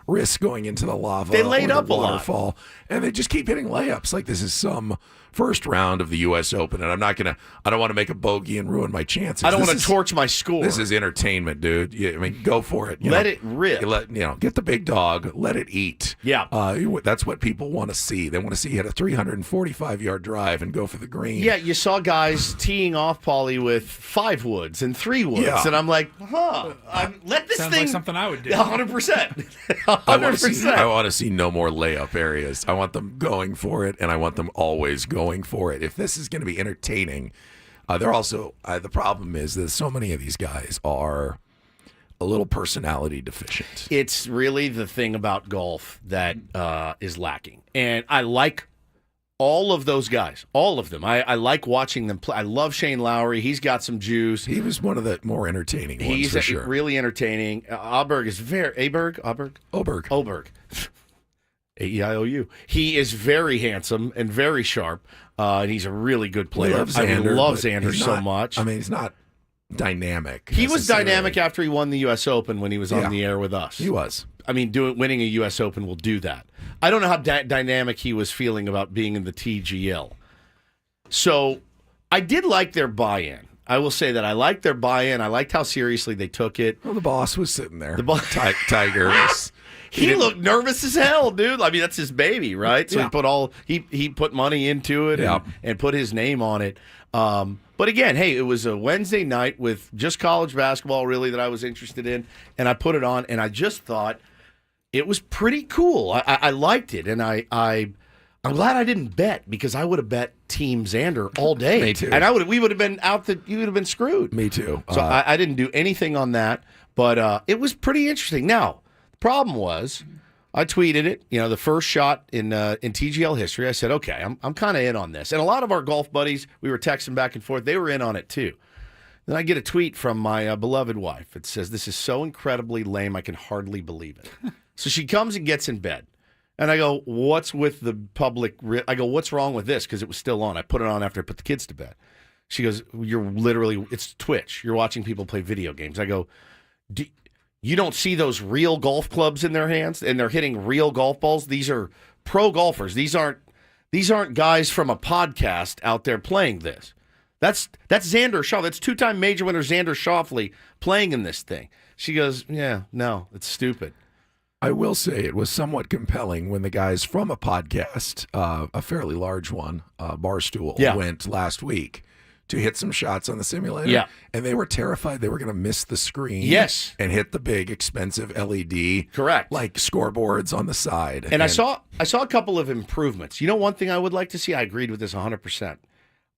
risk going into the lava. They laid or up the a lot. waterfall, and they just keep hitting layups like this is some first round of the U.S. Open, and I don't want to make a bogey and ruin my chances. I don't want to torch my score. This is entertainment, dude. I mean, go for it. Let it rip. Get the big dog, let it eat. Yeah. That's what people want to see. They want to see you hit a 345-yard drive and go for the green. Yeah, you saw guys teeing off, Paulie, with 5 woods and 3 woods, and I'm like, let this Sounds thing. like something I would do. 100%. I want to see no more layup areas. I want them going for it, and I want them always going for it. If this is going to be entertaining, they're also the problem is that so many of these guys are a little personality deficient. It's really the thing about golf that is lacking, and I like all of those guys, all of them. I like watching them play. I love Shane Lowry. He's got some juice. He was one of the more entertaining ones. He's for sure. Really entertaining. Oberg is Oberg. A-E-I-O-U. He is very handsome and very sharp, and he's a really good player. I love Xander so much. I mean, he's not dynamic. He was dynamic after he won the U.S. Open when he was on the air with us. He was. I mean, winning a U.S. Open will do that. I don't know how dynamic he was feeling about being in the TGL. So I did like their buy-in. I will say that I liked their buy-in. I liked how seriously they took it. Well, the boss was sitting there. Tiger. He looked nervous as hell, dude. I mean, that's his baby, right? So he put money into it and put his name on it. But again, hey, it was a Wednesday night with just college basketball, really, that I was interested in, and I put it on, and I just thought it was pretty cool. I liked it, and I'm glad I didn't bet because I would have bet Team Xander all day. Me too. And we would have been out. You would have been screwed. Me too. So I didn't do anything on that, but it was pretty interesting. Now, the problem was, I tweeted it. The first shot in TGL history. I said, okay, I'm kind of in on this, and a lot of our golf buddies, we were texting back and forth. They were in on it too. Then I get a tweet from my beloved wife. It says, "This is so incredibly lame. I can hardly believe it." So she comes and gets in bed. And I go, what's with the public? I go, what's wrong with this? Because it was still on. I put it on after I put the kids to bed. She goes, it's Twitch. You're watching people play video games. I go, you don't see those real golf clubs in their hands and they're hitting real golf balls? These are pro golfers. These aren't guys from a podcast out there playing this. That's Xander Schauffele. That's 2-time major winner Xander Schauffele playing in this thing. She goes, yeah, no, it's stupid. I will say it was somewhat compelling when the guys from a podcast, a fairly large one, Barstool, went last week to hit some shots on the simulator. Yeah. And they were terrified they were going to miss the screen. Yes. And hit the big, expensive LED. Correct. Like scoreboards on the side. And I saw a couple of improvements. One thing I would like to see, I agreed with this 100%.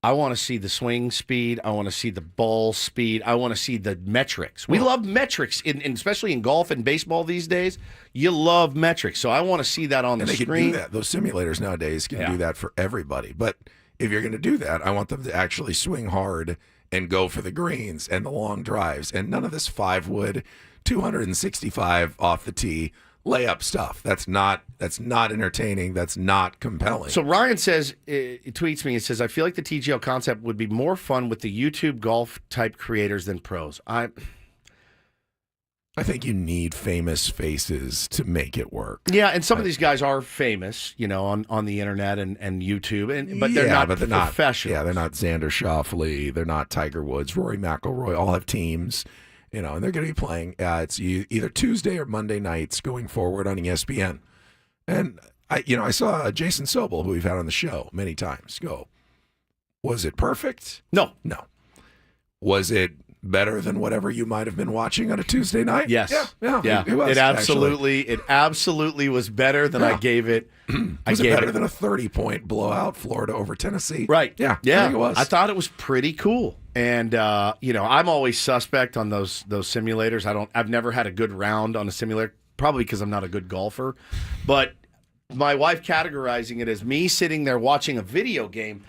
I want to see the swing speed. I want to see the ball speed. I want to see the metrics. We love metrics, especially in golf and baseball these days. You love metrics. So I want to see that on the screen. Can do that. Those simulators nowadays can do that for everybody. But if you're going to do that, I want them to actually swing hard and go for the greens and the long drives. And none of this 5-wood, 265 off the tee layup stuff. That's not entertaining. That's not compelling. So Ryan says, he tweets me, he says, I feel like the TGL concept would be more fun with the YouTube golf type creators than pros. I think you need famous faces to make it work. Yeah, and some of these guys are famous, on the internet and YouTube, but they're not professional. Yeah, they're not Xander Schauffele. They're not Tiger Woods. Rory McIlroy all have teams, and they're going to be playing. It's either Tuesday or Monday nights going forward on ESPN. And I saw Jason Sobel, who we've had on the show many times, go, was it perfect? No. Was it better than whatever you might have been watching on a Tuesday night? Yes. Yeah. It was. It absolutely was better than I gave it. Was it better than a 30-point blowout, Florida over Tennessee? Right. Yeah. Yeah. I think it was. I thought it was pretty cool. And I'm always suspect on those simulators. I've never had a good round on a simulator, probably because I'm not a good golfer. But my wife categorizing it as me sitting there watching a video game.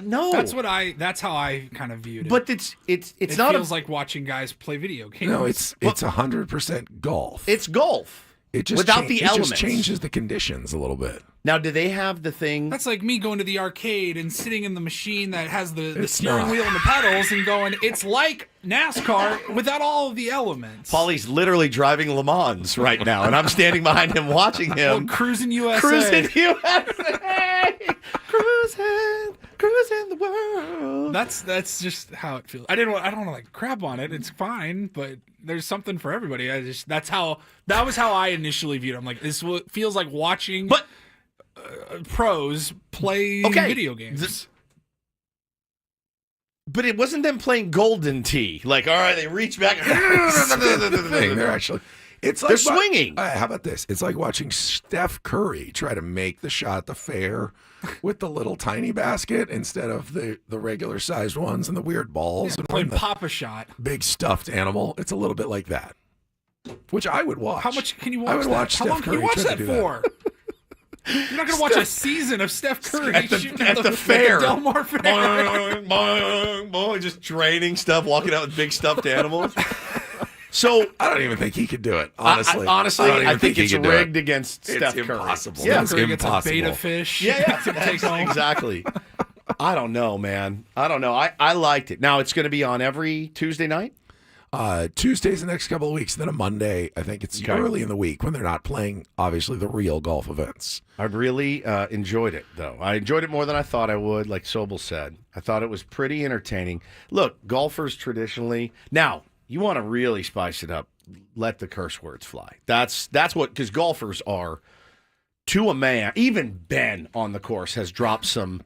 No, that's how I kind of viewed it. But it's it not. It feels like watching guys play video games. No, it's 100% golf. It's golf. It just without the elements. It just changes the conditions a little bit. Now, do they have the thing? That's like me going to the arcade and sitting in the machine that has the steering wheel and the pedals and going, it's like NASCAR without all of the elements. Paulie's literally driving Le Mans right now, and I'm standing behind him watching him. Cruising USA. Cruising USA. Cruising the world. That's just how it feels. I don't want to like crap on it. It's fine, but there's something for everybody. That was how I initially viewed it. I'm like, this feels like watching pros play video games. But it wasn't them playing Golden Tee. Like, all right, they reach back. They're actually. It's like they're swinging. How about this? It's like watching Steph Curry try to make the shot at the fair with the little tiny basket instead of the regular sized ones and the weird balls. And playing Pop-A-Shot. Big stuffed animal. It's a little bit like that, which I would watch. How much can you watch? I would watch How Steph long Curry can you watch that for? You're not going to watch a season of Steph Curry at the fair. Del Mar Fair. Boing, boing, boing, just training stuff, walking out with big stuffed animals. So I don't even think he could do it. Honestly, I think it's rigged against Steph Curry. It's impossible. Yeah, it's Curry impossible. gets a beta fish. Yeah, exactly. I don't know, man. I don't know. I liked it. Now it's going to be on every Tuesday night. Tuesdays the next couple of weeks, then a Monday. I think it's early in the week when they're not playing, obviously, the real golf events. I really enjoyed it, though. I enjoyed it more than I thought I would, like Sobel said. I thought it was pretty entertaining. Look, golfers traditionally... Now, you want to really spice it up, let the curse words fly. That's what... Because golfers are, to a man, even Ben on the course has dropped some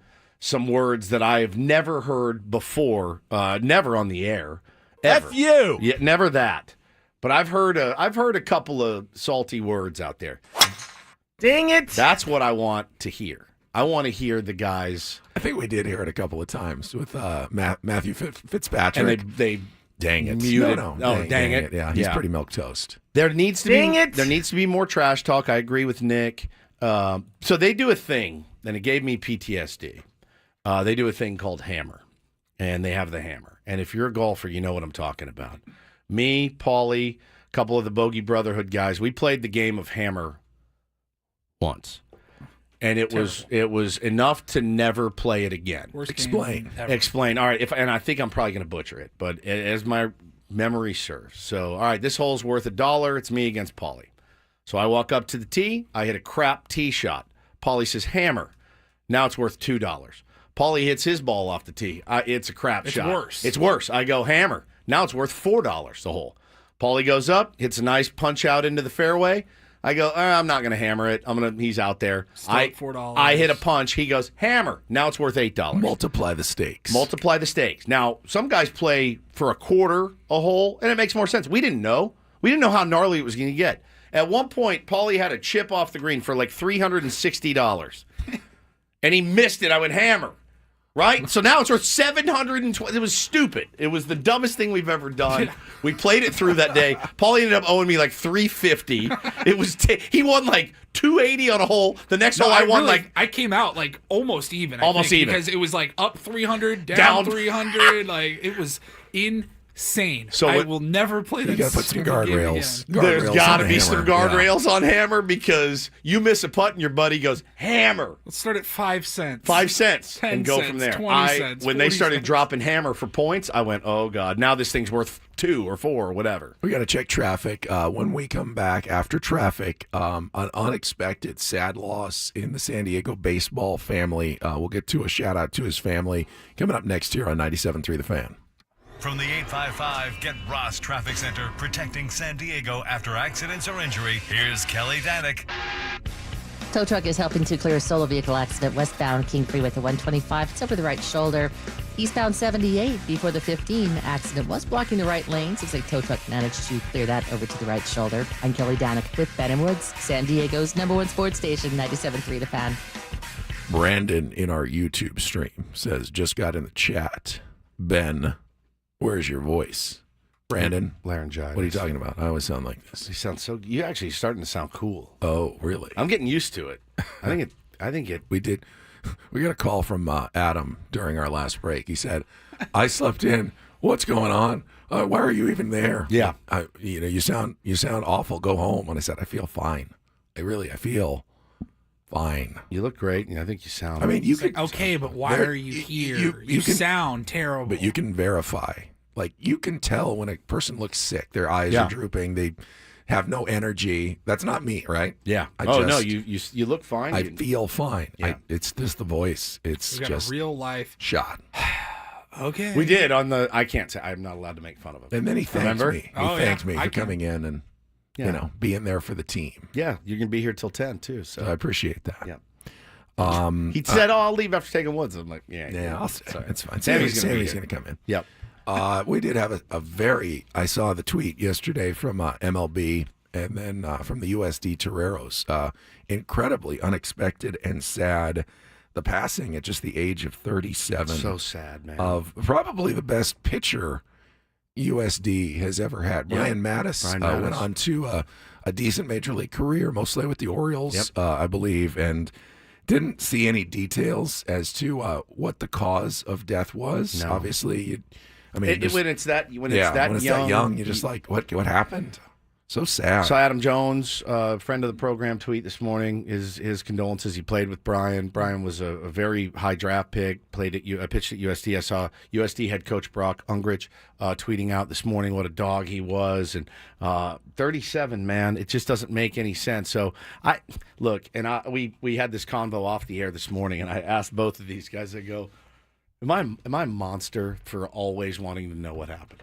words that I've never heard before, never on the air. Ever. F you. Yeah, never that. But I've heard a couple of salty words out there. Dang it. That's what I want to hear. I want to hear the guys. I think we did hear it a couple of times with Matthew Fitzpatrick. And they dang it. Muted. No. Oh, dang it. Yeah, he's pretty milquetoast. There needs to be more trash talk. I agree with Nick. So they do a thing, and it gave me PTSD. They do a thing called Hammer, and they have the hammer. And if you're a golfer, you know what I'm talking about. Me, Paulie, a couple of the Bogey Brotherhood guys, we played the game of Hammer once. And it was enough to never play it again. Explain. All right, and I think I'm probably going to butcher it, but as my memory serves. So, all right, this hole's worth $1. It's me against Paulie. So I walk up to the tee. I hit a crap tee shot. Paulie says, hammer. Now it's worth $2. Paulie hits his ball off the tee. It's a crap shot. It's worse. I go, hammer. Now it's worth $4 the hole. Paulie goes up, hits a nice punch out into the fairway. I go, I'm not going to hammer it. He's out there. $4. I hit a punch. He goes, hammer. Now it's worth $8. Multiply the stakes. Now, some guys play for a quarter a hole, and it makes more sense. We didn't know. We didn't know how gnarly it was going to get. At one point, Paulie had a chip off the green for like $360. And he missed it. I went, hammer. Right? So now it's worth $720. It was stupid. It was the dumbest thing we've ever done. We played it through that day. Paulie ended up owing me like $350. It was he won like $280 on a hole. The next hole I won I came out like almost even. Almost even. Because it was like up 300, down 300. Like it was insane. sane. So I will never play that. You got to put some stupid game guardrails. again. There's Guardrails got on to the be hammer. some Yeah. guardrails on hammer because you miss a putt and your buddy goes hammer. Let's start at 5 cents. 5 cents 10 and go cents, from there. 20 cents, When they 40 started cents. dropping hammer for points, I went, oh God, now this thing's worth 2 or 4 or whatever. We got to check traffic. When we come back after traffic, an unexpected sad loss in the San Diego baseball family. We'll get to a shout out to his family coming up next here on 97.3 The Fan. From the 855 Get Ross Traffic Center, protecting San Diego after accidents or injury, here's Kelly Danick. Tow truck is helping to clear a solo vehicle accident westbound King Freeway at the 125. It's over the right shoulder. Eastbound 78 before the 15. Accident was blocking the right lanes. Looks like tow truck managed to clear that over to the right shoulder. I'm Kelly Danick with Ben & Woods, San Diego's #1 sports station, 97.3 The Fan. Brandon in our YouTube stream says, just got in the chat. Ben, where's your voice? Brandon, Laryngitis. what are you talking about? I always sound like this. You sound so. You actually starting to sound cool. Oh, really? I'm getting used to it. I think it. We got a call from Adam during our last break. He said, I slept in. What's going on? Why are you even there? Yeah. You sound awful. Go home. And I said, I feel fine. I feel fine. You look great, and I think you sound. I mean, you It's can. like, okay, but why there- are you here? you You, can- sound terrible. But you can verify. Like, you can tell when a person looks sick. Their eyes Yeah. are drooping. They have no energy. That's not me, right? Yeah. I no, just- you look fine. I feel fine. Yeah. It's just the voice. It's we got just a real life. shot. Okay. We did on the. I can't say. I'm not allowed to make fun of him. And then he thanked Remember? me. He Oh, yeah. thanked me I for can- coming in and, Yeah. being there for the team. Yeah, you're gonna be here till 10 too. So So I appreciate that. Yeah. He he said, "Oh, I'll leave after taking woods." I'm like, "Yeah, Yeah, I'll say. Sorry. It's fine. Sammy's Sammy's gonna be going to come in. Yep. We did have a very, I saw the tweet yesterday from MLB and then from the USD Toreros. Incredibly unexpected and sad. The passing at just the age of 37 So sad, man. of probably the best pitcher USD has ever had. Yeah. Brian Mattis, Brian went Mattis. on to a decent major league career, mostly with the Orioles, I believe, and didn't see any details as to what the cause of death was. No. Obviously, when it's that when it's that young, you're just like, what happened? So sad. So Adam Jones, friend of the program, tweet this morning his condolences. He played with Brian. Brian was a very high draft pick. Pitched at USD. I saw USD head coach Brock Ungrich tweeting out this morning what a dog he was. And 37, man, it just doesn't make any sense. So we had this convo off the air this morning, and I asked both of these guys. I go, am I a monster for always wanting to know what happened?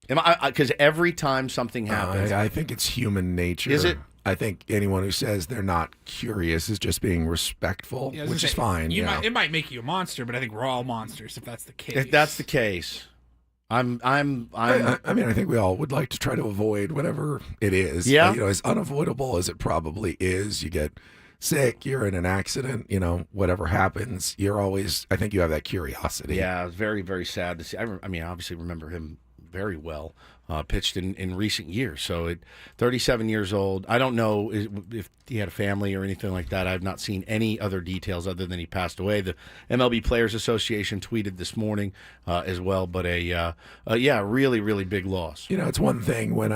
Because every time something happens, I think it's human nature. Is it? I think anyone who says they're not curious is just being respectful, Yeah, I was which gonna is say, fine. It might make you a monster, but I think we're all monsters if that's the case. if that's the case, I mean, I think we all would like to try to avoid whatever it is. Yeah. As unavoidable as it probably is. You get sick, you're in an accident, whatever happens, you're always, I think you have that curiosity. Yeah, it was very, very sad to see. I obviously remember him very well. Pitched in recent years. So at 37 years old, I don't know if he had a family or anything like that. I've not seen any other details other than he passed away. The MLB Players Association tweeted this morning as well, but really, really big loss. It's one thing when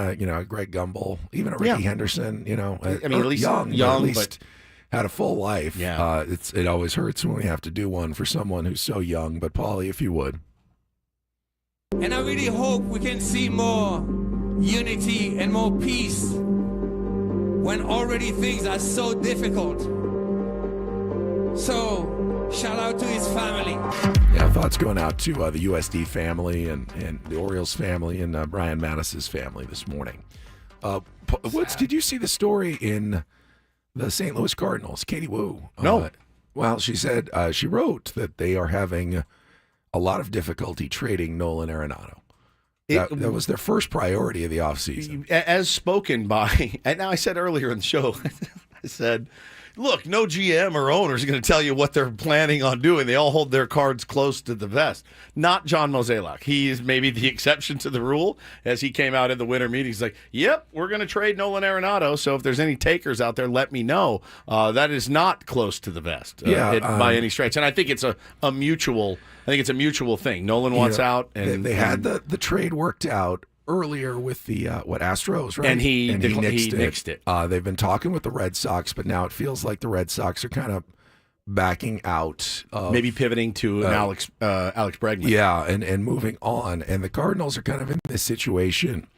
Greg Gumbel, even a Ricky Henderson, at least young, but at least had a full life. Yeah. It always hurts when we have to do one for someone who's so young. But Paulie, if you would. And I really hope we can see more unity and more peace when already things are so difficult. So, shout out to his family. Yeah, thoughts going out to the USD family and the Orioles family and Brian Mattis's family this morning. Woods, did you see the story in the St. Louis Cardinals? Katie Wu. No. Well, she said she wrote that they are having a lot of difficulty trading Nolan Arenado. That was their first priority of the offseason. As spoken by, and now I said earlier in the show, I said, look, no GM or owner is going to tell you what they're planning on doing. They all hold their cards close to the vest. Not John Mozeliak. He is maybe the exception to the rule. As he came out in the winter meeting, he's like, yep, we're going to trade Nolan Arenado. So if there's any takers out there, let me know. That is not close to the vest by any stretch. And I think it's a mutual. I think it's a mutual thing. Nolan wants out, and they had the trade worked out earlier with the Astros, right? And he nixed it. They've been talking with the Red Sox, but now it feels like the Red Sox are kind of backing out. Maybe pivoting to an Alex Bregman. Yeah, and moving on. And the Cardinals are kind of in this situation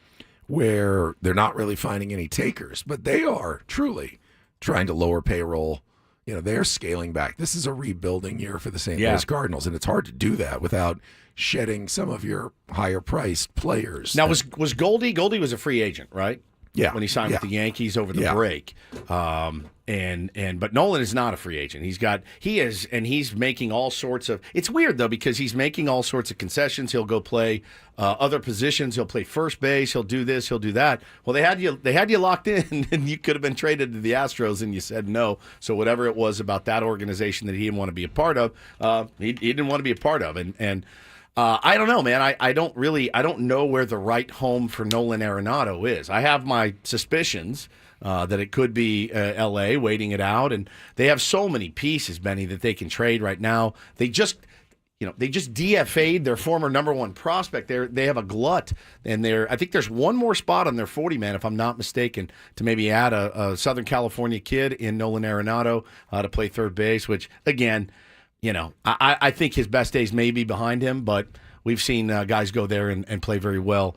where they're not really finding any takers, but they are truly trying to lower payroll. They're scaling back. This is a rebuilding year for the St. Louis Cardinals, and it's hard to do that without shedding some of your higher-priced players. Now, was Goldie? Goldie was a free agent, right? Yeah, when he signed with the Yankees over the break. But Nolan is not a free agent. He's making all sorts of. It's weird though because he's making all sorts of concessions. He'll go play other positions. He'll play first base. He'll do this. He'll do that. Well, they had you locked in, and you could have been traded to the Astros, and you said no. So whatever it was about that organization that he didn't want to be a part of, he didn't want to be a part of, and. I don't know, man. I don't know where the right home for Nolan Arenado is. I have my suspicions that it could be L.A. waiting it out, and they have so many pieces, Benny, that they can trade right now. They just DFA'd their former number one prospect. They have a glut, and I think there's one more spot on their 40-man, if I'm not mistaken, to maybe add a Southern California kid in Nolan Arenado to play third base, which, again, I think his best days may be behind him, but we've seen guys go there and play very well,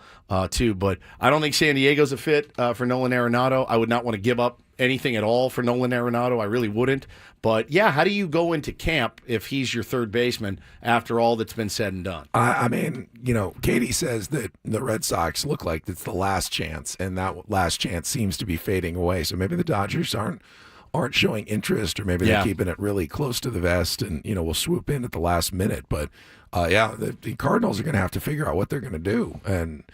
too. But I don't think San Diego's a fit for Nolan Arenado. I would not want to give up anything at all for Nolan Arenado. I really wouldn't. But, yeah, how do you go into camp if he's your third baseman after all that's been said and done? I mean, Katie says that the Red Sox look like it's the last chance, and that last chance seems to be fading away. So maybe the Dodgers aren't showing interest, or maybe they're keeping it really close to the vest and, will swoop in at the last minute. But, the Cardinals are going to have to figure out what they're going to do. And,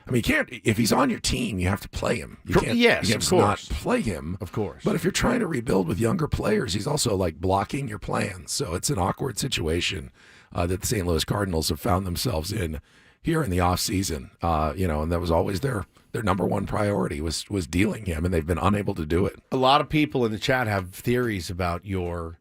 I mean, you can't, if he's on your team, you have to play him. You can't just not play him. Of course. But if you're trying to rebuild with younger players, he's also, blocking your plans. So it's an awkward situation that the St. Louis Cardinals have found themselves in here in the offseason. And that was always their number one priority was dealing him, and they've been unable to do it. A lot of people in the chat have theories about your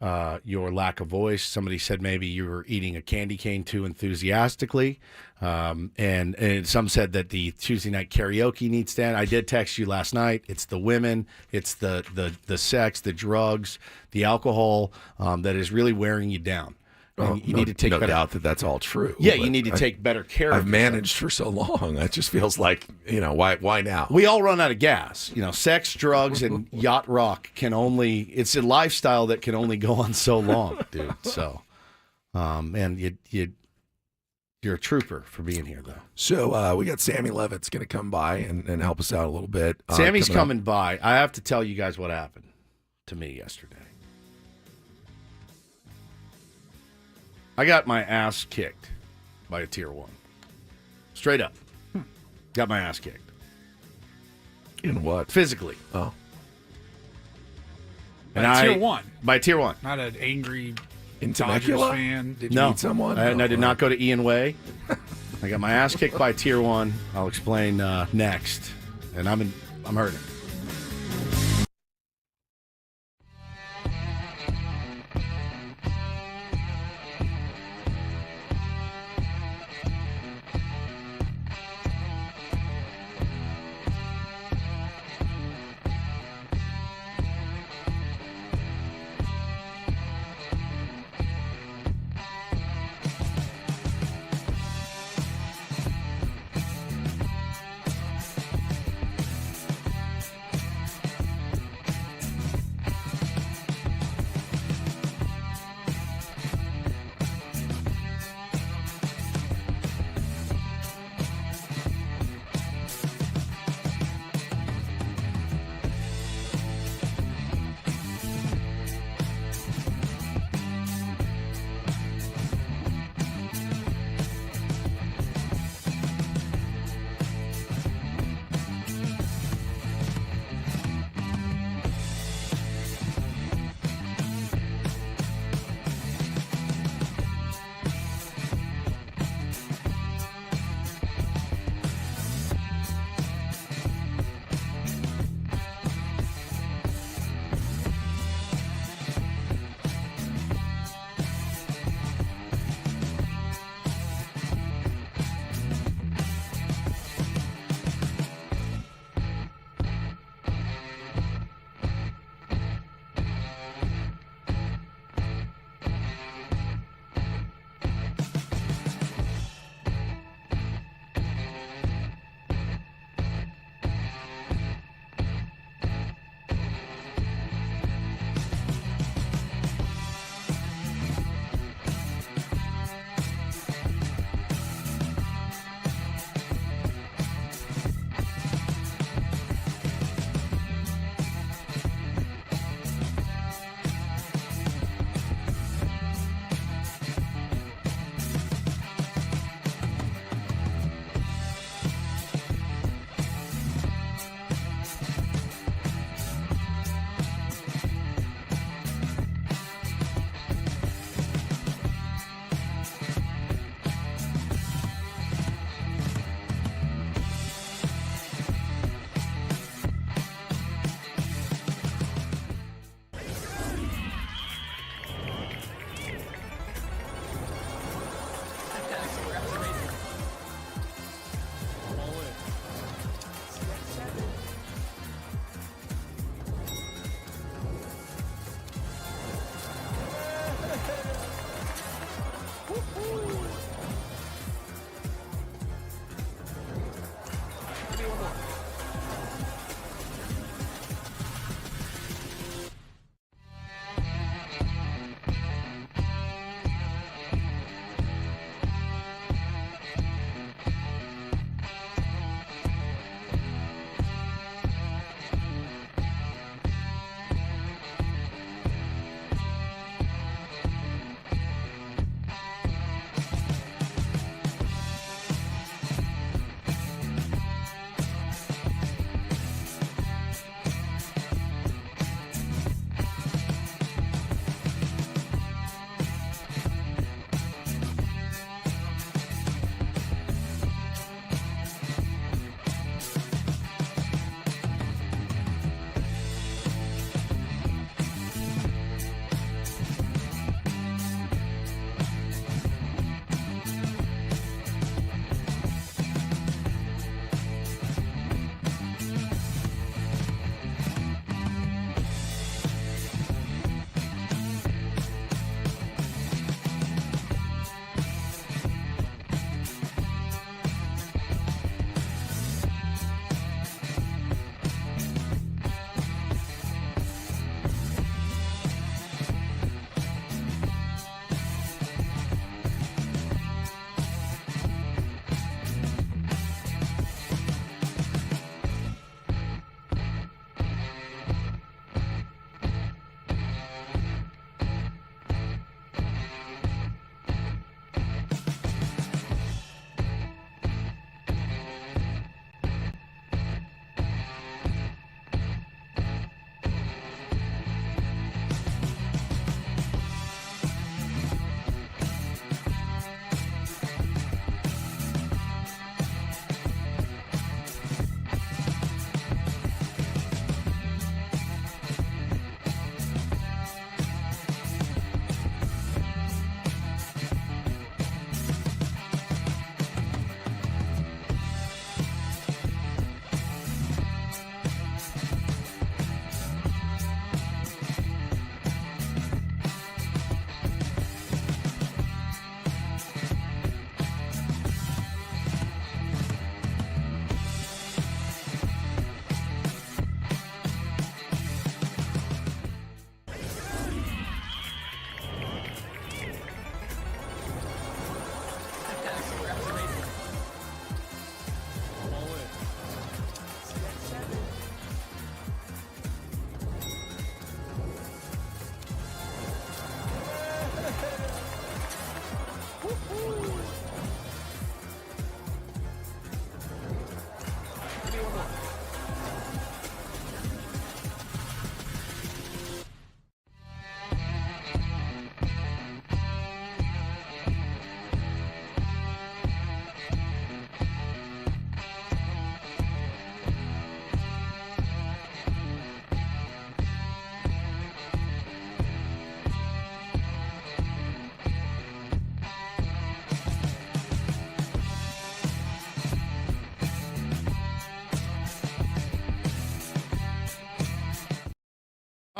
lack of voice. Somebody said maybe you were eating a candy cane too enthusiastically, and some said that the Tuesday night karaoke needs to end. I did text you last night. It's the women, it's the sex, the drugs, the alcohol that is really wearing you down. You need to take no doubt that that's all true. Yeah, you need to take better care of I've managed for so long. It just feels like, why now? We all run out of gas. Sex, drugs, and yacht rock it's a lifestyle that can only go on so long, dude. So, and you're a trooper for being here, though. So we got Sammy Levitt's going to come by and help us out a little bit. Sammy's coming by. I have to tell you guys what happened to me yesterday. I got my ass kicked by a tier 1. Straight up. Got my ass kicked. In what? Physically. Oh. By tier 1? By tier 1. Not an angry in Dodgers fan? Did you meet someone? I did not go to Ian Way. I got my ass kicked by tier 1. I'll explain next. And I'm hurting.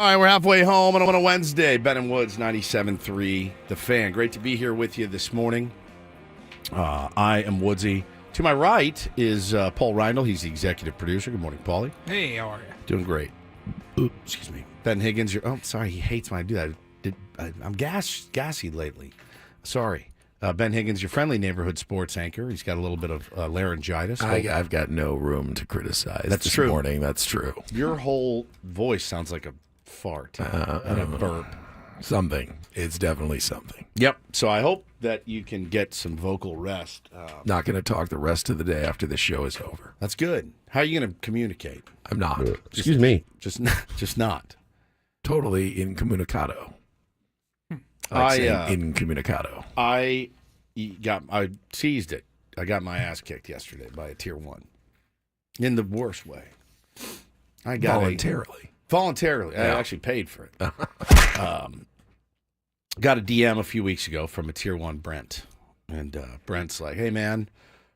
All right, we're halfway home on a Wednesday. Ben and Woods, 97.3, The Fan. Great to be here with you this morning. I am Woodsy. To my right is Paul Reindl. He's the executive producer. Good morning, Paulie. Hey, how are you? Doing great. Ooh, excuse me. Ben Higgins. Sorry, he hates when I do that. I'm gassy lately. Sorry. Ben Higgins, your friendly neighborhood sports anchor. He's got a little bit of laryngitis. I've got no room to criticize That's this true. morning. That's true. Your whole voice sounds like a fart and a burp. Something. It's definitely something. Yep. So I hope that you can get some vocal rest. Not going to talk the rest of the day after the show is over. That's good. How are you going to communicate? I'm not. Excuse me. Just not. Totally incommunicado. Incommunicado. I seized it. I got my ass kicked yesterday by a tier 1 in the worst way. I got voluntarily. I actually paid for it. Got a DM a few weeks ago from a tier 1 Brent, and Brent's like, "Hey man,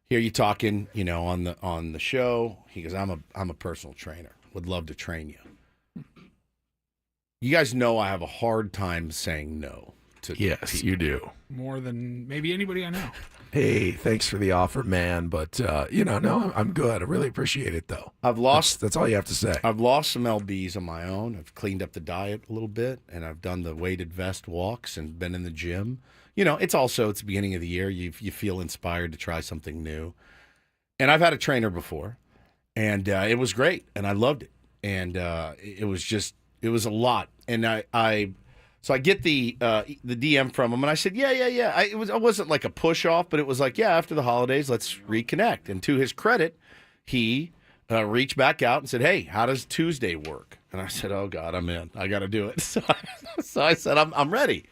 hear you talking, on the show." He goes, "I'm a personal trainer. Would love to train you." You guys know I have a hard time saying no to Yes, people. you do. More than maybe anybody I know. Hey, thanks for the offer, man. But, no, I'm good. I really appreciate it, though. That's all you have to say. I've lost some lbs on my own. I've cleaned up the diet a little bit, and I've done the weighted vest walks and been in the gym. It's the beginning of the year. You feel inspired to try something new. And I've had a trainer before, and it was great, and I loved it. And it was a lot. And So I get the DM from him, and I said, yeah. It wasn't like a push off, but it was like, yeah, after the holidays, let's reconnect. And to his credit, he reached back out and said, hey, how does Tuesday work? And I said, oh God, I'm in. I got to do it. So I said, I'm ready.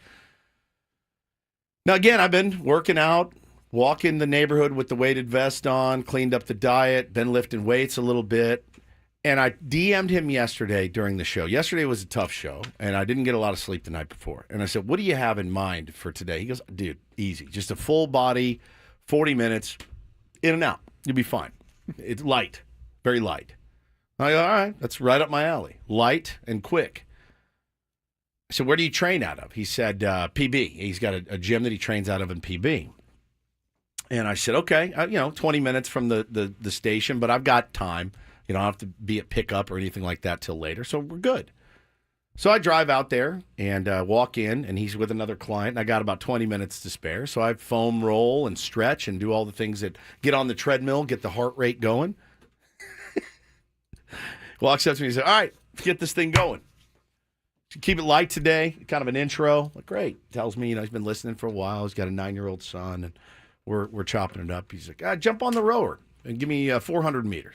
Now again, I've been working out, walking the neighborhood with the weighted vest on, cleaned up the diet, been lifting weights a little bit. And I DM'd him yesterday during the show. Yesterday was a tough show, and I didn't get a lot of sleep the night before. And I said, what do you have in mind for today? He goes, dude, easy. Just a full body, 40 minutes, in and out. You'll be fine. It's light, very light. I go, all right, that's right up my alley. Light and quick. I said, where do you train out of? He said, PB. He's got a gym that he trains out of in PB. And I said, okay, 20 minutes from the station, but I've got time. I don't have to be at pickup or anything like that till later, so we're good. So I drive out there and walk in, and he's with another client, and I got about 20 minutes to spare. So I foam roll and stretch and do all the things that get on the treadmill, get the heart rate going. Walks up to me and says, all right, let's get this thing going. Keep it light today, kind of an intro. Like, great. Tells me, he's been listening for a while. He's got a 9-year-old son, and we're chopping it up. He's like, jump on the rower and give me 400 meters.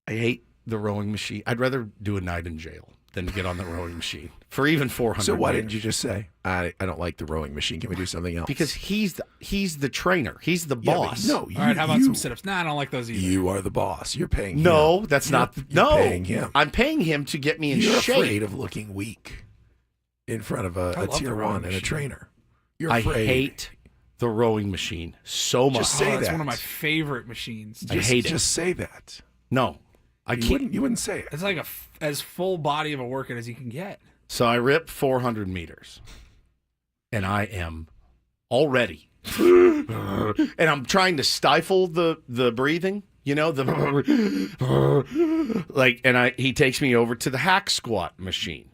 I hate the rowing machine. I'd rather do a night in jail than to get on the rowing machine for even 400 So why meters. didn't you just say, I don't like the rowing machine. Can we do something else? Because he's the trainer. He's the boss. No, All right, how about some sit-ups? Nah, I don't like those either. You are the boss. You're paying him. No, that's not. You're paying him. I'm paying him to get me in You're shape. afraid of looking weak in front of a love tier the rowing 1 and a machine. trainer. You're I afraid. hate the rowing machine so much. Just say It's that. one of my favorite machines. I hate it. Just say that. No, I can't. You wouldn't say it. It's like as full body of a workout as you can get. So I rip 400 meters, and I am already, and I'm trying to stifle the breathing. He takes me over to the hack squat machine,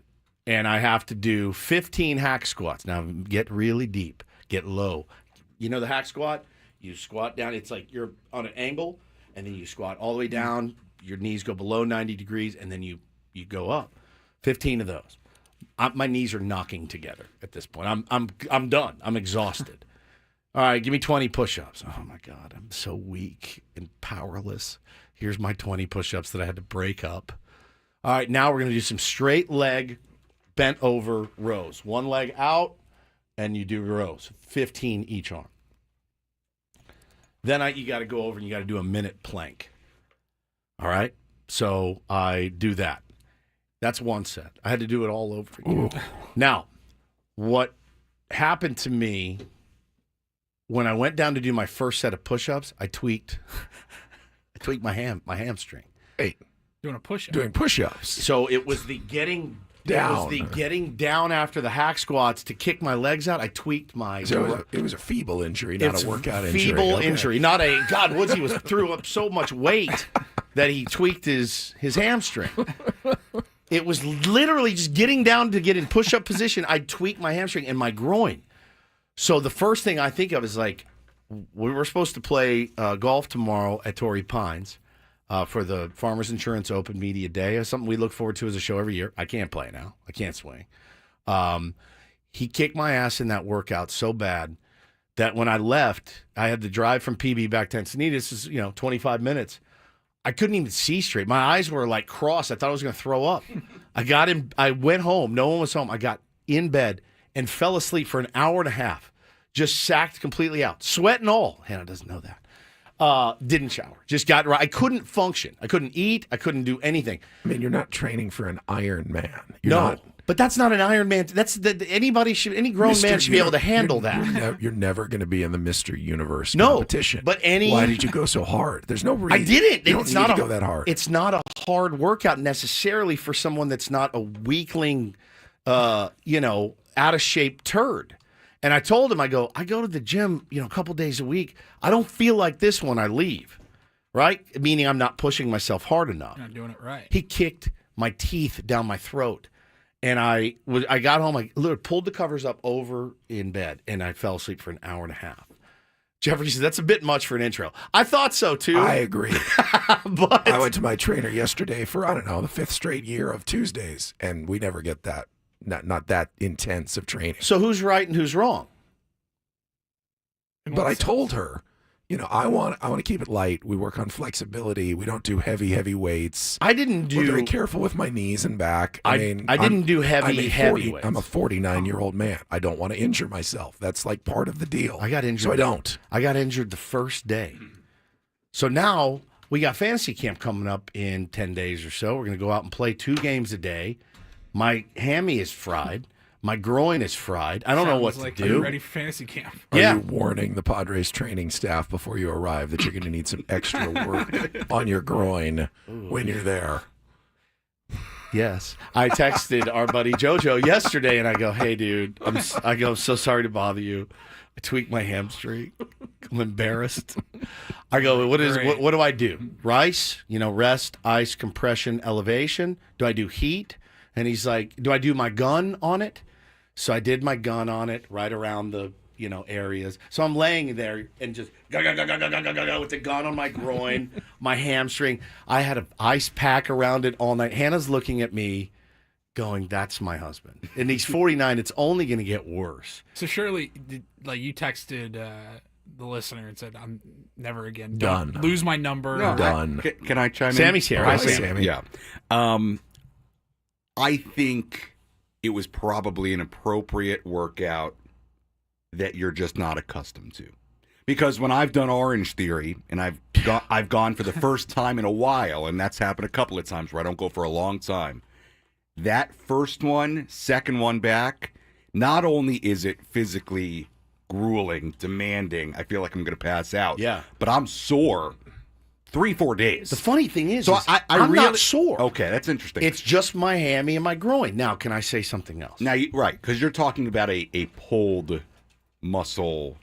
and I have to do 15 hack squats. Now get really deep, get low. The hack squat, you squat down. It's like you're on an angle, and then you squat all the way down. Your knees go below 90 degrees, and then you go up. 15 of those. My knees are knocking together at this point. I'm done. I'm exhausted. All right, give me 20 push-ups. Oh my God, I'm so weak and powerless. Here's my 20 push-ups that I had to break up. All right, now we're gonna do some straight leg, bent over rows. One leg out, and you do rows. 15 each arm. Then you got to go over and you got to do a minute plank. All right, so I do that. That's one set. I had to do it all over again. Ooh. Now, what happened to me when I went down to do my first set of push-ups, I tweaked my hamstring. Hey, Doing a push-up. doing push-ups. So it was the getting Down. It was the getting down after the hack squats to kick my legs out. I tweaked my. So it was a feeble injury, not It's a workout injury. Feeble Okay. injury, not a. God, Woodsy was threw up so much weight that he tweaked his hamstring. It was literally just getting down to get in push-up position. I tweaked my hamstring and my groin. So the first thing I think of is like, we were supposed to play golf tomorrow at Torrey Pines for the Farmers Insurance Open Media Day. It's something we look forward to as a show every year. I can't play now. I can't swing. He kicked my ass in that workout so bad that when I left, I had to drive from PB back to Encinitas. This is 25 minutes. I couldn't even see straight. My eyes were like crossed. I thought I was going to throw up. I went home. No one was home. I got in bed and fell asleep for an hour and a half. Just sacked completely out. Sweat and all. Hannah doesn't know that. Didn't shower. Just got right. I couldn't function. I couldn't eat. I couldn't do anything. I mean, you're not training for an Iron Man. No. But that's not an Iron Man. That's any grown man should be able to handle that. You're never going to be in the Mr. Universe No, competition. but why did you go so hard? There's no reason. I didn't. You don't It's need not to go that hard. It's not a hard workout necessarily for someone that's not a weakling, out of shape turd. And I told him, I go to the gym, a couple days a week. I don't feel like this when I leave, right? Meaning I'm not pushing myself hard enough. You're not doing it right. He kicked my teeth down my throat. And I got home, I literally pulled the covers up over in bed, and I fell asleep for an hour and a half. Jeffrey said, that's a bit much for an intro. I thought so, too. I agree. But I went to my trainer yesterday for, the 5th straight year of Tuesdays, and we never get that, not that intense of training. So who's right and who's wrong? But I told her, I want to keep it light. We work on flexibility. We don't do heavy weights. I didn't do. We're very careful with my knees and back. I didn't do heavy weights. I'm a 49-year-old man. I don't want to injure myself. That's like part of the deal. I got injured. So I don't. I got injured the first day. So now we got fantasy camp coming up in 10 days or so. We're going to go out and play 2 games a day. My hammy is fried. My groin is fried. I don't know what like to you're do. ready for fantasy camp. Are you warning the Padres training staff before you arrive that you're going to need some extra work on your groin when you're there? Yes. I texted our buddy JoJo yesterday, and I go, hey, dude, I'm so sorry to bother you. I tweaked my hamstring. I'm embarrassed. I go, what do I do? Rice, rest, ice, compression, elevation. Do I do heat? And he's like, do I do my gun on it? So I did my gun on it right around the, areas. So I'm laying there and just go with the gun on my groin, my hamstring. I had an ice pack around it all night. Hannah's looking at me going, that's my husband. And he's 49. It's only going to get worse. So surely, you texted the listener and said, I'm never again. Done. Don't lose my number. No, Done. Can I chime in? Sammy's here. Hi, Sammy. Yeah. I think it was probably an appropriate workout that you're just not accustomed to. Because when I've done Orange Theory, and I've gone for the first time in a while, and that's happened a couple of times where I don't go for a long time, that first one, second one back, not only is it physically grueling, demanding, I feel like I'm going to pass out. Yeah. But I'm sore 3-4 days. The funny thing is, So I'm really not sore. Okay, that's interesting. It's just my hammy and my groin. Now, can I say something else? Now, right, because you're talking about a pulled muscle,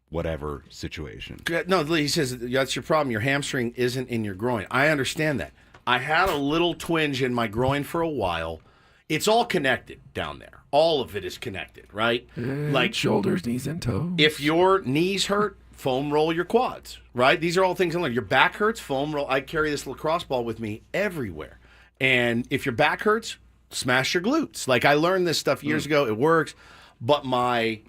whatever situation. No, he says that's your problem. Your hamstring isn't in your groin. I understand that. I had a little twinge in my groin for a while. It's all connected down there. All of it is connected, right? Like shoulders, knees, and toes. If your knees hurt, foam roll your quads, right? These are all things I learned. Your back hurts, foam roll. I carry this lacrosse ball with me everywhere. And if your back hurts, smash your glutes. Like I learned this stuff years ago. It works. But my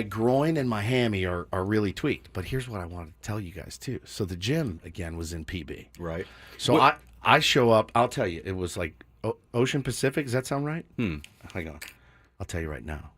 groin and my hammy are really tweaked. But here's what I wanted to tell you guys too. So the gym again was in PB. Right. So I show up, I'll tell you, it was like Ocean Pacific. Does that sound right? Hang on. I'll tell you right now.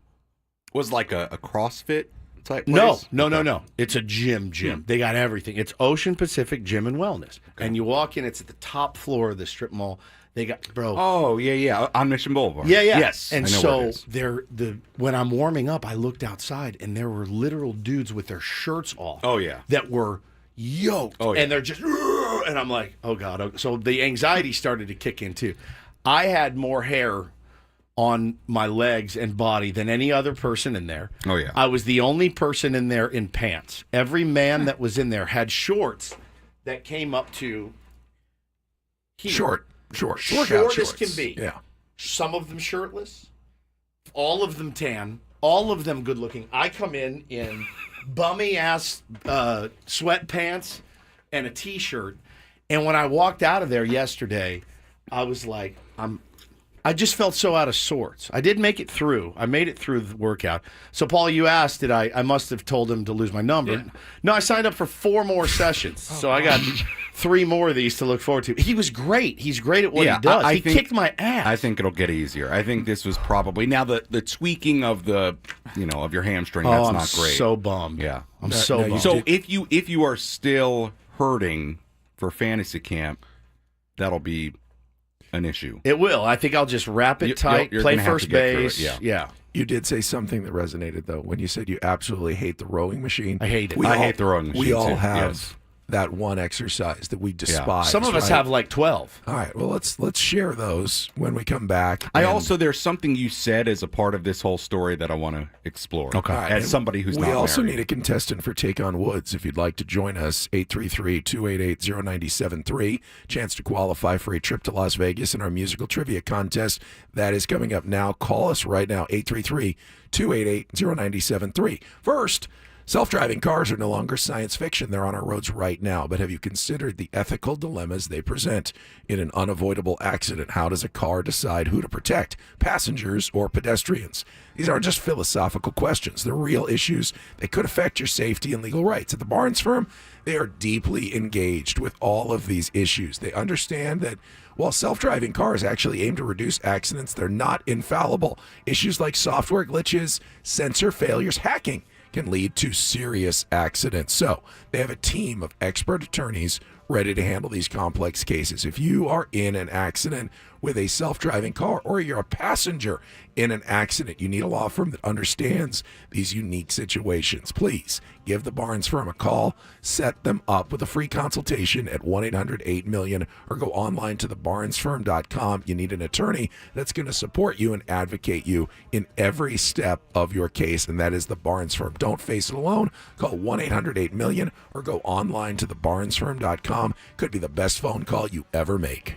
Was like a CrossFit type place? No. It's a gym. They got everything. It's Ocean Pacific Gym and Wellness. Okay. And you walk in, it's at the top floor of the strip mall. They got, bro. Oh, yeah. On Mission Boulevard. Yeah. Yes. And I know where it is. when I'm warming up, I looked outside and there were literal dudes with their shirts off. Oh, yeah. That were, yoked, and they're just, and I'm like, oh God. So the anxiety started to kick in too. I had more hair on my legs and body than any other person in there. Oh, yeah. I was the only person in there in pants. Every man that was in there had shorts that came up to here. Short Short as can be. Yeah. Some of them shirtless, all of them tan, all of them good looking. I come in bummy ass sweatpants and a t-shirt, and when I walked out of there yesterday, I was like, I just felt so out of sorts. I did make it through. I made it through the workout. So, Paul, you asked, did I must have told him to lose my number. Yeah. No, I signed up for 4 more sessions. So I got 3 more of these to look forward to. He was great. He's great at what he does. He kicked my ass. I think it'll get easier. I think this was probably now the tweaking of the of your hamstring. That's I'm not great. so bummed. Yeah, I'm so bummed. So if you are still hurting for fantasy camp, that'll be an issue. It will. I think I'll just wrap it tight, you're play gonna have first to get through base. it, Yeah. You did say something that resonated, though, when you said you absolutely hate the rowing machine. I hate it. I hate the rowing machine, We all too. have Yes. that one exercise that we despise. Some of us right? have like 12. All right, well, let's share those when we come back. There's something you said as a part of this whole story that I want to explore. Okay. All right, As and somebody who's we not also married. need a contestant for Take on Woods. If you'd like to join us, 833-288-0973. Chance to qualify for a trip to Las Vegas in our musical trivia contest. That is coming up now. Call us right now, 833-288-0973. First, self-driving cars are no longer science fiction. They're on our roads right now. But have you considered the ethical dilemmas they present in an unavoidable accident? How does a car decide who to protect, passengers or pedestrians? These aren't just philosophical questions. They're real issues that could affect your safety and legal rights. At the Barnes firm, they are deeply engaged with all of these issues. They understand that while self-driving cars actually aim to reduce accidents, they're not infallible. Issues like software glitches, sensor failures, hacking can lead to serious accidents. So they have a team of expert attorneys ready to handle these complex cases. If you are in an accident with a self-driving car or you're a passenger in an accident, you need a law firm that understands these unique situations. Please give the Barnes firm a call. Set them up with a free consultation at 1-800-8-MILLION or go online to thebarnesfirm.com. You need an attorney that's going to support you and advocate you in every step of your case, and that is the Barnes firm. Don't face it alone. Call 1-800-8-MILLION or go online to thebarnesfirm.com. Could be the best phone call you ever make.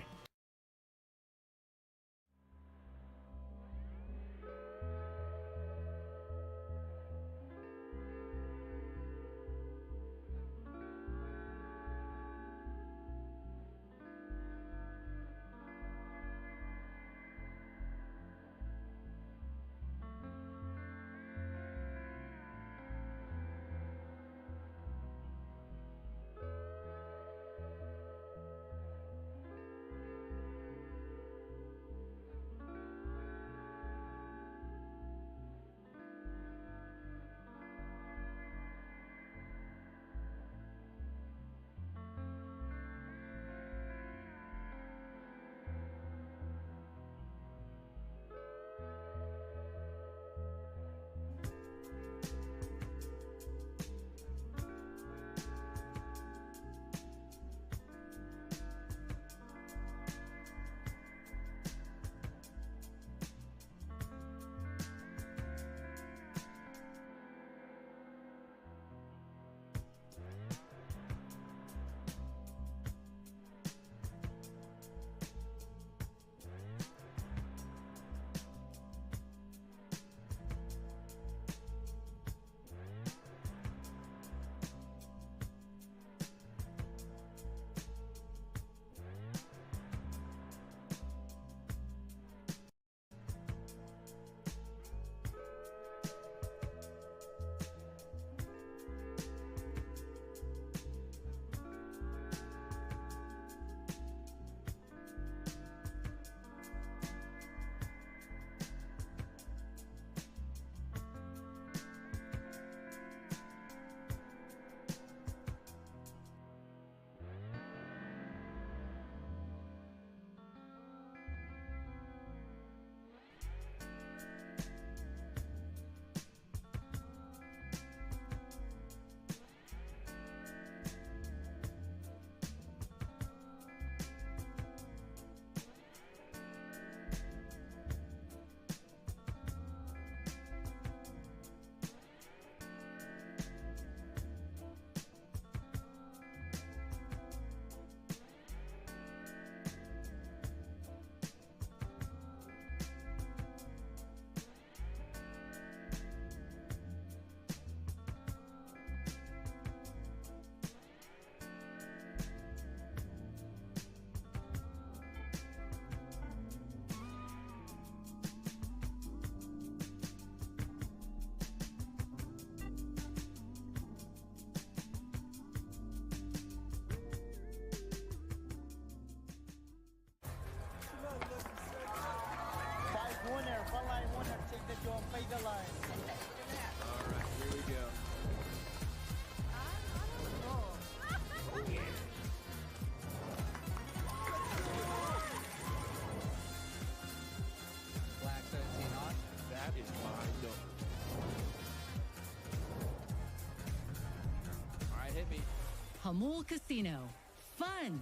Jamul Casino. Fun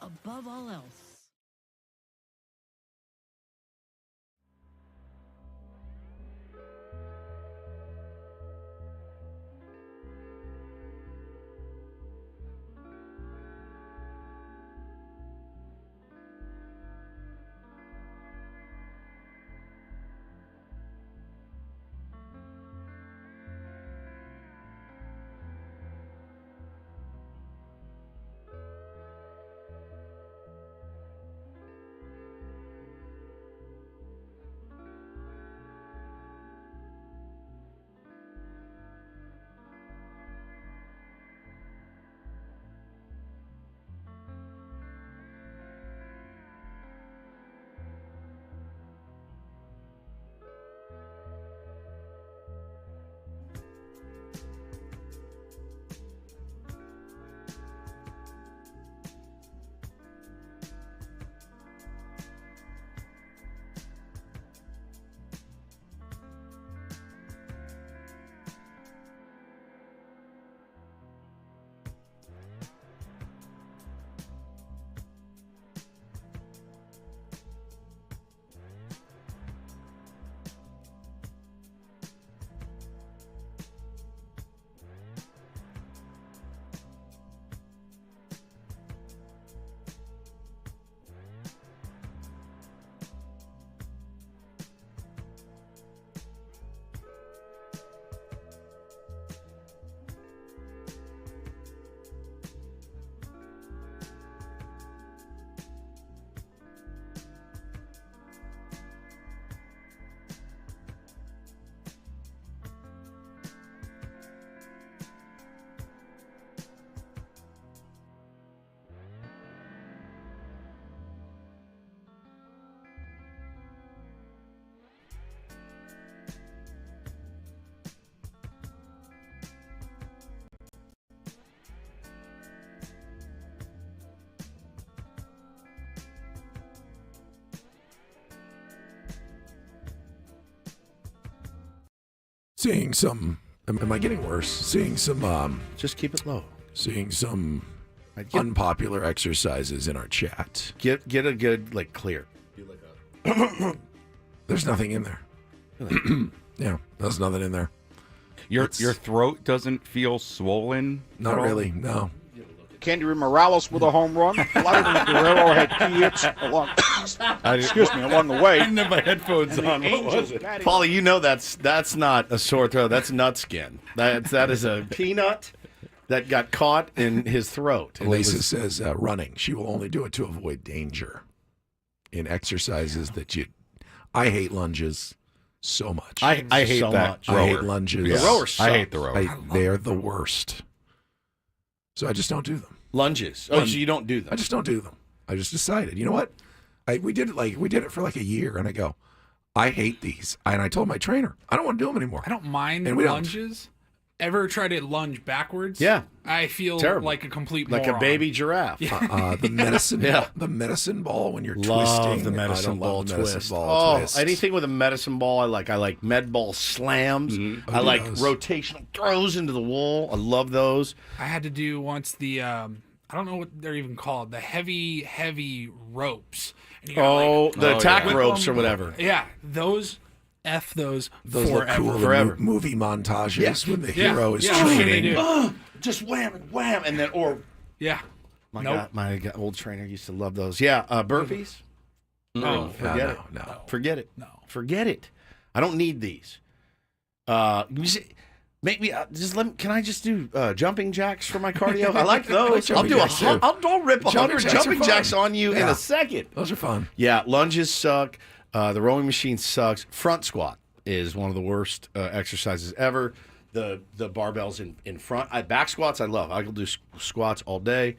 above all else. Seeing some, am I getting worse? Seeing some, just keep it low. Seeing some unpopular exercises in our chat. Get a good, like, clear. There's nothing in there. Yeah, there's nothing in there. Your throat doesn't feel swollen? Not really, no. Candy Morales with a home run. Vladimir Guerrero had key hits along, along the way. I didn't have my headphones And the on. What Angels was it? batting- Paulie, you know that's not a sore throat. That's nut skin. That is a peanut that got caught in his throat. And it Lisa was- says running. She will only do it to avoid danger. In exercises that you, I hate lunges so much. I hate so that much. I rower. hate lunges. The rower I hate the rower. They're the worst. So I just don't do them. Lunges. Oh, so you don't do them. I just don't do them. I just decided, you know what? We did it for like a year, and I go, I hate these. And I told my trainer, I don't want to do them anymore. I don't mind And we don't. lunges. Ever tried to lunge backwards? Yeah. I feel Terrible. like a complete Like moron. a baby giraffe. The medicine, the medicine ball when you're Love twisting. the medicine I don't ball love the medicine twist. ball Oh, twist. anything with a medicine ball, I like. I like med ball slams. I do like those. rotational throws into the wall. I love those. I had to do once the I don't know what they're even called, the heavy ropes. And you gotta, The attack whip ropes them. or whatever. Yeah, those Those forever. look cool in Forever. movie montages when the Yeah. hero is Yeah, that's what they training. do. Just wham and wham, and then Yeah. my old trainer used to love those. Yeah, burpees. No. Forget it. No. Forget it. No. Forget it. I don't need these. You see- Make me just let. Can I just do jumping jacks for my cardio? I like those. I'll Jumping do jacks, too. I'll rip 100 jacks are jumping fun. jacks on you in Yeah. a second. Those are fun. Yeah, lunges suck. The rowing machine sucks. Front squat is one of the worst exercises ever. The barbells in front. Back squats I love. I can do squats all day.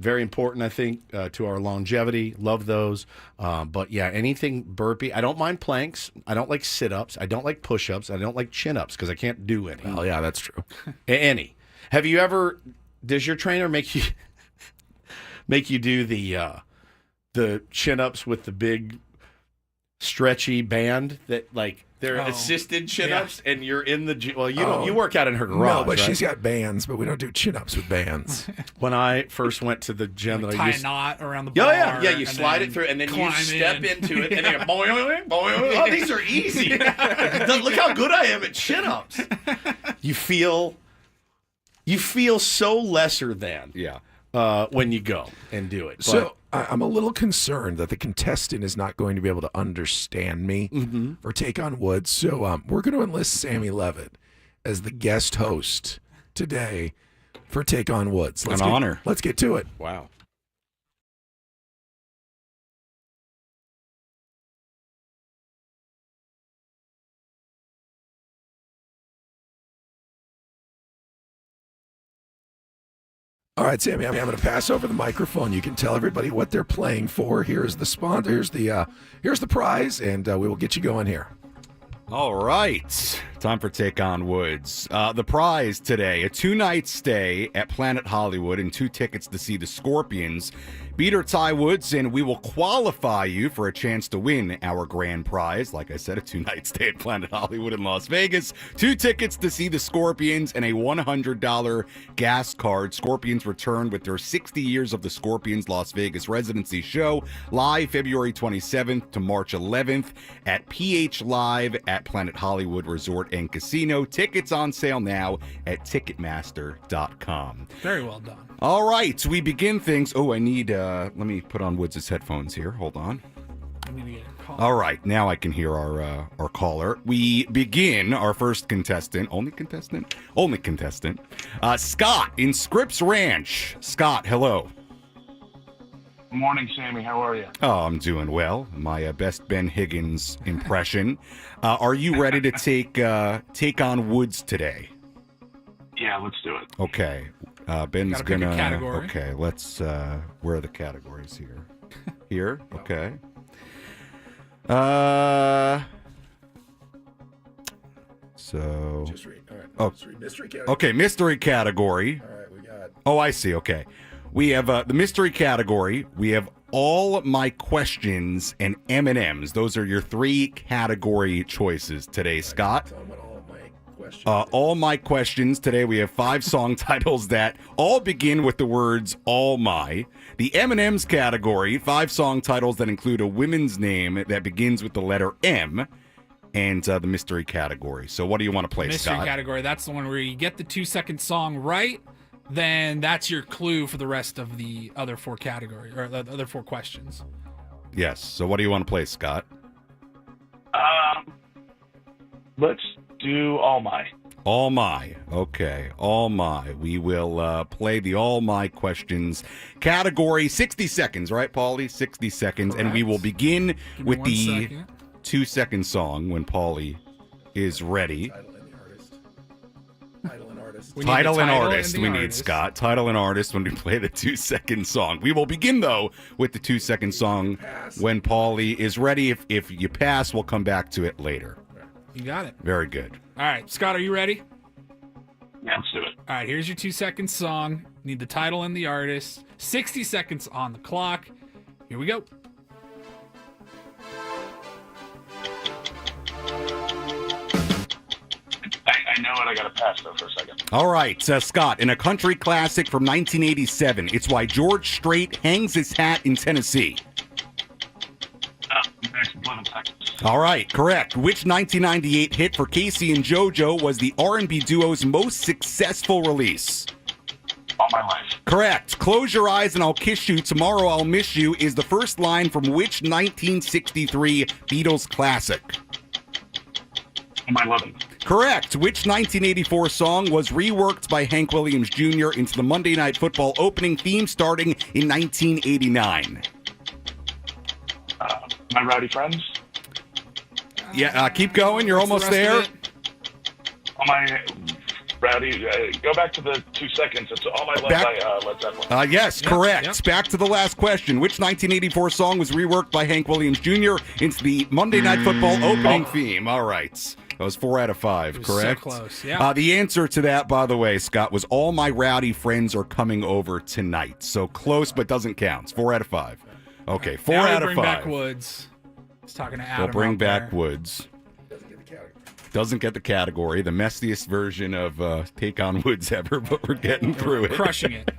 Very important, I think, to our longevity. Love those. But yeah, anything burpee. I don't mind planks. I don't like sit-ups. I don't like push-ups. I don't like chin-ups because I can't do any. Oh yeah, that's true. Any. Have you ever? Does your trainer make you do the chin-ups with the big stretchy band that like They're Oh, assisted chin-ups, and you're in the gym. Well, you don't. You work out in her garage, No, but right? she's got bands, but we don't do chin-ups with bands. When I first went to the gym, that I Tie used a knot around the Yeah, bar. yeah, yeah. You and slide then it through, and then you climb step in. into it, and then you go, boing, boing, boing. Oh, these are easy. Look how good I am at chin-ups. You feel so lesser than when you go and do it. So I'm a little concerned that the contestant is not going to be able to understand me or take on Woods. So we're going to enlist Sammy Levitt as the guest host today for Take on Woods. An honor. Let's get to it. Wow. All right, Sammy, I'm going to pass over the microphone. You can tell everybody what they're playing for. Here's the sponsor. Here's the prize, and we will get you going here. All right. Time for Take on Woods. The prize today, a 2-night stay at Planet Hollywood and 2 tickets to see the Scorpions. Beat or tie Woods, and we will qualify you for a chance to win our grand prize. Like I said, a 2-night stay at Planet Hollywood in Las Vegas, 2 tickets to see the Scorpions, and a $100 gas card. Scorpions return with their 60 Years of the Scorpions Las Vegas residency show, live February 27th to March 11th at PH Live at Planet Hollywood Resort and Casino. Tickets on sale now at Ticketmaster.com. Very well done. All right, we begin things. Oh, I need, let me put on Woods' headphones here. Hold on. I need to get a call. All right, now I can hear our caller. We begin our first contestant, only contestant, Scott in Scripps Ranch. Scott, hello. Morning, Sammy. How are you? Oh, I'm doing well. My best Ben Higgins impression. Are you ready to take on Woods today? Yeah, let's do it. Okay. Ben's Gotta pick a gonna. category. Okay, let's. Where are the categories here? Here. Okay. So. Just read. All right. Oh. Just read mystery category. Okay, mystery category. All right, we got. Oh, I see. Okay. We have the mystery category. We have all my questions and M&Ms. Those are your 3 category choices today, Scott. Tell them what all my questions. All my questions today. We have 5 song titles that all begin with the words "all my." The M&Ms category, 5 song titles that include a women's name that begins with the letter M. And the mystery category. So, what do you want to play, Mystery Scott? category. That's the one where you get the 2-second song right. Then that's your clue for the rest of the other 4 category or the other 4 questions. Yes. So, what do you want to play, Scott? Let's do All My. All my. Okay. All my. We will play the all my questions category. 60 seconds, right, Paulie? 60 seconds. Correct. And we will begin Give me with 1 the second. 2-second song when Paulie is ready. Title and the artist. Title and artist. We need the Title and title artist. and the We need artist. Scott. Title and artist when we play the 2-second song. We will begin, though, with the 2-second song when Paulie is ready. If you pass, we'll come back to it later. You got it. Very good. All right, Scott, are you ready? Yeah, let's do it. All right, here's your 2-second song. Need the title and the artist. 60 seconds on the clock. Here we go. I know it. I got to pass, though, for a second. All right, Scott, in a country classic from 1987, it's why George Strait hangs his hat in Tennessee. Next 11 seconds. All right, correct. Which 1998 hit for Casey and JoJo was the R&B duo's most successful release? All My Life. Correct. Close your eyes and I'll kiss you. Tomorrow I'll miss you is the first line from which 1963 Beatles classic? All My Loving. Correct. Which 1984 song was reworked by Hank Williams Jr. into the Monday Night Football opening theme starting in 1989? My Rowdy Friends. Yeah, keep going. You're What's the almost rest there. of it? All My Rowdy. Go back to the 2 seconds. It's All My Love Back- by Led Zeppelin. Yes, Yep, correct. yep. Back to the last question. Which 1984 song was reworked by Hank Williams Jr. into the Monday Night Football opening theme? All right. That was 4 out of 5, It was correct? so close, yeah. The answer to that, by the way, Scott, was All My Rowdy Friends Are Coming Over Tonight. So close, but doesn't count. It's 4 out of 5. Okay, 4 Now we out of bring 5. back Woods. He's talking to Adam. We'll bring out back there. Woods. doesn't get the category. The messiest version of Take on Woods ever, but we're getting through it. Crushing it.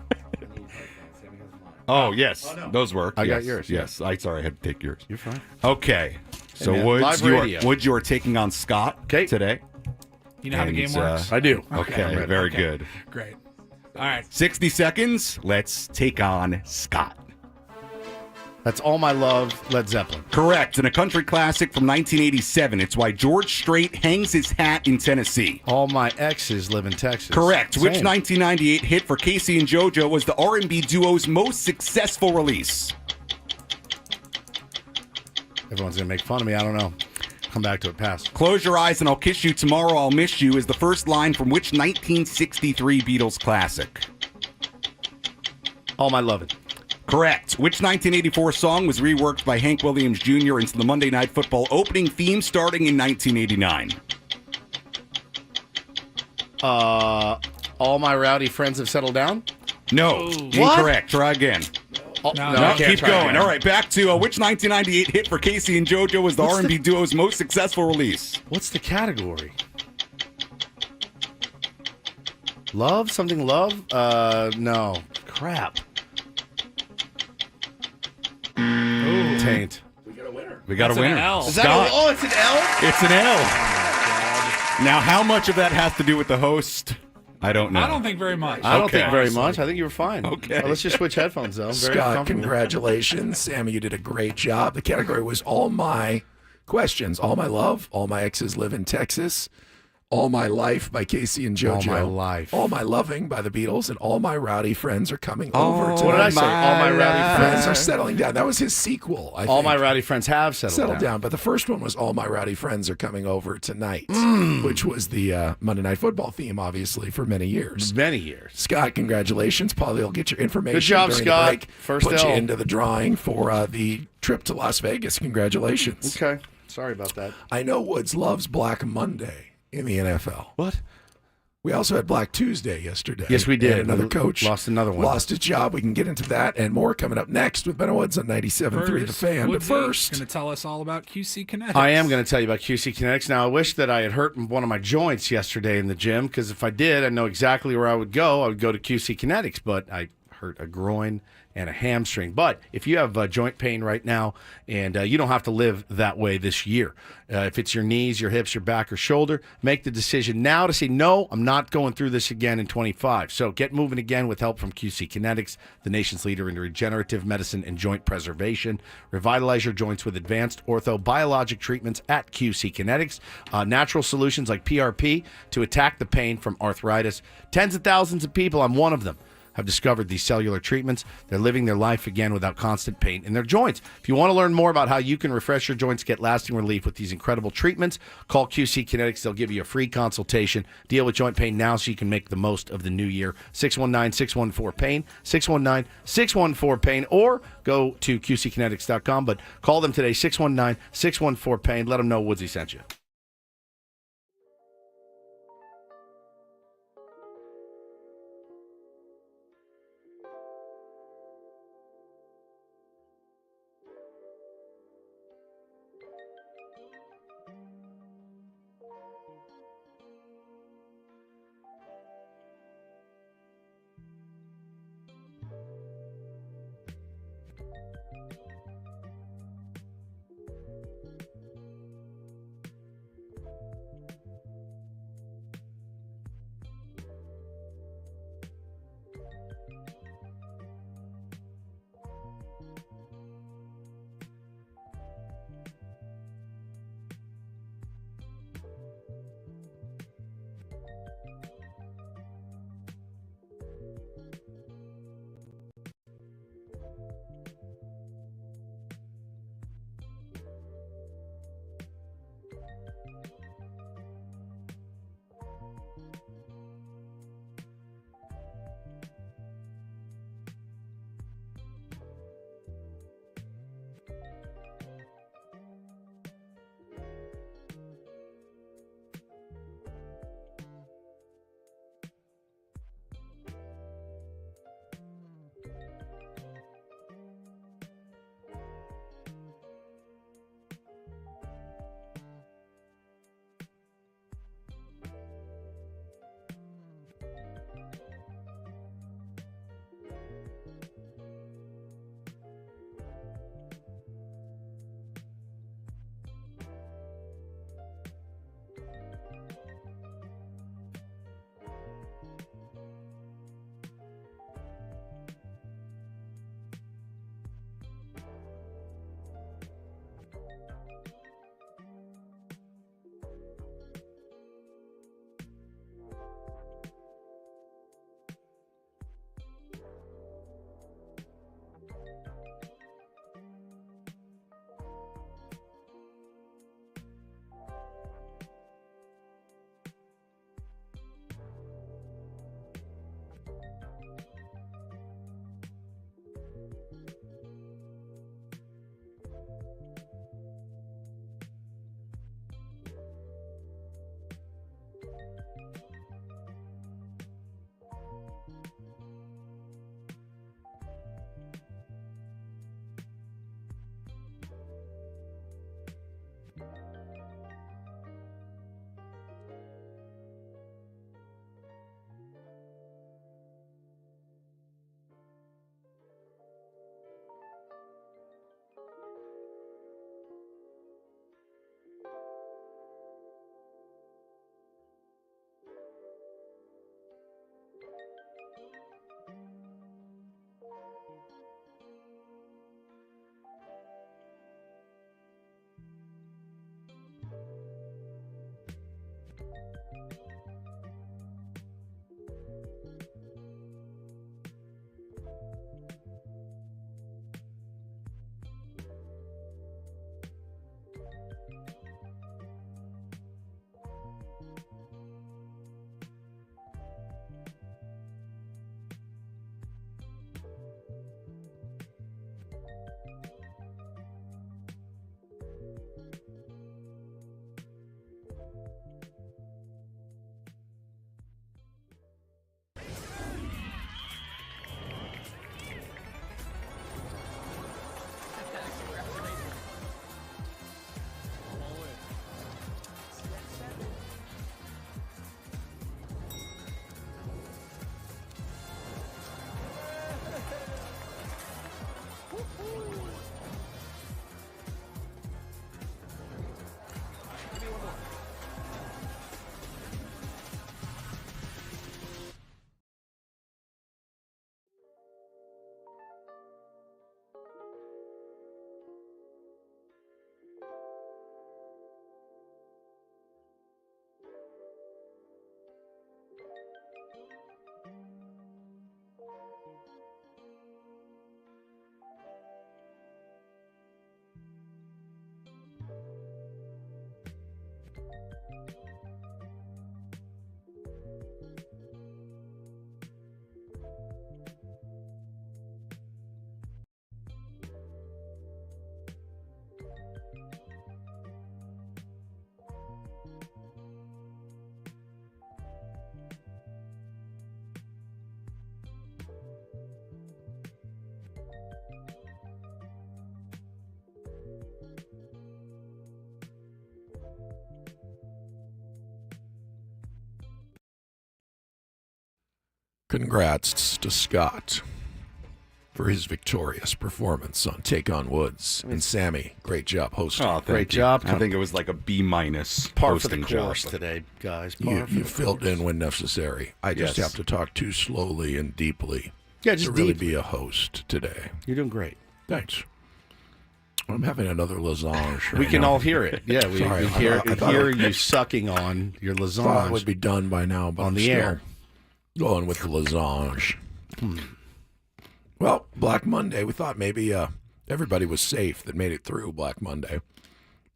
Oh, yes. Those work. I got Yes, yours, Yes. Sorry, I had to take yours. You're fine. Okay. So, man, Woods, live radio. you are taking on Scott today. You know how the game And, works? I do. Okay, very good. Great. All right. 60 seconds. Let's take on Scott. That's All My Love, Led Zeppelin. Correct. And a country classic from 1987. It's why George Strait hangs his hat in Tennessee. All My Exes Live in Texas. Correct. Same. Which 1998 hit for Casey and JoJo was the R&B duo's most successful release? Everyone's going to make fun of me. I don't know. Come back to it. Pass. Close your eyes and I'll kiss you tomorrow. I'll miss you is the first line from which 1963 Beatles classic? All My Lovin'. Correct. Which 1984 song was reworked by Hank Williams Jr. into the Monday Night Football opening theme starting in 1989? All My Rowdy Friends Have Settled Down? No. Incorrect. Try again. No, keep going. All right, back to which 1998 hit for Casey and JoJo was the R&B duo's most successful release? What's the category? Love? Something love? No. Crap. Taint. We got a That's an winner. L. Is Scott. that it's an L? It's an L. Now, how much of that has to do with the host? I don't know. I don't think very much. I don't Okay. think very much. I think you were fine. Okay. Let's just switch headphones, though. I'm very Scott, comfortable. congratulations. Sammy, you did a great job. The category was all my questions. All My Love, All My Exes Live in Texas, All My Life by Casey and JoJo. All My Life. All My Loving by the Beatles, and All My Rowdy Friends Are Coming Over tonight. What did I say? All My Rowdy Friends Friends Are Settling Down. That was his sequel, I All think. My Rowdy Friends Have Settled Down. But the first one was All My Rowdy Friends Are Coming Over Tonight, Mm. which was the Monday Night Football theme, obviously, for many years. Many years. Scott, congratulations. Paulie will get your information. Good job, during Scott. The break. First Put you L. into the drawing for the trip to Las Vegas. Congratulations. Okay. Sorry about that. I know Woods loves Black Monday in the NFL. What? We also had Black Tuesday yesterday. Yes, we did. And another We coach lost another one. Lost his job. We can get into that and more coming up next with Ben Woods on 97.3 The Fan. But first, going to tell us all about QC Kinetics. I am going to tell you about QC Kinetics. Now, I wish that I had hurt one of my joints yesterday in the gym, because if I did, I know exactly where I would go. I would go to QC Kinetics, but I hurt a groin and a hamstring. But if you have joint pain right now, and you don't have to live that way this year, if it's your knees, your hips, your back, or shoulder, make the decision now to say, no, I'm not going through this again in 25. So get moving again with help from QC Kinetics, the nation's leader in regenerative medicine and joint preservation. Revitalize your joints with advanced orthobiologic treatments at QC Kinetics. Natural solutions like PRP to attack the pain from arthritis. Tens of thousands of people, I'm one of them, have discovered these cellular treatments. They're living their life again without constant pain in their joints. If you want to learn more about how you can refresh your joints, get lasting relief with these incredible treatments, call QC Kinetics. They'll give you a free consultation. Deal with joint pain now so you can make the most of the new year. 619-614-PAIN, 619-614-PAIN, or go to QCkinetics.com. But call them today, 619-614-PAIN. Let them know Woodsy sent you. Congrats to Scott for his victorious performance on Take on Woods. And Sammy, great job hosting. Oh, Great job. I think it was like a B- Par for the hosting course job. today, guys. You filled in when necessary. I just have to talk too slowly and deeply Yeah, just to really deeply. be a host today. You're doing great. Thanks. I'm having another lasage. We can all hear it. Yeah, we Sorry, hear, I thought hear it- you sucking on your thought it lasagna. would be done by now, but on I'm the still air. going with the lasage. Well, Black Monday, we thought maybe everybody was safe that made it through Black Monday,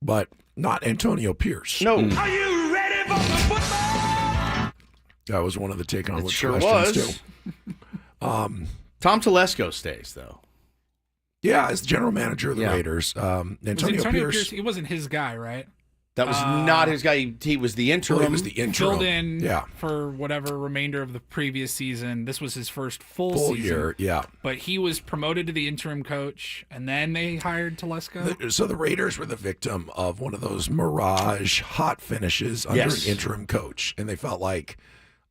but not Antonio Pierce. No. Are you ready for the football? That was one of the take on It Woods sure questions was. too. Tom Telesco stays, though. Yeah, as general manager of the Yeah. Raiders, Was Antonio Pierce. He wasn't his guy, right? That was not his guy. He was the interim. Well, he was the interim. Filled in Yeah. for whatever remainder of the previous season. This was his first full season. year, yeah. But he was promoted to the interim coach, and then they hired Telesco. So the Raiders were the victim of one of those mirage hot finishes under Yes. an interim coach, and they felt like,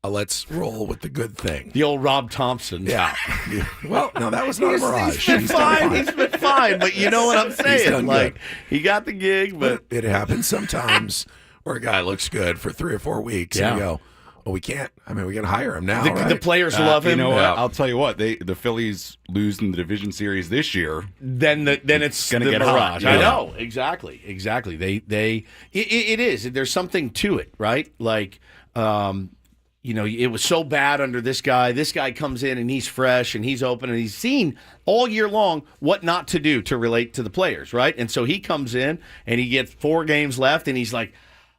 let's roll with the good thing. The old Rob Thompson. Yeah. Well, no, that was not a mirage. He's been done fine. He's been fine. But you know what I'm saying? done Like, good. he got the gig, but It happens sometimes where a guy looks good for 3 or 4 weeks, and you Yeah. go, well, we can't. I mean, we got to hire him now. the right? players love him. You know what? Yeah. I'll tell you what. The Phillies lose in the division series this year. Then it's Gonna the get mirage. hot. I Yeah. know exactly. It is. There's something to it, right? Like, it was so bad under this guy. This guy comes in and he's fresh and he's open and he's seen all year long what not to do to relate to the players, right? And so he comes in and he gets 4 games left and he's like,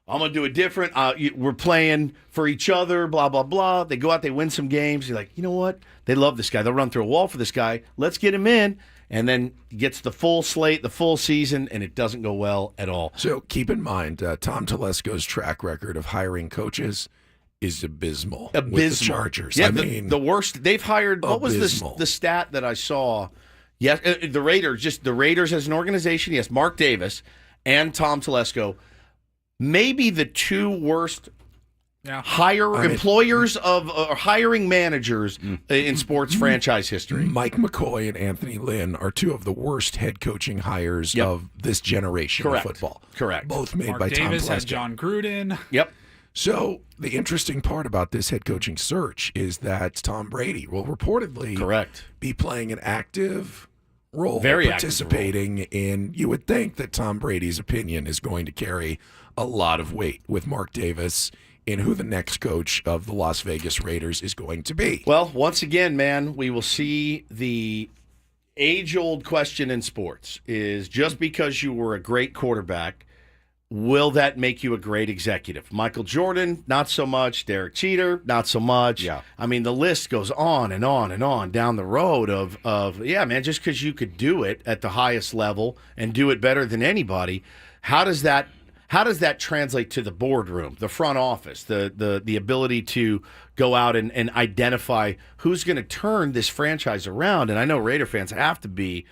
I'm going to do it different. We're playing for each other, blah, blah, blah. They go out, they win some games. You're like, you know what? They love this guy. They'll run through a wall for this guy. Let's get him in. And then he gets the full slate, the full season, and it doesn't go well at all. So keep in mind, Tom Telesco's track record of hiring coaches is abysmal. With the Chargers. Yeah, I mean, the worst. They've hired, what was abysmal. the stat that I saw? Yes, the Raiders as an organization, yes, Mark Davis and Tom Telesco, maybe the 2 worst employers of hiring managers in sports franchise history. Mike McCoy and Anthony Lynn are 2 of the worst head coaching hires of this generation Correct. of football. Correct. Both made Mark by Davis Tom has Telesco. John Gruden. Yep. So the interesting part about this head coaching search is that Tom Brady will reportedly be playing an active role, Very active participating in. You would think that Tom Brady's opinion is going to carry a lot of weight with Mark Davis in who the next coach of the Las Vegas Raiders is going to be. Well, once again, man, we will see the age-old question in sports is just because you were a great quarterback, will that make you a great executive? Michael Jordan, not so much. Derek Jeter, not so much. Yeah. I mean, the list goes on and on and on down the road of yeah, man, just because you could do it at the highest level and do it better than anybody, how does that translate to the boardroom, the front office, the ability to go out and identify who's going to turn this franchise around? And I know Raider fans have to be,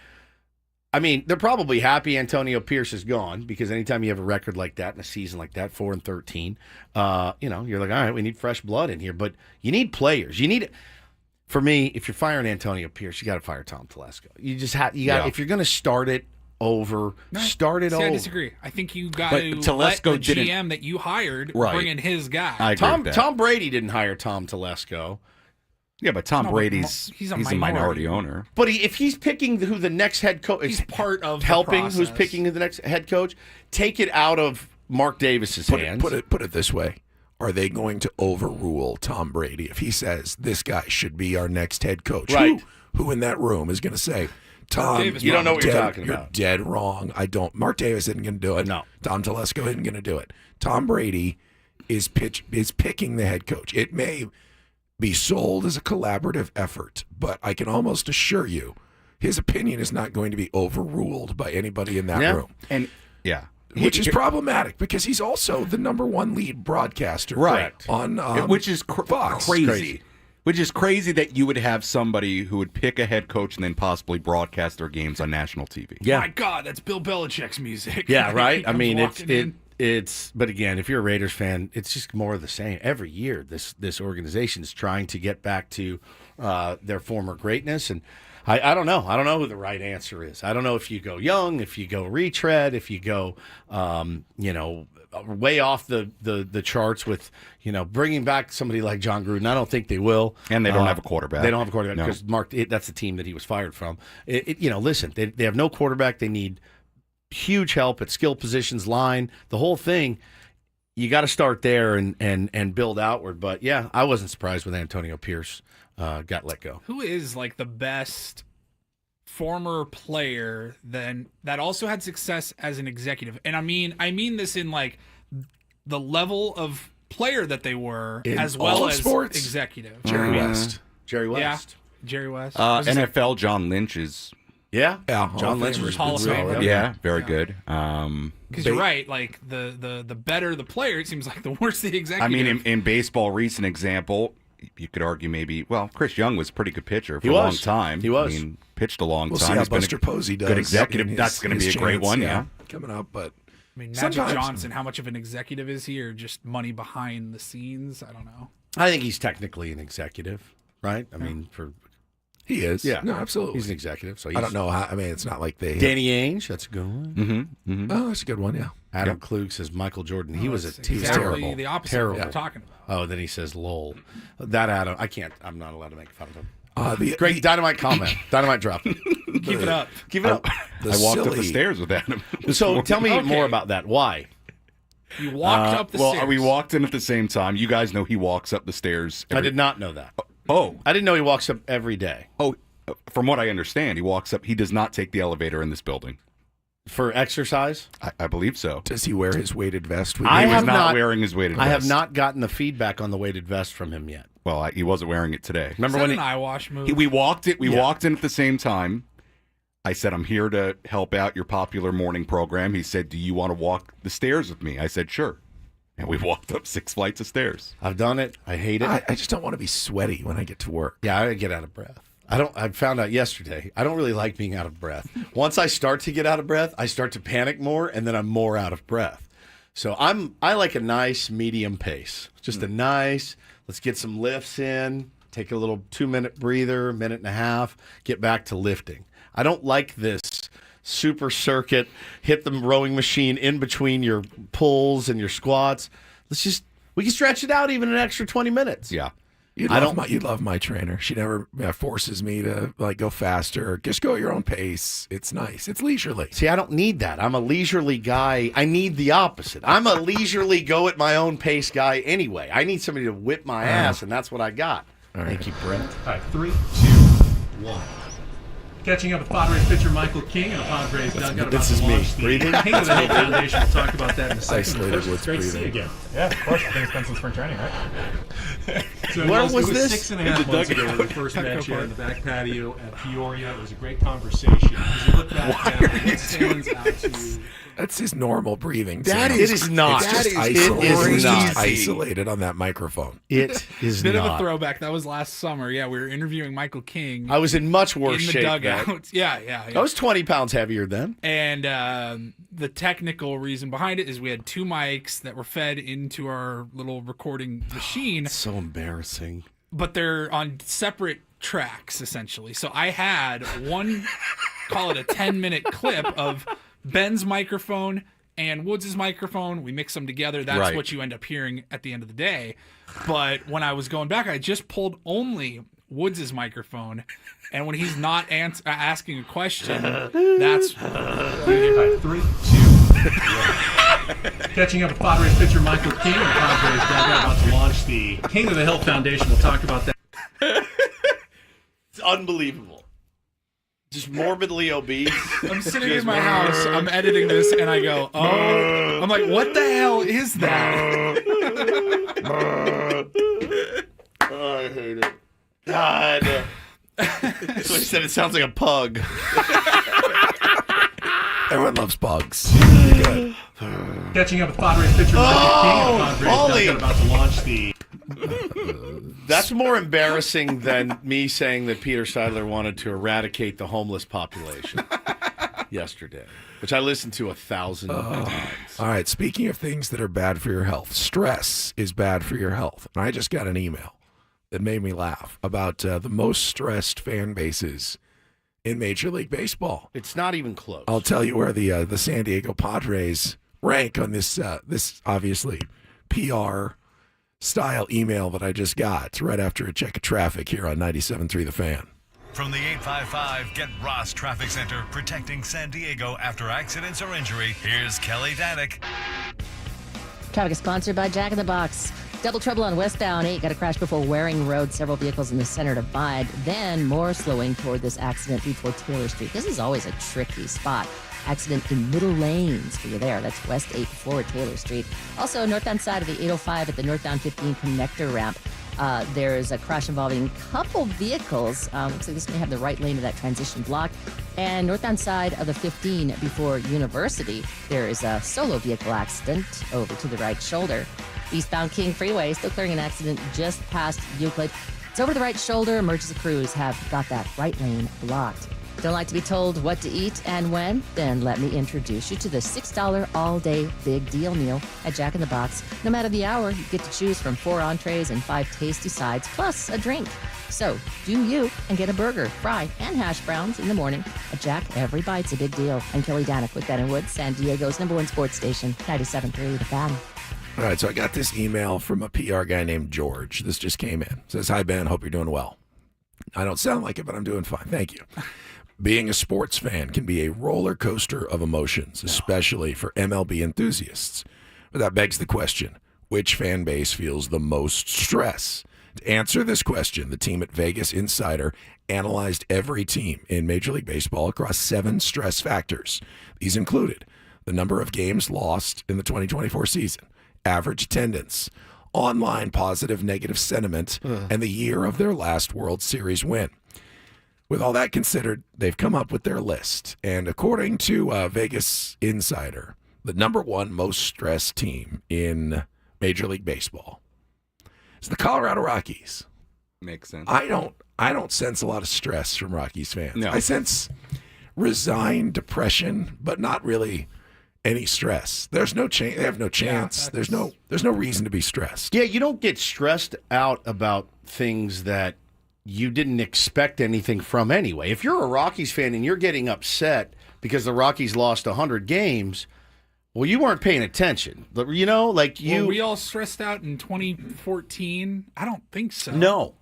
I mean, they're probably happy Antonio Pierce is gone, because anytime you have a record like that in a season like that, 4-13, you're like, all right, we need fresh blood in here. But you need players. You need, for me, if you're firing Antonio Pierce, you got to fire Tom Telesco. You just have, if you're going to start it over, start it over. I disagree. I think you got But to Telesco let the didn't- GM that you hired Right. bring in his guy. I agree with that. Tom Brady didn't hire Tom Telesco. Yeah, but Tom No, but Brady's he's a minority minority owner. But if he's picking who the next head coach, He's part of the helping who's process. picking the next head coach, take it out of Mark Davis's hands. Put it this way. Are they going to overrule Tom Brady if he says this guy should be our next head coach? Right. Who in that room is going to say, Tom, Davis, you don't know what you're talking You're about. dead wrong. I don't. Mark Davis isn't going to do it. No. Tom Telesco isn't going to do it. Tom Brady is picking the head coach. It may be sold as a collaborative effort, but I can almost assure you his opinion is not going to be overruled by anybody in that Yeah. room. And yeah. Which is problematic because he's also the number 1 lead broadcaster Right. on which is Fox. crazy. Which is crazy that you would have somebody who would pick a head coach and then possibly broadcast their games on national TV. Yeah. My God, that's Bill Belichick's music. Yeah, He right. I comes mean, walking in. But again, if you're a Raiders fan, it's just more of the same. Every year, this organization is trying to get back to their former greatness, and I don't know. I don't know who the right answer is. I don't know if you go young, if you go retread, if you go, way off the charts with, bringing back somebody like John Gruden. I don't think they will. And they don't have a quarterback. They don't have a quarterback No. because Mark. That's the team that he was fired from. Listen, they have no quarterback. They need huge help at skill positions, line, the whole thing. You got to start there and build outward. But yeah, I wasn't surprised when Antonio Pierce got let go. Who is like the best former player that also had success as an executive? And I mean this in like the level of player that they were, In as all well of as sports? executive. Jerry West. Jerry West. Yeah, Jerry West. Was his- NFL, John Lynch is. Yeah, Hall John of Lynch Famer. was Hall of good. Famer. Yeah, very good. Because you're right, like the better the player, it seems like the worse the executive. I mean, in baseball, recent example, you could argue maybe. Well, Chris Young was a pretty good pitcher for He a long was. time. He was. I mean, pitched a long We'll time. see how He's been Buster Posey does. good executive. in his- That's going to be his a great chance, one. Yeah. coming up. But Magic sometimes- Johnson, how much of an executive is he, or just money behind the scenes? I don't know. I think he's technically an executive, right? I mean, he is. yeah, No, absolutely. he's an executive. So I don't know how. I mean, it's not like they. Danny Ainge, that's a good one. Mm-hmm. Mm-hmm. Oh, that's a good one. Yeah. Adam Klug says Michael Jordan. He was It's he was exactly terrible. the opposite Terrible. of what we're talking about. Oh, then he says lol. That Adam, I can't. I'm not allowed to make fun of him. The Great dynamite comment. Dynamite drop. Keep it up. Keep it up. I walked up the stairs with Adam. So tell me Okay. more about that. Why? You walked up the well, stairs. we walked in at the same time. You guys know he walks up the stairs. I did not know that. Oh, I didn't know he walks up every day oh. From what I understand, he walks up. He does not take the elevator in this building. for exercise. I believe so. Does he wear his weighted vest? I He was have not wearing his weighted vest. I have not gotten the feedback on the weighted vest from him yet. Well, he wasn't wearing it today. Remember Is that when an eyewash move? we walked it? We Yeah. walked in at the same time. I said, "I'm here to help out your popular morning program." He said, "Do you want to walk the stairs with me?" I said, "Sure." And we walked up 6 flights of stairs. I've done it. I hate it. I just don't want to be sweaty when I get to work. Yeah, I get out of breath. I found out yesterday, I don't really like being out of breath. Once I start to get out of breath, I start to panic more, and then I'm more out of breath. So I like a nice medium pace. Just a nice, let's get some lifts in, take a little 2-minute breather, minute and a half, get back to lifting. I don't like this super circuit, hit the rowing machine in between your pulls and your squats. We can stretch it out even an extra 20 minutes. Yeah. You'd love my trainer. She never forces me to go faster. Just go at your own pace. It's nice. It's leisurely. See, I don't need that. I'm a leisurely guy. I need the opposite. I'm a leisurely go at my own pace guy anyway. I need somebody to whip my ass, and that's what I got. Thank you, Brent. All right, 3, 2, 1. Catching up with Padres pitcher Michael King and the Padres dugout this about is to me. launch the Breathing? King of the Hill Foundation. We'll talk about that in a second. Isolated First, with it's great to see you breathing. again. Yeah, of course. I think it's been some spring training, right? So Where it was it this? 6.5 months ago when we first met you in the back patio at Peoria. It was a great conversation. As you look back now, what stands out to you? That's his normal breathing. It is not. It's just It isolated. is It's just not. isolated on that microphone. It is Bit of a not. throwback. That was last summer. Yeah, we were interviewing Michael King I was in much worse in the shape. dugout. then. Yeah. I was 20 pounds heavier then. And the technical reason behind it is we had 2 mics that were fed into our little recording machine, So embarrassing. but they're on separate tracks, essentially. So I had one, call it a 10-minute clip of Ben's microphone and Woods' microphone. We mix them together. That's Right. what you end up hearing at the end of the day. But when I was going back, I just pulled only Woods' microphone. And when he's not asking a question, that's... All right, 3, 2, 1. Catching up with Padres pitcher Michael King and the Padres dugout about to launch the King of the Hill Foundation. We'll talk about that. It's unbelievable. Just morbidly obese. I'm sitting in my house, I'm editing this, and I go, oh. I'm like, what the hell is that? Oh, I hate it. God. That's what he said. It sounds like a pug. Everyone loves bugs. Good. Catching up with Padres pitcher Michael King and the Padres Paulie. dugout about to launch the That's more embarrassing than me saying that Peter Seidler wanted to eradicate the homeless population. yesterday, which I listened to 1,000 times. All right, speaking of things that are bad for your health, stress is bad for your health. And I just got an email that made me laugh about the most stressed fan bases in Major League Baseball. It's not even close. I'll tell you where the San Diego Padres rank on this this obviously PR style email that I just got right after a check of traffic here on 97.3 The Fan. From the 855 Get Ross Traffic Center, protecting San Diego after accidents or injury, here's Kelly Danick. Traffic is sponsored by Jack in the Box. Double trouble on westbound 8. Got a crash before Waring Road. Several vehicles in the center divide. Then more slowing toward this accident before Taylor Street. This is always a tricky spot. Accident in middle lanes for you there. That's West 8 before Taylor Street. Also, northbound side of the 805 at the northbound 15 connector ramp. There's a crash involving a couple vehicles. Looks like this may have the right lane of that transition block. And northbound side of the 15 before University, there is a solo vehicle accident over to the right shoulder. Eastbound King Freeway, still clearing an accident just past Euclid. It's over the right shoulder. Emergency crews have got that right lane blocked. Don't like to be told what to eat and when? Then let me introduce you to the $6 all-day big deal meal at Jack in the Box. No matter the hour, you get to choose from 4 entrees and 5 tasty sides, plus a drink. So, do you and get a burger, fry, and hash browns in the morning. At Jack, every bite's a big deal. I'm Kelly Danick with Ben & Woods, San Diego's #1 sports station, 97.3 The Fan. All right, so I got this email from a PR guy named George. This just came in. It says, "Hi, Ben. Hope you're doing well. I don't sound like it, but I'm doing fine. Thank you. Being a sports fan can be a roller coaster of emotions, especially for MLB enthusiasts. But that begs the question, which fan base feels the most stress? To answer this question, the team at Vegas Insider analyzed every team in Major League Baseball across 7 stress factors. These included the number of games lost in the 2024 season, average attendance, online positive negative sentiment, and the year of their last World Series win. With all that considered, they've come up with their list. And according to Vegas Insider, the #1 most stressed team in Major League Baseball is the Colorado Rockies. Makes sense. I don't sense a lot of stress from Rockies fans. No. I sense resigned depression, but not really any stress. There's no chance. They have no chance. There's no reason to be stressed. Yeah, you don't get stressed out about things that you didn't expect anything from anyway. If you're a Rockies fan and you're getting upset because the Rockies lost 100 games, well, you weren't paying attention. You know, like you. Were we all stressed out in 2014? I don't think so. No,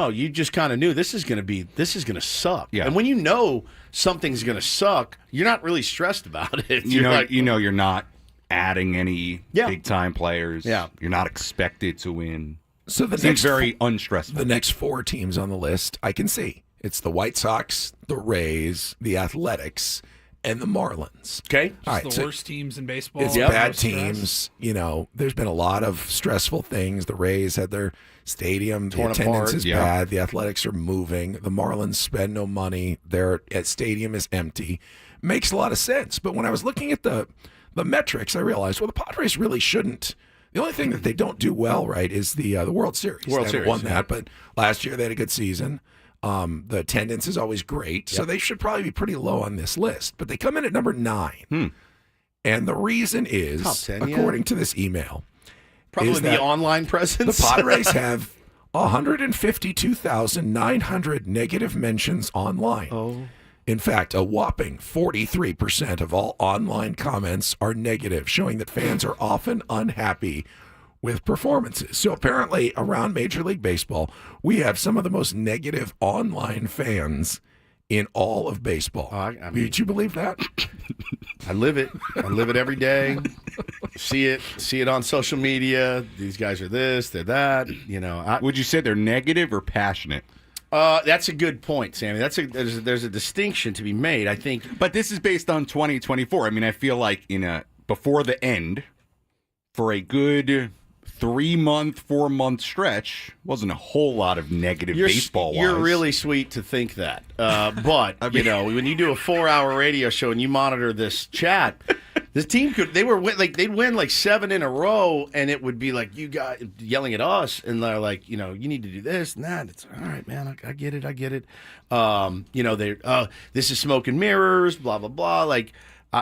you just kind of knew this is going to suck. Yeah. And when you know something's going to suck, you're not really stressed about it. You're not adding any big time players. Yeah. You're not expected to win. So the Seems very unstressful. The next 4 teams on the list, I can see. It's the White Sox, the Rays, the Athletics, and the Marlins. Okay. All right, the so worst teams in baseball. it's bad teams. You know, there's been a lot of stressful things. The Rays had their stadium. The Torn attendance apart. is Yeah. bad. The Athletics are moving. The Marlins spend no money. Their stadium is empty. Makes a lot of sense. But when I was looking at the metrics, I realized, well, the Padres really shouldn't. The only thing that they don't do well, right, is the World Series. World they Series, won yeah. that, but last year they had a good season. The attendance is always great, so they should probably be pretty low on this list. But they come in at number 9. And the reason is, Top 10, yeah. according to this email, Probably is the that online presence. the Padres have 152,900 negative mentions online. Oh. In fact, a whopping 43% of all online comments are negative, showing that fans are often unhappy with performances. So apparently, around Major League Baseball, we have some of the most negative online fans in all of baseball. I mean, Did you believe that? I live it. I live it every day. See it on social media. These guys are this, they're that. You know, Would you say they're negative or passionate? That's a good point, Sammy. There's a distinction to be made, I think. But this is based on 2024. I mean, I feel like before the end, for a good 3-month, 4-month stretch, wasn't a whole lot of negative baseball-wise. You're really sweet to think that. But, when you do a 4-hour radio show and you monitor this chat, This team they'd win like 7 in a row, and it would be like you guys yelling at us, and they're like, you need to do this and that. It's all right, man. I get it. This is smoke and mirrors, blah blah blah. Like,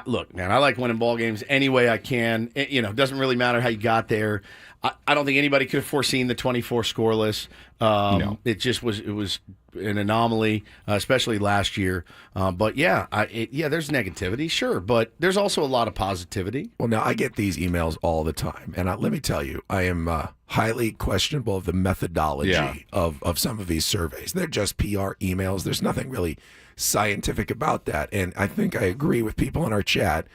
look, man, I like winning ball games any way I can. It doesn't really matter how you got there. I don't think anybody could have foreseen the 24 scoreless. No. It was an anomaly, especially last year. But there's negativity, sure, but there's also a lot of positivity. Well, now I get these emails all the time, and let me tell you, I am highly questionable of the methodology of some of these surveys. They're just PR emails. There's nothing really scientific about that, and I think I agree with people in our chat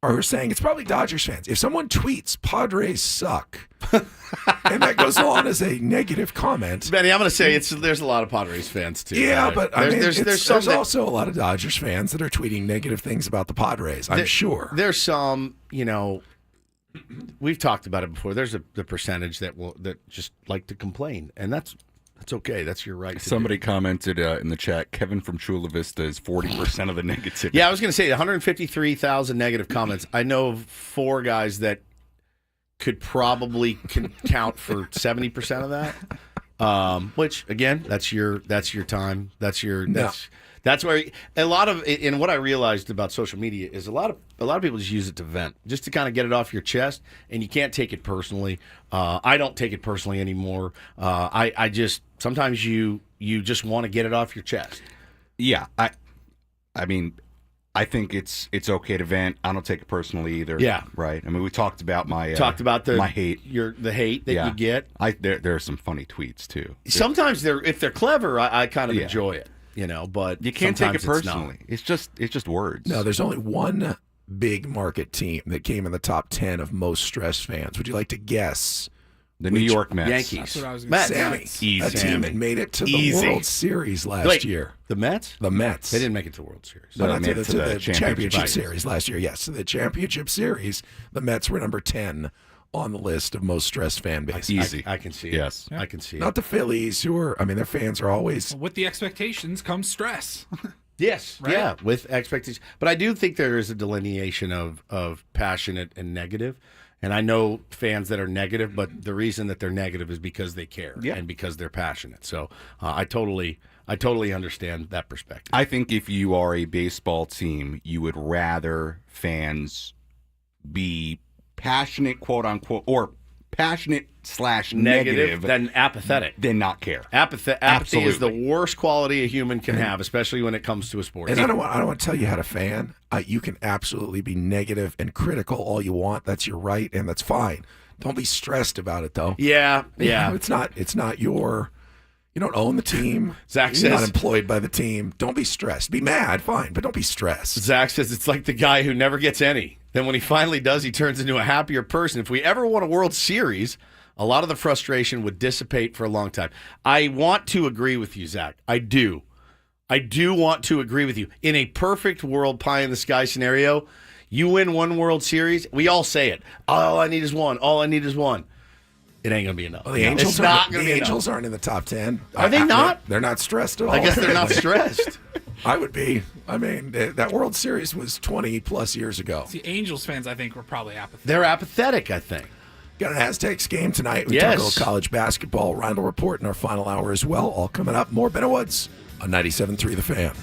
are saying it's probably Dodgers fans. If someone tweets Padres suck, and that goes on as a negative comment, Benny, I'm going to say there's a lot of Padres fans too. Yeah, but there's some also a lot of Dodgers fans that are tweeting negative things about the Padres. I'm sure there's some. We've talked about it before. There's the percentage that just like to complain, and that's okay. That's your right. Somebody commented in the chat, Kevin from Chula Vista is 40% of the negativity. Yeah, I was going to say 153,000 negative comments. I know of 4 guys that could probably count for 70% of that. Which again, that's your time. That's where a lot of, and what I realized about social media is a lot of people just use it to vent, just to kind of get it off your chest, and you can't take it personally. I don't take it personally anymore. I just sometimes you just want to get it off your chest. Yeah, I mean, I think it's okay to vent. I don't take it personally either. Yeah, right. I mean, we talked about my hate, the hate that you get. There are some funny tweets too. Sometimes if they're clever, I kind of enjoy it. But you can't take it personally. It's just words. No, there's only one big market team that came in the top 10 of most stress fans. Would you like to guess? The New York Mets. Yankees. That's what I was going to say. Easy. A team that made it to the World Series last year. The Mets? The Mets. They didn't make it to the World Series. No, they made it to the championship Series series last year. Yes, the championship series, the Mets were number 10 on the list of most stressed fan base. Easy. I can see it. Yes. I can see it. Not the Phillies, their fans are always... With the expectations comes stress. Yes, right? Yeah, with expectations. But I do think there is a delineation of passionate and negative. And I know fans that are negative, but the reason that they're negative is because they care and because they're passionate. So I totally understand that perspective. I think if you are a baseball team, you would rather fans be passionate, quote unquote, or passionate / negative than apathetic, than not care. Apathy is the worst quality a human can have, especially when it comes to a sport. And I don't want to tell you how to fan. You can absolutely be negative and critical all you want. That's your right, and that's fine. Don't be stressed about it, though. Yeah. It's not your. You don't own the team. Zach You're not says employed by the team. Don't be stressed. Be mad, fine, but don't be stressed. Zach says it's like the guy who never gets any. Then when he finally does, he turns into a happier person. If we ever won a World Series, a lot of the frustration would dissipate for a long time. I want to agree with you, Zach. I do want to agree with you. In a perfect world, pie in the sky scenario, you win one World Series, we all say it. All I need is one. All I need is one. It ain't going to be enough. Well, the Angels, aren't in the top 10. Are they not? They're not stressed at all. I guess they're not stressed. I would be. I mean, that World Series was 20-plus years ago. See, Angels fans, I think, were probably apathetic. They're apathetic, I think. Got an Aztecs game tonight. We talk a little college basketball. Ryan will report in our final hour as well. All coming up. More Ben Woods on 97.3 The Fan.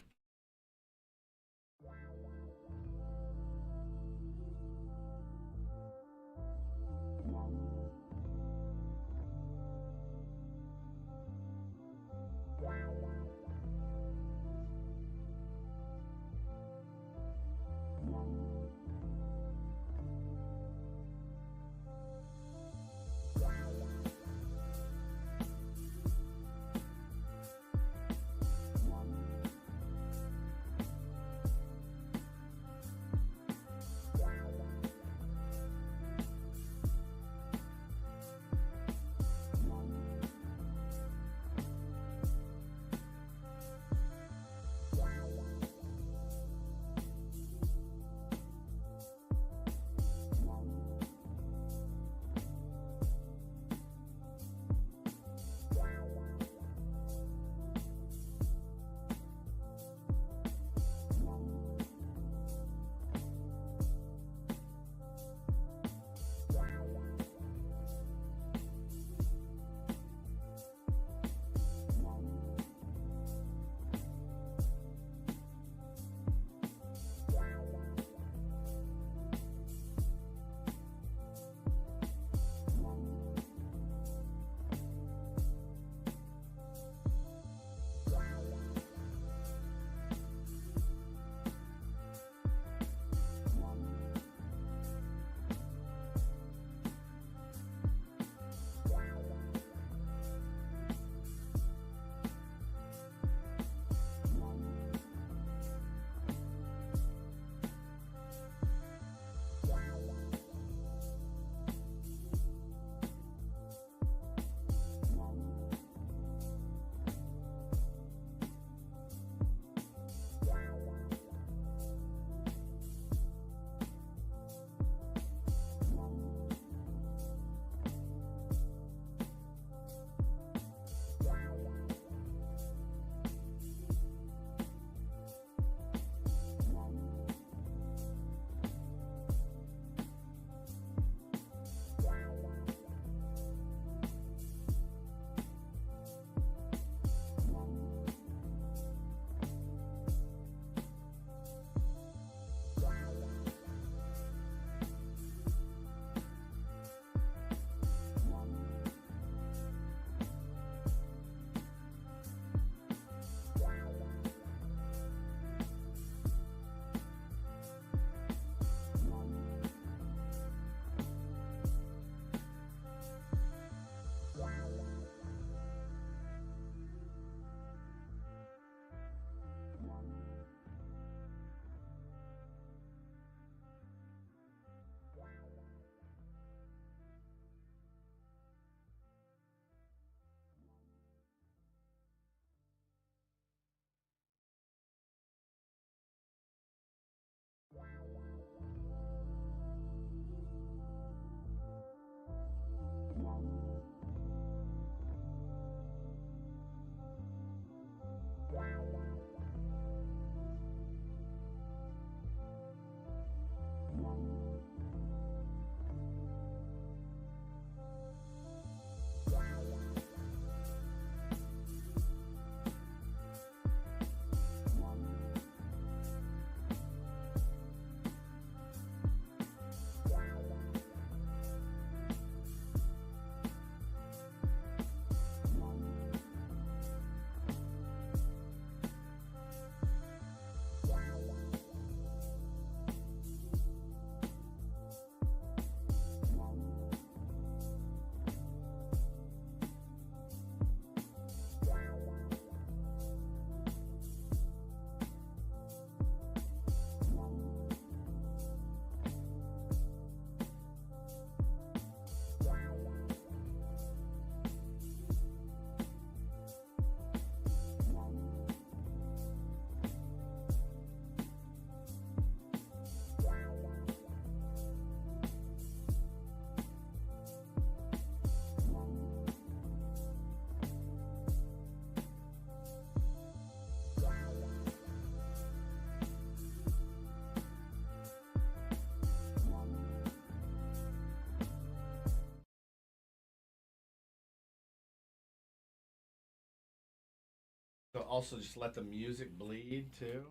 also just let the music bleed, too.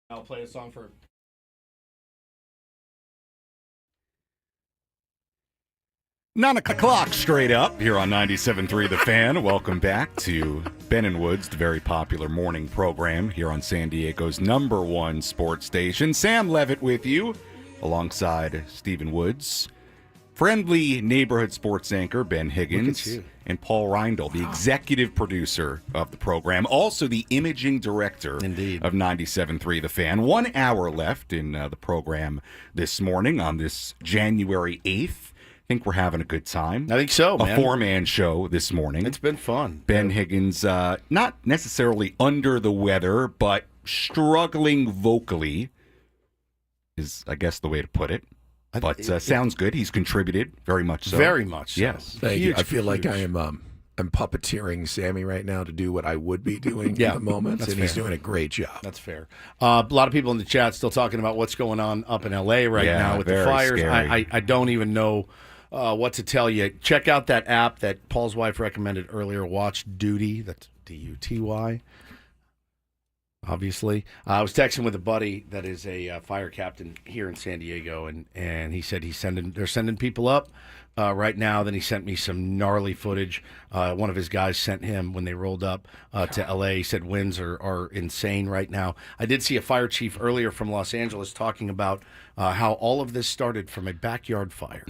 I'll play a song for... 9 o'clock straight up here on 97.3 The Fan. Welcome back to Ben and Woods, the very popular morning program here on San Diego's #1 sports station. Sam Levitt with you, alongside Stephen Woods, friendly neighborhood sports anchor Ben Higgins, and Paul Reindl, the executive producer of the program, also the imaging director of 97.3 The Fan. 1 hour left in the program this morning on this January 8th. I think we're having a good time. I think so, man. A 4-man show this morning. It's been fun. Ben Higgins, not necessarily under the weather, but struggling vocally is, I guess, the way to put it. But sounds good. He's contributed very much so. Very much so. Yes. Thank you. I feel like I'm puppeteering Sammy right now to do what I would be doing at the moment, and he's doing a great job. That's fair. A lot of people in the chat still talking about what's going on up in L.A. right now with the very fires. scary. I don't even know what to tell you. Check out that app that Paul's wife recommended earlier, Watch Duty. That's D-U-T-Y. Obviously. I was texting with a buddy that is a fire captain here in San Diego, and he said they're sending people up right now. Then he sent me some gnarly footage. One of his guys sent him when they rolled up to L.A. He said winds are insane right now. I did see a fire chief earlier from Los Angeles talking about how all of this started from a backyard fire.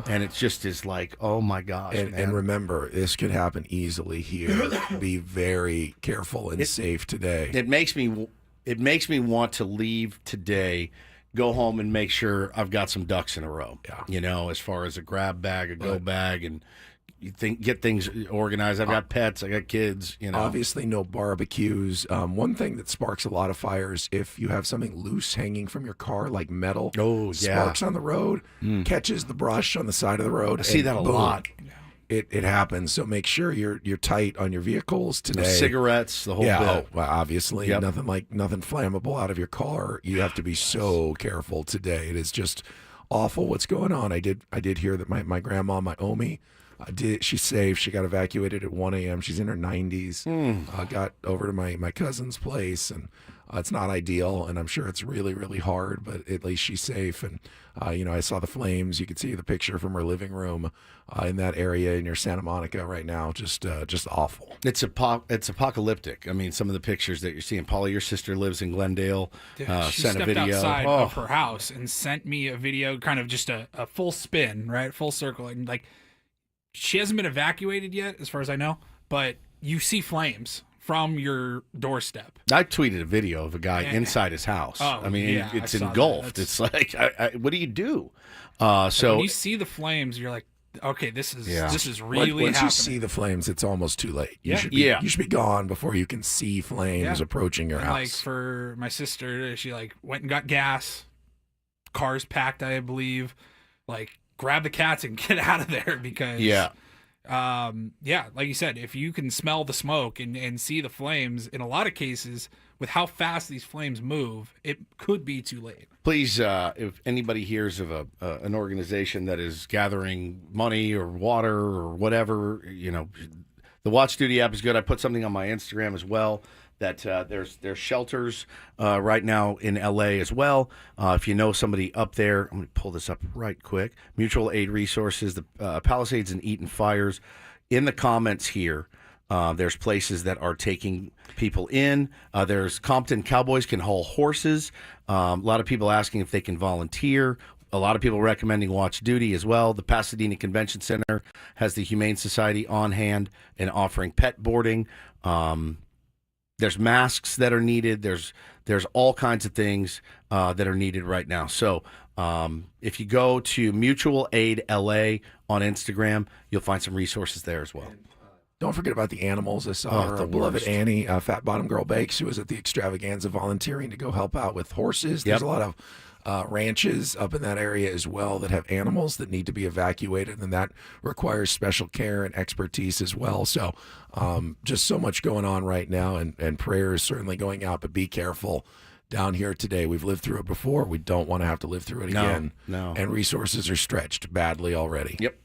And it just is like, oh, my gosh. And remember, this could happen easily here. Be very careful and safe today. It makes me want to leave today, go home and make sure I've got some ducks in a row. Yeah. As far as a grab bag, a go bag, and get things organized. I've got pets, I got kids. Obviously, no barbecues. One thing that sparks a lot of fires, if you have something loose hanging from your car, like metal, sparks on the road, catches the brush on the side of the road. I see that a lot. It happens. So make sure you're tight on your vehicles today. Cigarettes, the whole bit. Well, obviously, nothing flammable out of your car. You have to be so careful today. It is just awful what's going on. I did hear that my grandma, my Omi, she's safe. She got evacuated at 1 a.m. She's in her 90s. Got over to my cousin's place, and it's not ideal, and I'm sure it's really, really hard, but at least she's safe. And I saw the flames. You could see the picture from her living room in that area near Santa Monica right now. Just awful. It's apocalyptic. I mean, some of the pictures that you're seeing. Paula, your sister lives in Glendale. She sent a stepped video outside of her house and sent me a video, kind of just a full spin, right, full circle, and like she hasn't been evacuated yet, as far as I know, but you see flames from your doorstep. I tweeted a video of a guy inside his house. Oh, I mean, yeah, it's I saw engulfed. that. It's like, what do you do? When you see the flames, you're like, okay, this is really Once happening. you see the flames, it's almost too late. You should be gone before you can see flames approaching your And, house. like for my sister, she like went and got gas, cars packed, I believe, like grab the cats and get out of there because like you said, if you can smell the smoke and see the flames, in a lot of cases, with how fast these flames move, it could be too late. Please, if anybody hears of an organization that is gathering money or water or whatever, the Watch Duty app is good. I put something on my Instagram as well that there's shelters right now in L.A. as well. If you know somebody up there, I'm going to pull this up right quick. Mutual Aid Resources, the Palisades and Eaton Fires. In the comments here, there's places that are taking people in. There's Compton Cowboys can haul horses. A lot of people asking if they can volunteer. A lot of people recommending Watch Duty as well. The Pasadena Convention Center has the Humane Society on hand and offering pet boarding. There's masks that are needed. There's all kinds of things that are needed right now. So if you go to Mutual Aid LA on Instagram, you'll find some resources there as well. Don't forget about the animals. I saw our beloved Annie, Fat Bottom Girl Bakes, who was at the extravaganza volunteering to go help out with horses. There's a lot of ranches up in that area as well that have animals that need to be evacuated, and that requires special care and expertise as well. So just so much going on right now, and prayers certainly going out, but be careful down here today. We've lived through it before. We don't want to have to live through it again. No. And resources are stretched badly already. Yep.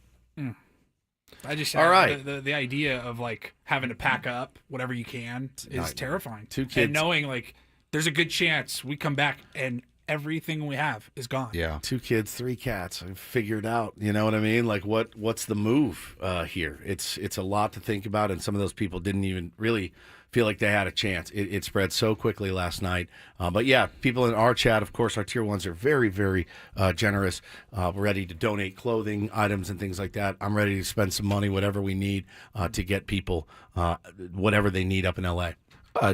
I just All right. the idea of like having to pack up whatever you can is terrifying. 2 kids. And knowing like there's a good chance we come back and everything we have is gone. Yeah. 2 kids, 3 cats. I figured out. You know what I mean? Like what's the move here? It's a lot to think about, and some of those people didn't even really feel like they had a chance. It spread so quickly last night. But yeah, people in our chat, of course, our tier ones are very, very generous. We're ready to donate clothing items and things like that. I'm ready to spend some money, whatever we need, to get people whatever they need up in LA.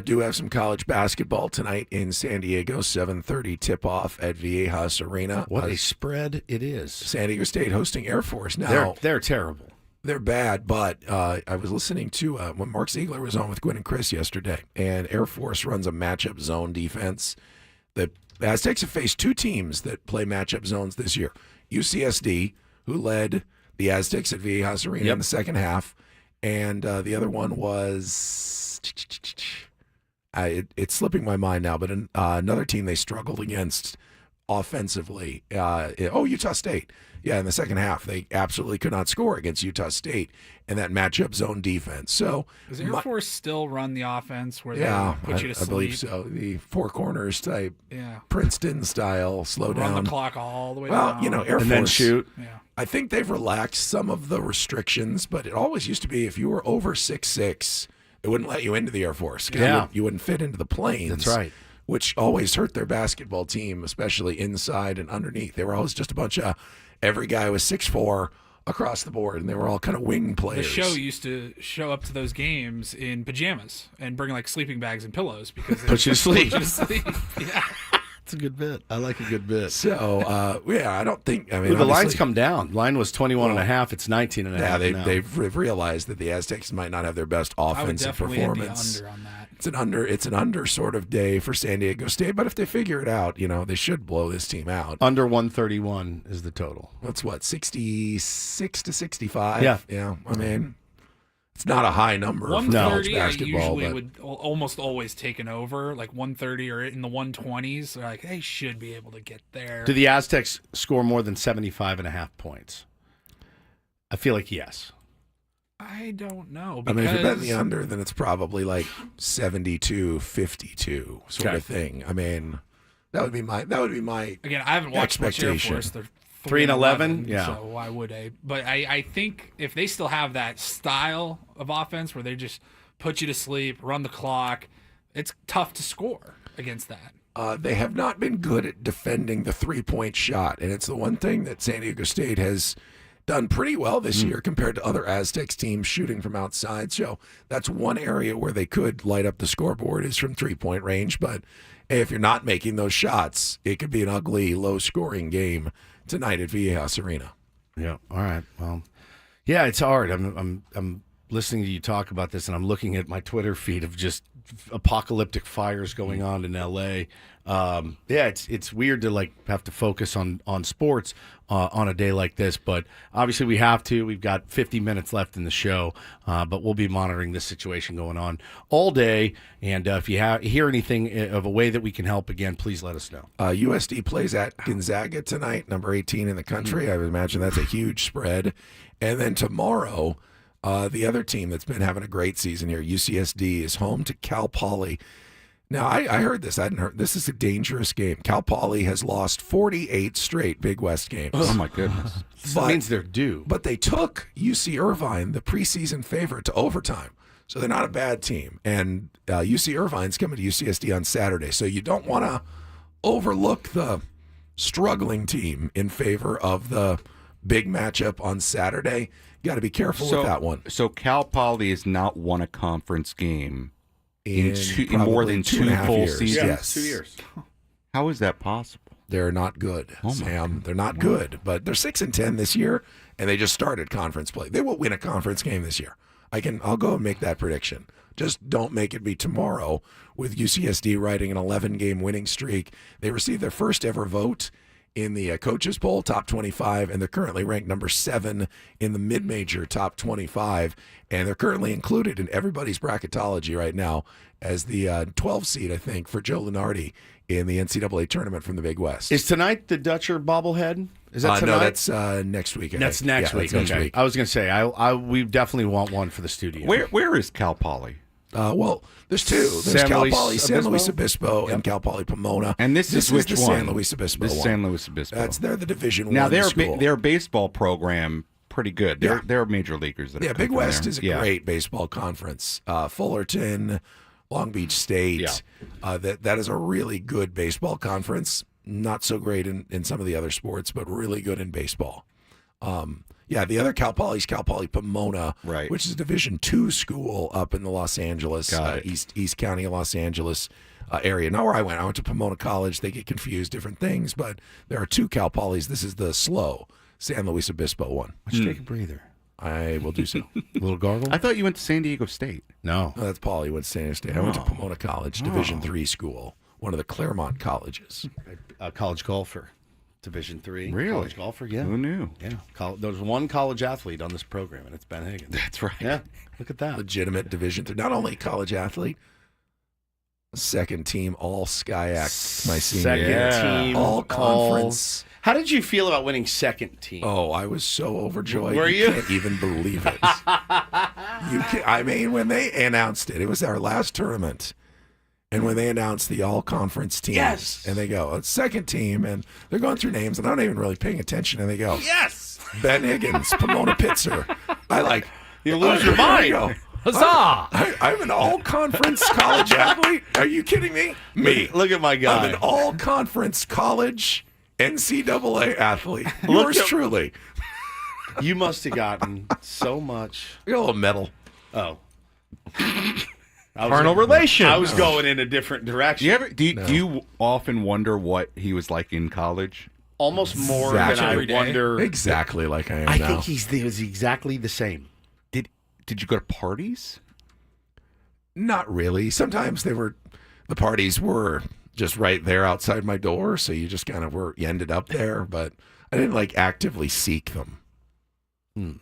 Do have some college basketball tonight in San Diego, 7:30 tip-off at Viejas Arena. What a spread it is. San Diego State hosting Air Force. Now they're terrible. They're bad, but I was listening to when Mark Ziegler was on with Gwen and Chris yesterday, and Air Force runs a matchup zone defense. The Aztecs have faced 2 teams that play matchup zones this year. UCSD, who led the Aztecs at Viejas Arena in the second half, and the other one was... it's slipping my mind now, but another team they struggled against offensively. Utah State. Yeah, in the second half, they absolutely could not score against Utah State in that matchup zone defense. So does Air Force still run the offense where they put you to sleep? I believe so. The 4 corners type, Princeton style, slow down. Run the clock all the way down. down. You know, Air Force. And then shoot. Yeah. I think they've relaxed some of the restrictions, but it always used to be if you were over 6'6", it wouldn't let you into the Air Force. You wouldn't fit into the planes. That's right. Which always hurt their basketball team, especially inside and underneath. They were always just a bunch of, every guy was 6'4" across the board, and they were all kind of wing players. The show used to show up to those games in pajamas and bring like sleeping bags and pillows because they put you to sleep. Yeah. It's a good bit. I like a good bit. So, I don't think... I mean, the line's come down. Line was 21.5. It's 19.5 Yeah, now. they've realized that the Aztecs might not have their best offensive performance. Hit the under on that. It's an under sort of day for San Diego State, but if they figure it out, they should blow this team out. Under 131 is the total. That's what, 66 to 65? Yeah. I mean... It's not a high number for college 130, basketball. I usually would almost always take an over, like 130 or in the 120s. They're like, they should be able to get there. Do the Aztecs score more than 75.5 points? I feel like yes. I don't know. I mean, if you're betting the under, then it's probably like 72-52 sort of thing. I mean, that would be my again, I haven't watched much Air Force. They're 3-11, yeah. So why would I? But I think if they still have that style of offense where they just put you to sleep, run the clock, it's tough to score against that. They have not been good at defending the 3-point shot, and it's the one thing that San Diego State has done pretty well this year compared to other Aztecs teams shooting from outside. So that's one area where they could light up the scoreboard is from 3-point range. But if you're not making those shots, it could be an ugly, low-scoring game tonight at Viejas Arena. Yeah. All right. Well, yeah, it's hard. I'm listening to you talk about this, and I'm looking at my Twitter feed of just apocalyptic fires going on in LA. It's weird to like have to focus on sports on a day like this, but obviously we have to. We've got 50 minutes left in the show, but we'll be monitoring this situation going on all day. And if you hear anything of a way that we can help, again, please let us know. USD plays at Gonzaga tonight, number 18 in the country. I would imagine that's a huge spread. And then tomorrow, the other team that's been having a great season here, UCSD, is home to Cal Poly. Now, I heard this. I hadn't heard. This is a dangerous game. Cal Poly has lost 48 straight Big West games. Oh, my goodness. That means they're due. But they took UC Irvine, the preseason favorite, to overtime. So they're not a bad team. And UC Irvine's coming to UCSD on Saturday. So you don't want to overlook the struggling team in favor of the big matchup on Saturday. You got to be careful with that one. So Cal Poly has not won a conference game in more than 2.5 two full years. seasons. Yes. 2 years. How is that possible? They're not good, Sam. They're not good, but they're 6-10 this year, and they just started conference play. They will win a conference game this year. I'll go and make that prediction. Just don't make it be tomorrow with UCSD riding an 11-game winning streak. They received their first ever vote in the coaches poll, top 25, and they're currently ranked number 7 in the mid-major top 25, and they're currently included in everybody's bracketology right now as the 12 seed, I think, for Joe Lunardi in the NCAA tournament from the Big West. Is tonight the Dutcher bobblehead? Is that tonight? No, that's next week. That's next week. That's next Okay. week. I was going to say, we definitely want one for the studio. Where is Cal Poly? Well, there's two. There's San Cal Luis Poly San Luis Obispo? Obispo and Cal Poly Pomona. And this is which the one? San Luis Obispo This is one. San Luis Obispo. They're the Division now, One school. their baseball program, pretty good. They're major leaguers. That have come Big from West there. is a great baseball conference. Fullerton, Long Beach State. That is a really good baseball conference. Not so great in some of the other sports, but really good in baseball. The other Cal Poly is Cal Poly Pomona, right, which is a Division II school up in the Los Angeles, East County of Los Angeles area. Not where I went to Pomona College. They get confused, different things, but there are two Cal Polys. This is the slow San Luis Obispo one. Why don't you take a breather? I will do so. A little gargle? I thought you went to San Diego State. No. That's Paul. He went to San Diego State. I went to Pomona College, Division III school, one of the Claremont colleges. A college golfer. Division III. Really? College golfer, yeah. Who knew? Yeah. There's one college athlete on this program, and it's Ben Higgins. That's right. Yeah. Look at that. Legitimate Division III. Not only college athlete, second team all SCIAC my senior year. Second team all conference. How did you feel about winning second team? Oh, I was so overjoyed. Were you? Can't even believe it. I mean, when they announced it was our last tournament. And when they announced the all-conference teams, and they go, it's second team, and they're going through names, and I'm not even really paying attention, and they go, yes, Ben Higgins, Pomona Pitzer. You lose your mind. Go, Huzzah! I'm an all-conference college athlete? Are you kidding me? Me. Look at my guy. I'm an all-conference college NCAA athlete. Yours truly. You must have gotten so much. You got a little medal. Oh. Carnal relation. I was going in a different direction. Do you often wonder what he was like in college? Almost more than I wonder. Exactly like I am I now. think he was exactly the same. Did you go to parties? Not really. Sometimes the parties were just right there outside my door, so you just kind of you ended up there, but I didn't actively seek them. Did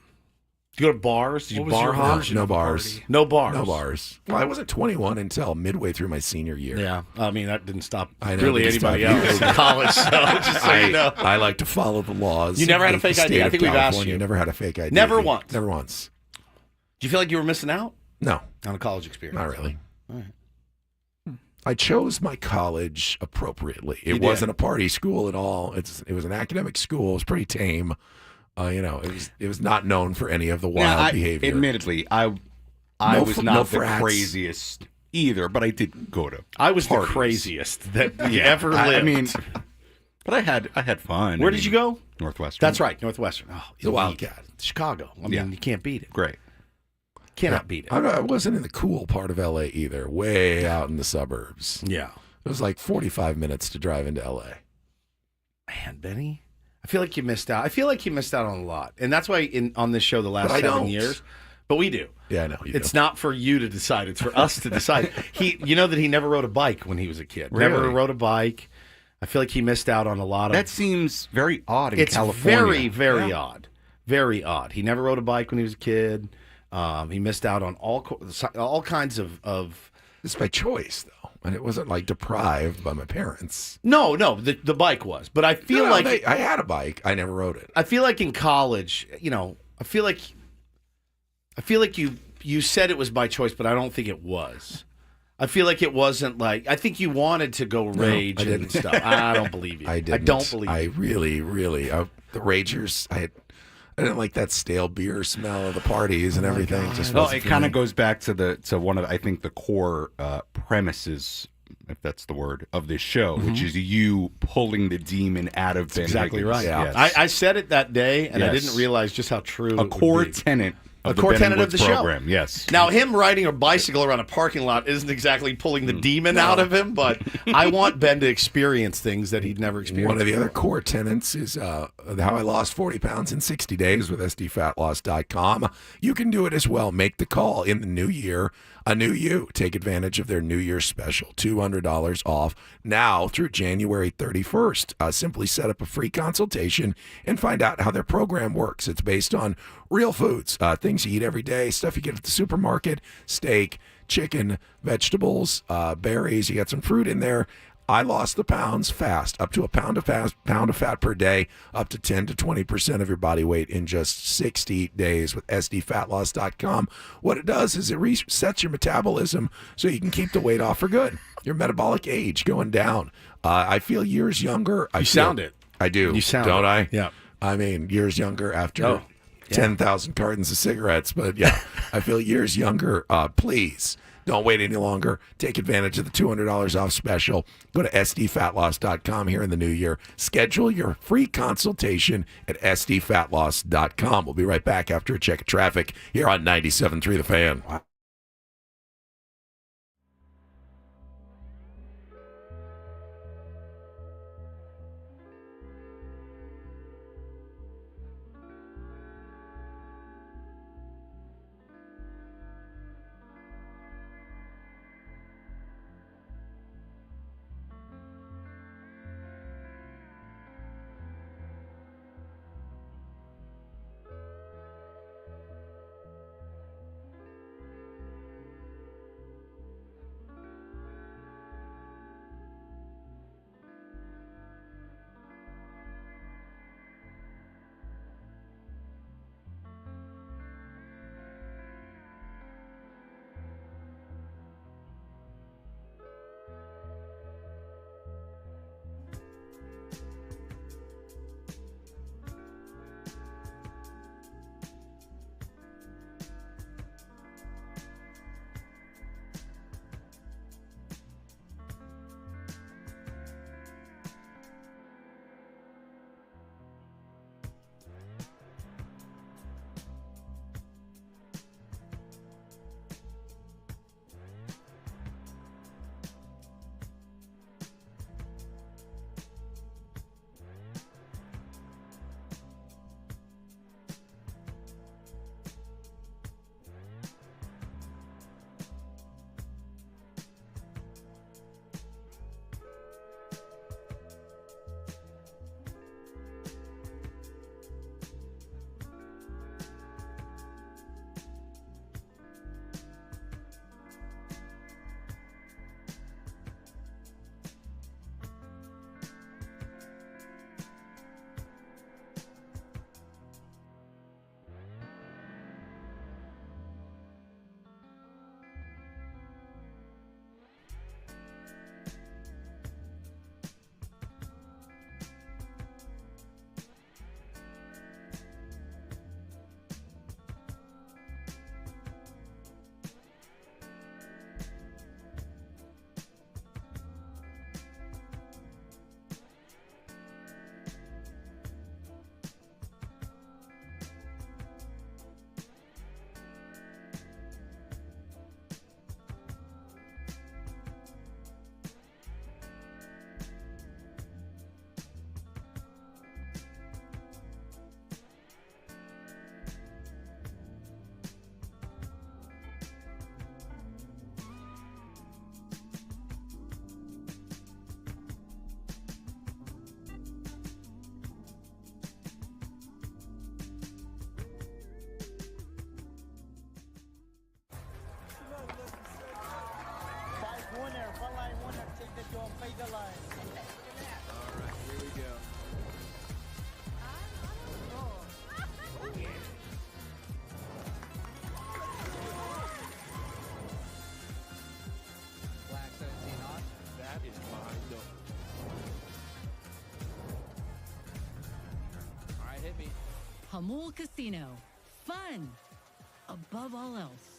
you go to bars? Did you bar hop? No bars. No bars. No bars. Well, I wasn't 21 until midway through my senior year. Yeah. I mean, that didn't stop I know, really didn't stop anybody else you. in college, so just so you know. I like to follow the laws. You never had a of the fake state ID? I of think we've asked California. you. Never had a fake ID. Never once? Never once. Do you feel like you were missing out? No. On a college experience? Not really. All right. I chose my college appropriately. You It did. wasn't a party school at all. It was an academic school. It was pretty tame. It was not known for any of the wild behavior. Admittedly, I was not the craziest either, but I did go to. I was parties. the craziest that ever lived. I mean, but I had fun. Where did you go? Northwestern. That's right, Northwestern. Oh, The Wildcat. Chicago. I mean, you can't beat it. Great. Cannot beat it. I wasn't in the cool part of LA either. Way out in the suburbs. Yeah. It was like 45 minutes to drive into LA. Man, Benny, I feel like you missed out. I feel like you missed out on a lot, and that's why on this show the last But I 7 don't. years. But we do. Yeah, I know. It's not for you to decide. It's for us to decide. You know that he never rode a bike when he was a kid. Really? Never rode a bike. I feel like he missed out on a lot of. That seems very odd in It's California. very, very odd. Very odd. He never rode a bike when he was a kid. He missed out on all kinds of. It's by choice, though, and it wasn't like deprived by my parents. No, the bike was. But I feel like I had a bike. I never rode it. I feel like in college, I feel like you said it was by choice, but I don't think it was. I feel like it wasn't like. I think you wanted to go rage I and didn't. stuff. I don't believe you. I didn't. I don't believe I you. really, the Ragers. I didn't like that stale beer smell of the parties and everything. Just Well, wasn't it kind for of me. goes back to one of I think the core premises, if that's the word, of this show, which is you pulling the demon out of Ben Exactly Higgins. right. Yes. I said it that day, and I Yes. didn't realize just how true A it would core be. tenet of A the core Ben tenet of Woods the show. program. Yes. Now, him riding a bicycle around a parking lot isn't exactly pulling the demon out of him, but I want Ben to experience things that he'd never experienced. One of the before. other core tenets is how I lost 40 pounds in 60 days with SDFatLoss.com. You can do it as well. Make the call in the new year. A new you. Take advantage of their New Year's special. $200 off now through January 31st. Simply set up a free consultation and find out how their program works. It's based on real foods, things you eat every day, stuff you get at the supermarket, steak, chicken, vegetables, berries. You got some fruit in there. I lost the pounds fast, up to a pound of fat per day, up to 10 to 20% of your body weight in just 60 days with sdfatloss.com. What it does is it resets your metabolism so you can keep the weight off for good. Your metabolic age going down. I feel years younger. You sound it. I do. You sound don't it. I? Yeah. I mean, years younger after Oh, yeah. 10,000 cartons of cigarettes. But yeah, I feel years younger. Please don't wait any longer. Take advantage of the $200 off special. Go to sdfatloss.com here in the new year. Schedule your free consultation at sdfatloss.com. We'll be right back after a check of traffic here on 97.3 The Fan. Hamul Casino. Fun above all else.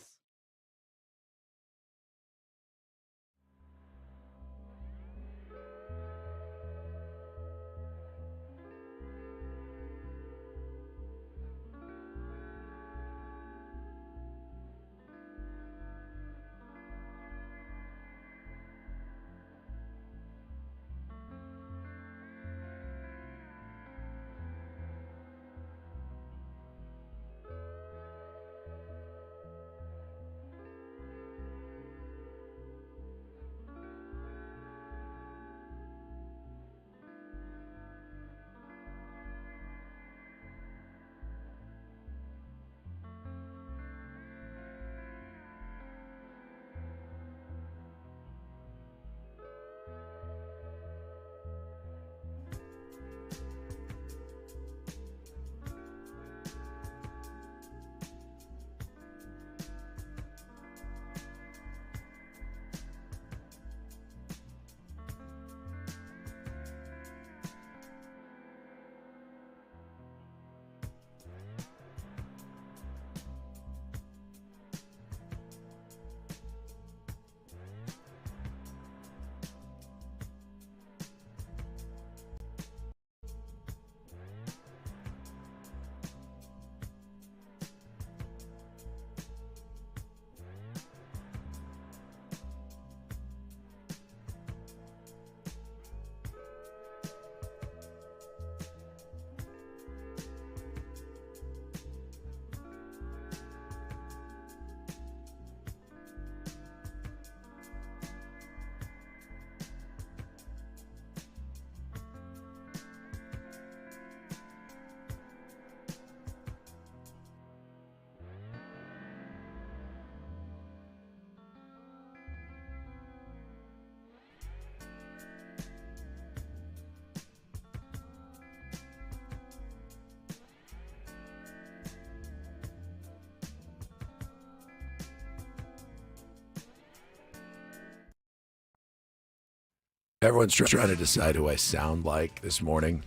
Everyone's trying to decide who I sound like this morning.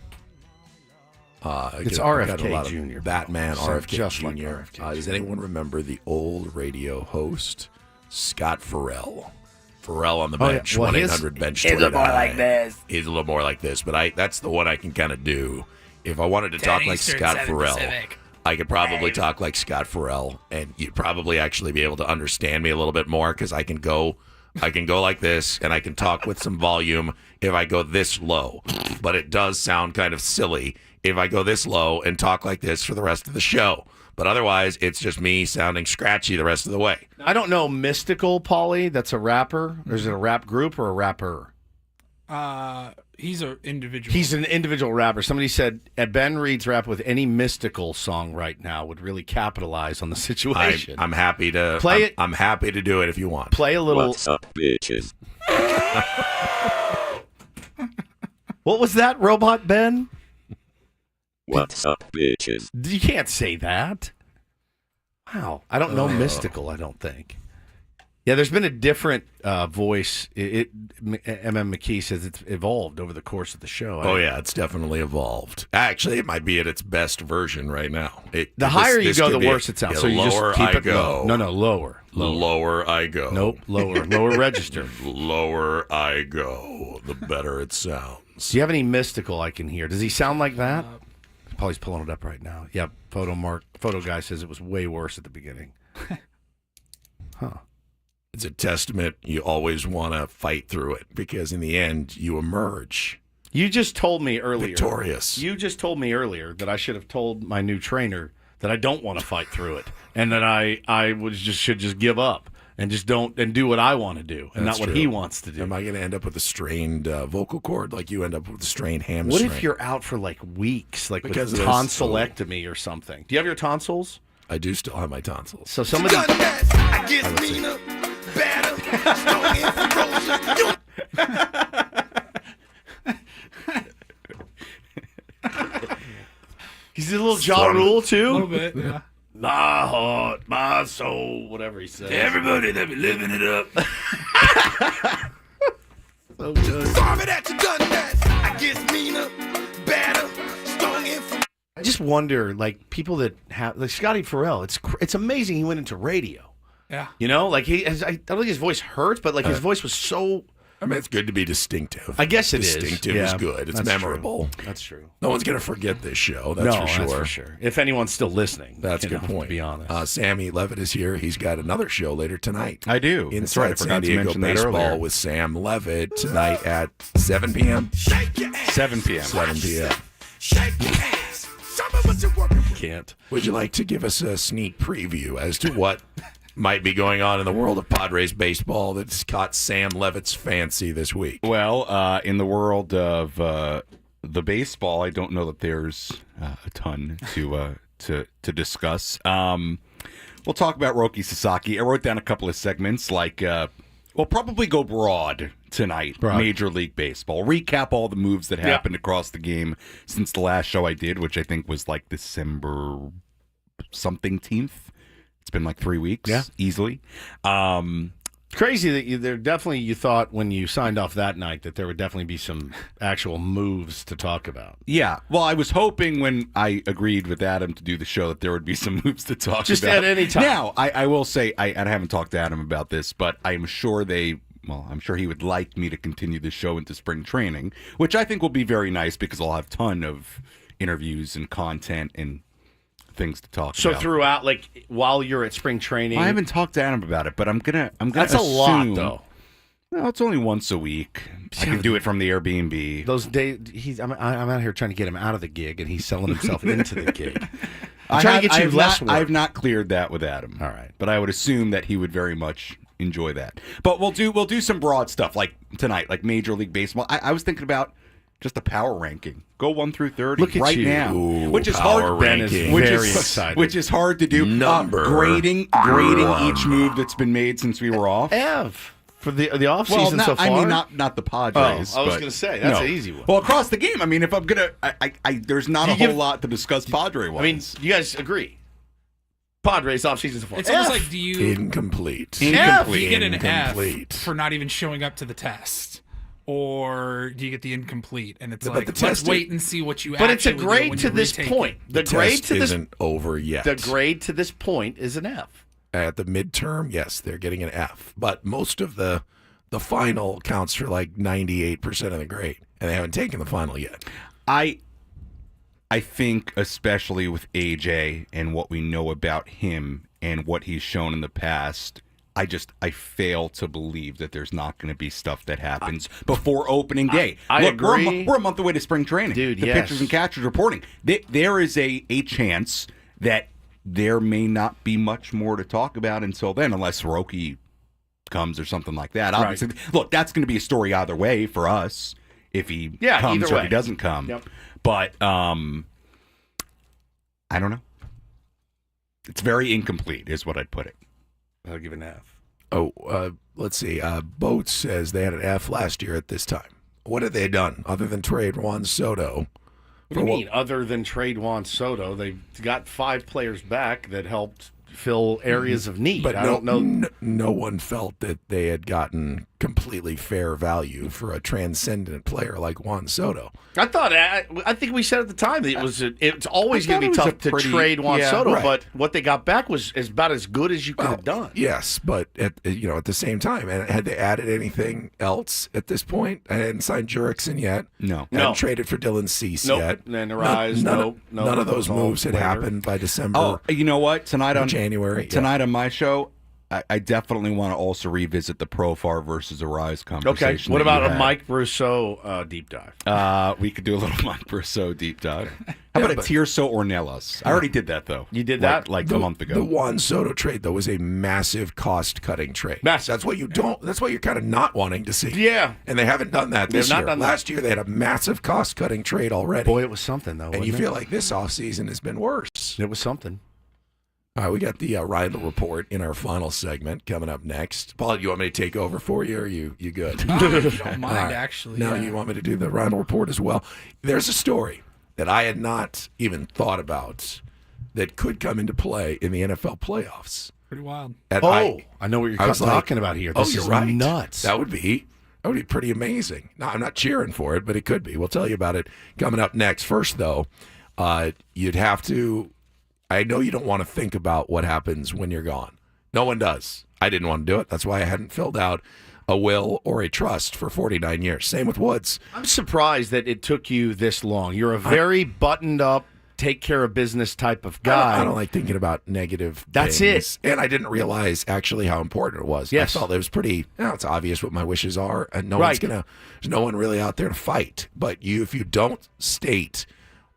It's I got a RFK lot of Jr. Batman, Sound RFK just Jr. like RFK Does anyone remember the old radio host, Scott Farrell? Farrell on the bench, Well, 1-800-BENCH. he's a little more like this. He's a little more like this, but that's the one I can kind of do. If I wanted to talk like Scott Farrell, I could probably talk like Scott Farrell, and you'd probably actually be able to understand me a little bit more because I can go like this, and I can talk with some volume if I go this low. But it does sound kind of silly if I go this low and talk like this for the rest of the show. But otherwise, it's just me sounding scratchy the rest of the way. I don't know Mystical, Paulie. That's a rapper. Or is it a rap group or a rapper? He's an individual. He's an individual rapper. Somebody said Ben Reed's rap with any Mystical song right now would really capitalize on the situation. I'm happy to play it. I'm happy to do it if you want. Play a little. What's up, bitches? What was that, Robot Ben? What's up, bitches? You can't say that. Wow. I don't know Mystical, I don't think. Yeah, there's been a different voice. M.M. McKee says it's evolved over the course of the show. Oh, yeah, it's definitely evolved. Actually, it might be at its best version right now. The higher you go, the worse it sounds. Yeah, So you lower just keep I it go. low. No, lower. Lower I go. Nope, lower. Lower register. Lower I go, the better it sounds. Do you have any Mystical I can hear? Does he sound like that? Paulie's pulling it up right now. Yeah, photo guy says it was way worse at the beginning. Huh. It's a testament. You always want to fight through it because in the end, you emerge. You just told me earlier. Victorious. You just told me earlier that I should have told my new trainer that I don't want to fight through it and that I should just give up and just don't and do what I want to do and That's not what true. he wants to do. Am I going to end up with a strained vocal cord like you end up with a strained hamstring? What if you're out for like weeks, like Because with of this- tonsillectomy or something? Do you have your tonsils? I do still have my tonsils. So somebody. He's a little Ja Rule too. A little bit, yeah. My heart, my soul, whatever he says. Everybody that be living it up. So good. I just wonder, like people that have, like Scotty Farrell. It's amazing he went into radio. Yeah. You know, like I don't think his voice hurts, but like his voice was so. I mean, it's good to be distinctive. I guess it is. Distinctive Yeah, is good. It's that's memorable. true. That's true. No one's going to forget this show. That's for sure. That's for sure. If anyone's still listening, That's a good point. To be honest, Sammy Levitt is here. He's got another show later tonight. I do. That's Inside right. I San forgot to Diego mention that Baseball earlier. with Sam Levitt tonight at 7 p.m. 7 p.m. 7 p.m. Can't. Would you like to give us a sneak preview as to what might be going on in the world of Padres baseball that's caught Sam Levitt's fancy this week? Well, in the world of the baseball, I don't know that there's a ton to discuss. We'll talk about Roki Sasaki. I wrote down a couple of segments, like we'll probably go broad tonight. Broad. Major League Baseball. Recap all the moves that happened across the game since the last show I did, which I think was like December something 10th. It's been like 3 weeks, easily. Crazy that you thought when you signed off that night that there would definitely be some actual moves to talk about. Yeah. Well, I was hoping when I agreed with Adam to do the show that there would be some moves to talk Just about. at any time. Now, I will say, I haven't talked to Adam about this, but I'm sure I'm sure he would like me to continue the show into spring training, which I think will be very nice because I'll have a ton of interviews and content and things to talk So about. throughout, like while you're at spring training, I haven't talked to Adam about it, but I'm gonna. That's a lot, though. Well, it's only once a week. I can do it from the Airbnb. Those days, I'm out here trying to get him out of the gig, and he's selling himself into the gig. I'm I trying have- to get you less work. I've not cleared that with Adam. All right, but I would assume that he would very much enjoy that. But we'll do some broad stuff like tonight, like Major League Baseball. I was thinking about just a power ranking. Go 1 through 30 Look at right you. now, Ooh, which is power hard. ranking. Which Very is excited. Which is hard to do. Number grading one. each move that's been made since we were off. For the off Well, season so far. I mean, not the Padres. Oh, I was but- going to say that's no. an easy one. Well, across the game. I mean, if I'm gonna, there's not Do a you whole give- lot to discuss Padre wise. I mean, you guys agree? Padres off season so far. It's almost like, do you Incomplete. you get an Incomplete. F for not even showing up to the test? or do you get the incomplete? And it's But like, the let's test wait and see what you But it's a actually do grade when to you this retake point. it. The grade test to this isn't over yet. The grade to this point is an F. At the midterm, yes, they're getting an F. But most of the final counts for like 98% of the grade, and they haven't taken the final yet. I think, especially with AJ and what we know about him and what he's shown in the past, I fail to believe that there's not going to be stuff that happens before opening day. I Look, agree. We're a month away to spring training. Dude, the yes. pitchers and catchers reporting. There is a chance that there may not be much more to talk about until then, unless Roki comes or something like that. Obviously, look, that's going to be a story either way for us if he comes either or way. if he doesn't come. Yep. But I don't know. It's very incomplete, is what I'd put it. I'll give it an F. Oh, let's see. Boats says they had an F last year at this time. What have they done other than trade Juan Soto? What do you mean, other than trade Juan Soto? They got 5 players back that helped fill areas of need. But I don't know. No one felt that they had gotten completely fair value for a transcendent player like Juan Soto. I think we said at the time that it's always going to be it was tough a to pretty- trade Juan yeah, Soto, right. but what they got back was about as good as you could have done. Yes, but at the same time, and had they added anything else at this point? I hadn't signed Jurickson yet. No. Hadn't traded for Dylan Cease Nope. yet. And Arise, none of those Those all moves had later. happened by December. Oh, you know what? Tonight or on January. Tonight on my show, I definitely want to also revisit the Profar versus Arise conversation. Okay. What that you about a had. Mike Brousseau deep dive? We could do a little Mike Brousseau deep dive. How about a Tirso Ornelas? I already did that though. You did that like a month ago. The Juan Soto trade though was a massive cost-cutting trade. That's what you don't. That's what you're kind of not wanting to see. Yeah. And they haven't done that They've this not year. done that. Last year they had a massive cost-cutting trade already. Boy, it was something though. and you wasn't feel like this offseason has been worse. it was something. All right, we got the Rydell report in our final segment coming up next. Paul, you want me to take over for you, or are you good? Don't mind, All right. actually. No, yeah. you want me to do the Rydell report as well? There's a story that I had not even thought about that could come into play in the NFL playoffs. Pretty wild. And I know what you're I was like, talking about here. This you're is right. nuts. That would be pretty amazing. No, I'm not cheering for it, but it could be. We'll tell you about it coming up next. First, though, you'd have to. I know you don't want to think about what happens when you're gone. No one does. I didn't want to do it. That's why I hadn't filled out a will or a trust for 49 years. Same with Woods. I'm surprised that it took you this long. You're a very buttoned up, take care of business type of guy. I don't like thinking about negative That's things. And I didn't realize actually how important it was. Yes. I felt it was pretty, it's obvious what my wishes are. And Right. there's no one really out there to fight. But if you don't state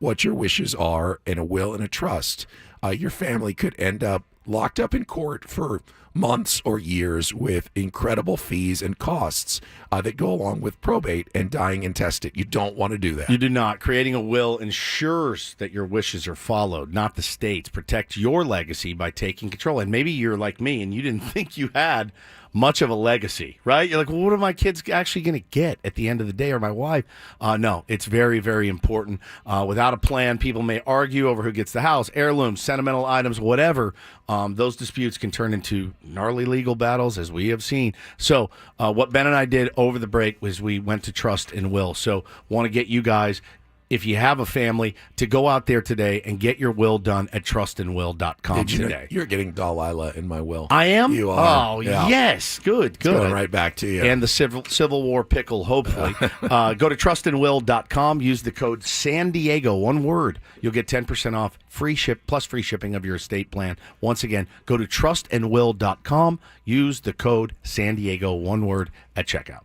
what your wishes are in a will and a trust, your family could end up locked up in court for months or years with incredible fees and costs that go along with probate and dying intestate. You don't want to do that. You do not. Creating a will ensures that your wishes are followed, not the state's. Protect your legacy by taking control. And maybe you're like me and you didn't think you had much of a legacy, right? You're like, well, what are my kids actually going to get at the end of the day, or my wife? No, it's very, very important. Without a plan, people may argue over who gets the house, heirlooms, sentimental items, whatever. Those disputes can turn into gnarly legal battles, as we have seen. So what Ben and I did over the break was we went to Trust and Will. So want to get you guys, if you have a family, to go out there today and get your will done at trustandwill.com Did you know today. you're getting Delilah in my will? I am? You are. Oh, Yeah. yes. Good, It's good. going right back to you. And the Civil War pickle, hopefully. Go to trustandwill.com. Use the code San Diego, one word. You'll get 10% off free shipping of your estate plan. Once again, go to trustandwill.com. Use the code San Diego, one word, at checkout.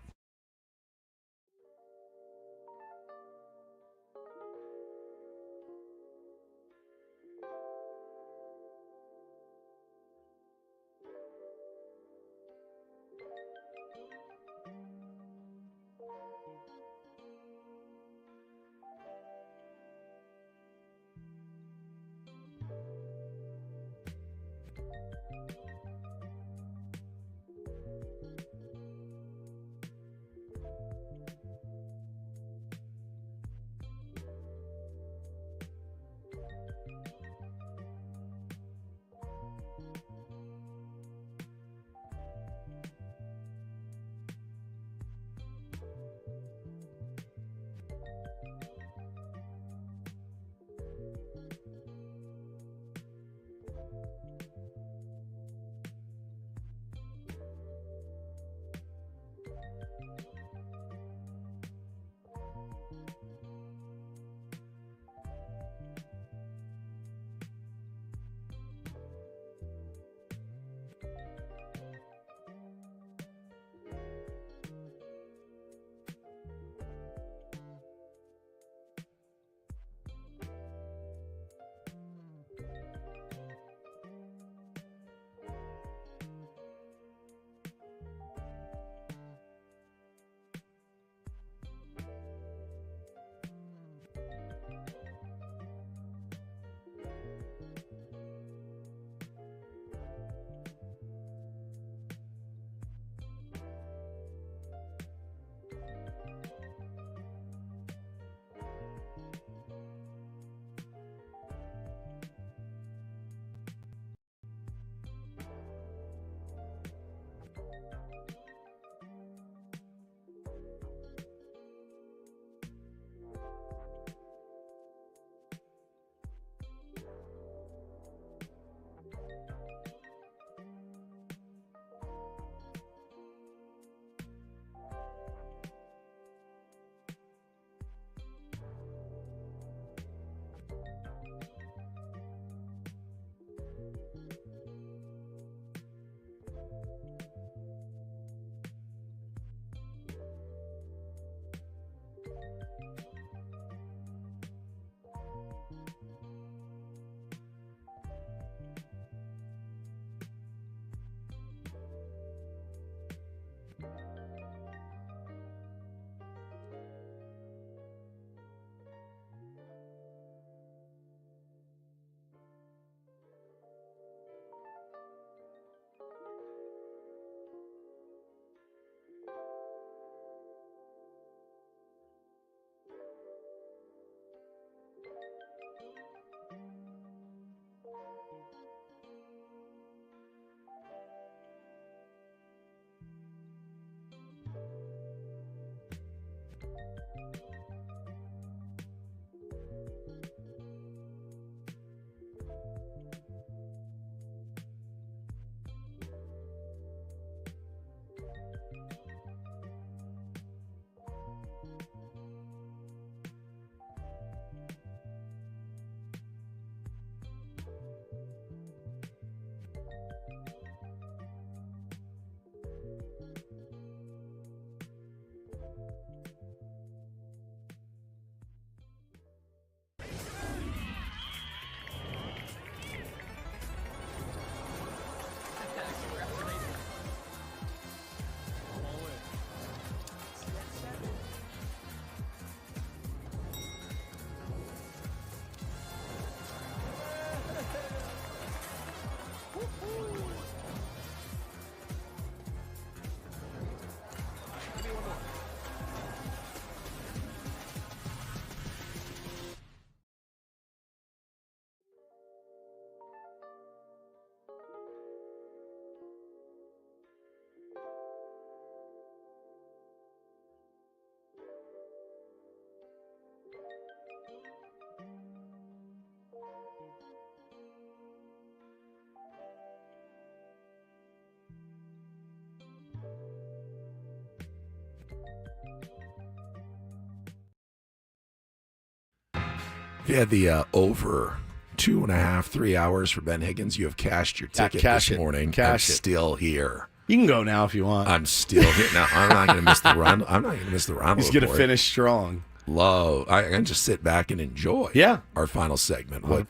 If you had the over 2.5, 3 hours for Ben Higgins, you have cashed your ticket cash this it. morning. Cash I'm it. still here. You can go now if you want. I'm still here. No, I'm not going to miss the run. I'm not going to miss the round. He's going to finish strong. I can just sit back and enjoy our final segment. What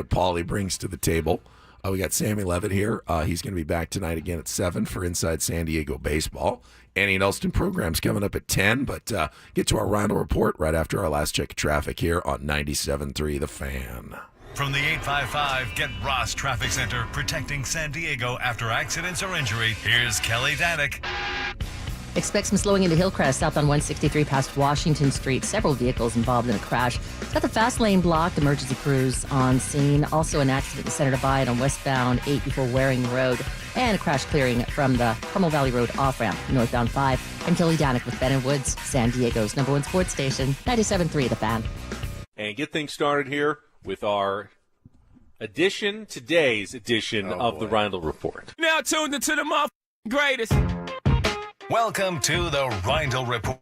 Paulie brings to the table. We got Sammy Levitt here. He's going to be back tonight again at 7 for Inside San Diego Baseball. Annie and Elston program's coming up at 10, but get to our Roundel Report right after our last check of traffic here on 97.3 The Fan. From the 855 Get Ross Traffic Center, protecting San Diego after accidents or injury, here's Kelly Danick. Expect some slowing into Hillcrest south on 163 past Washington Street. Several vehicles involved in a crash. Got the fast lane blocked. Emergency crews on scene. Also an accident in Center Divide on westbound 8 before Waring Road. And a crash clearing from the Carmel Valley Road off-ramp, northbound 5. I'm Kelly Danick with Ben & Woods, San Diego's #1 sports station, 97.3 The Fan. And get things started here with our today's edition of the Roundel Report. Now tuned into the greatest. Welcome to the Roundel Report.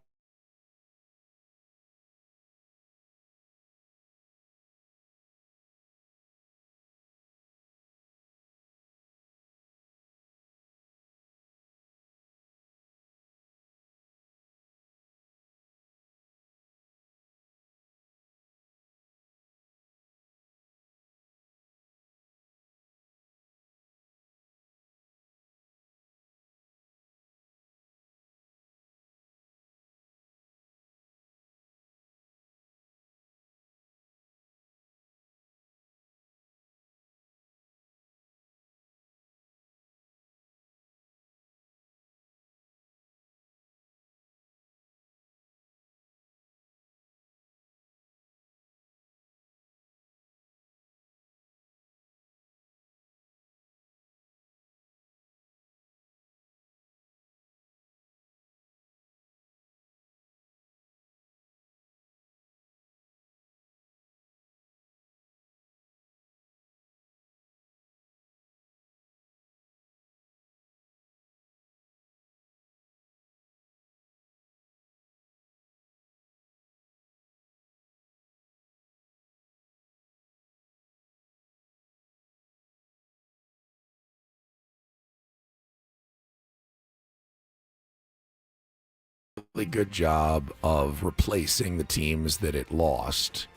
Really good job of replacing the teams that it lost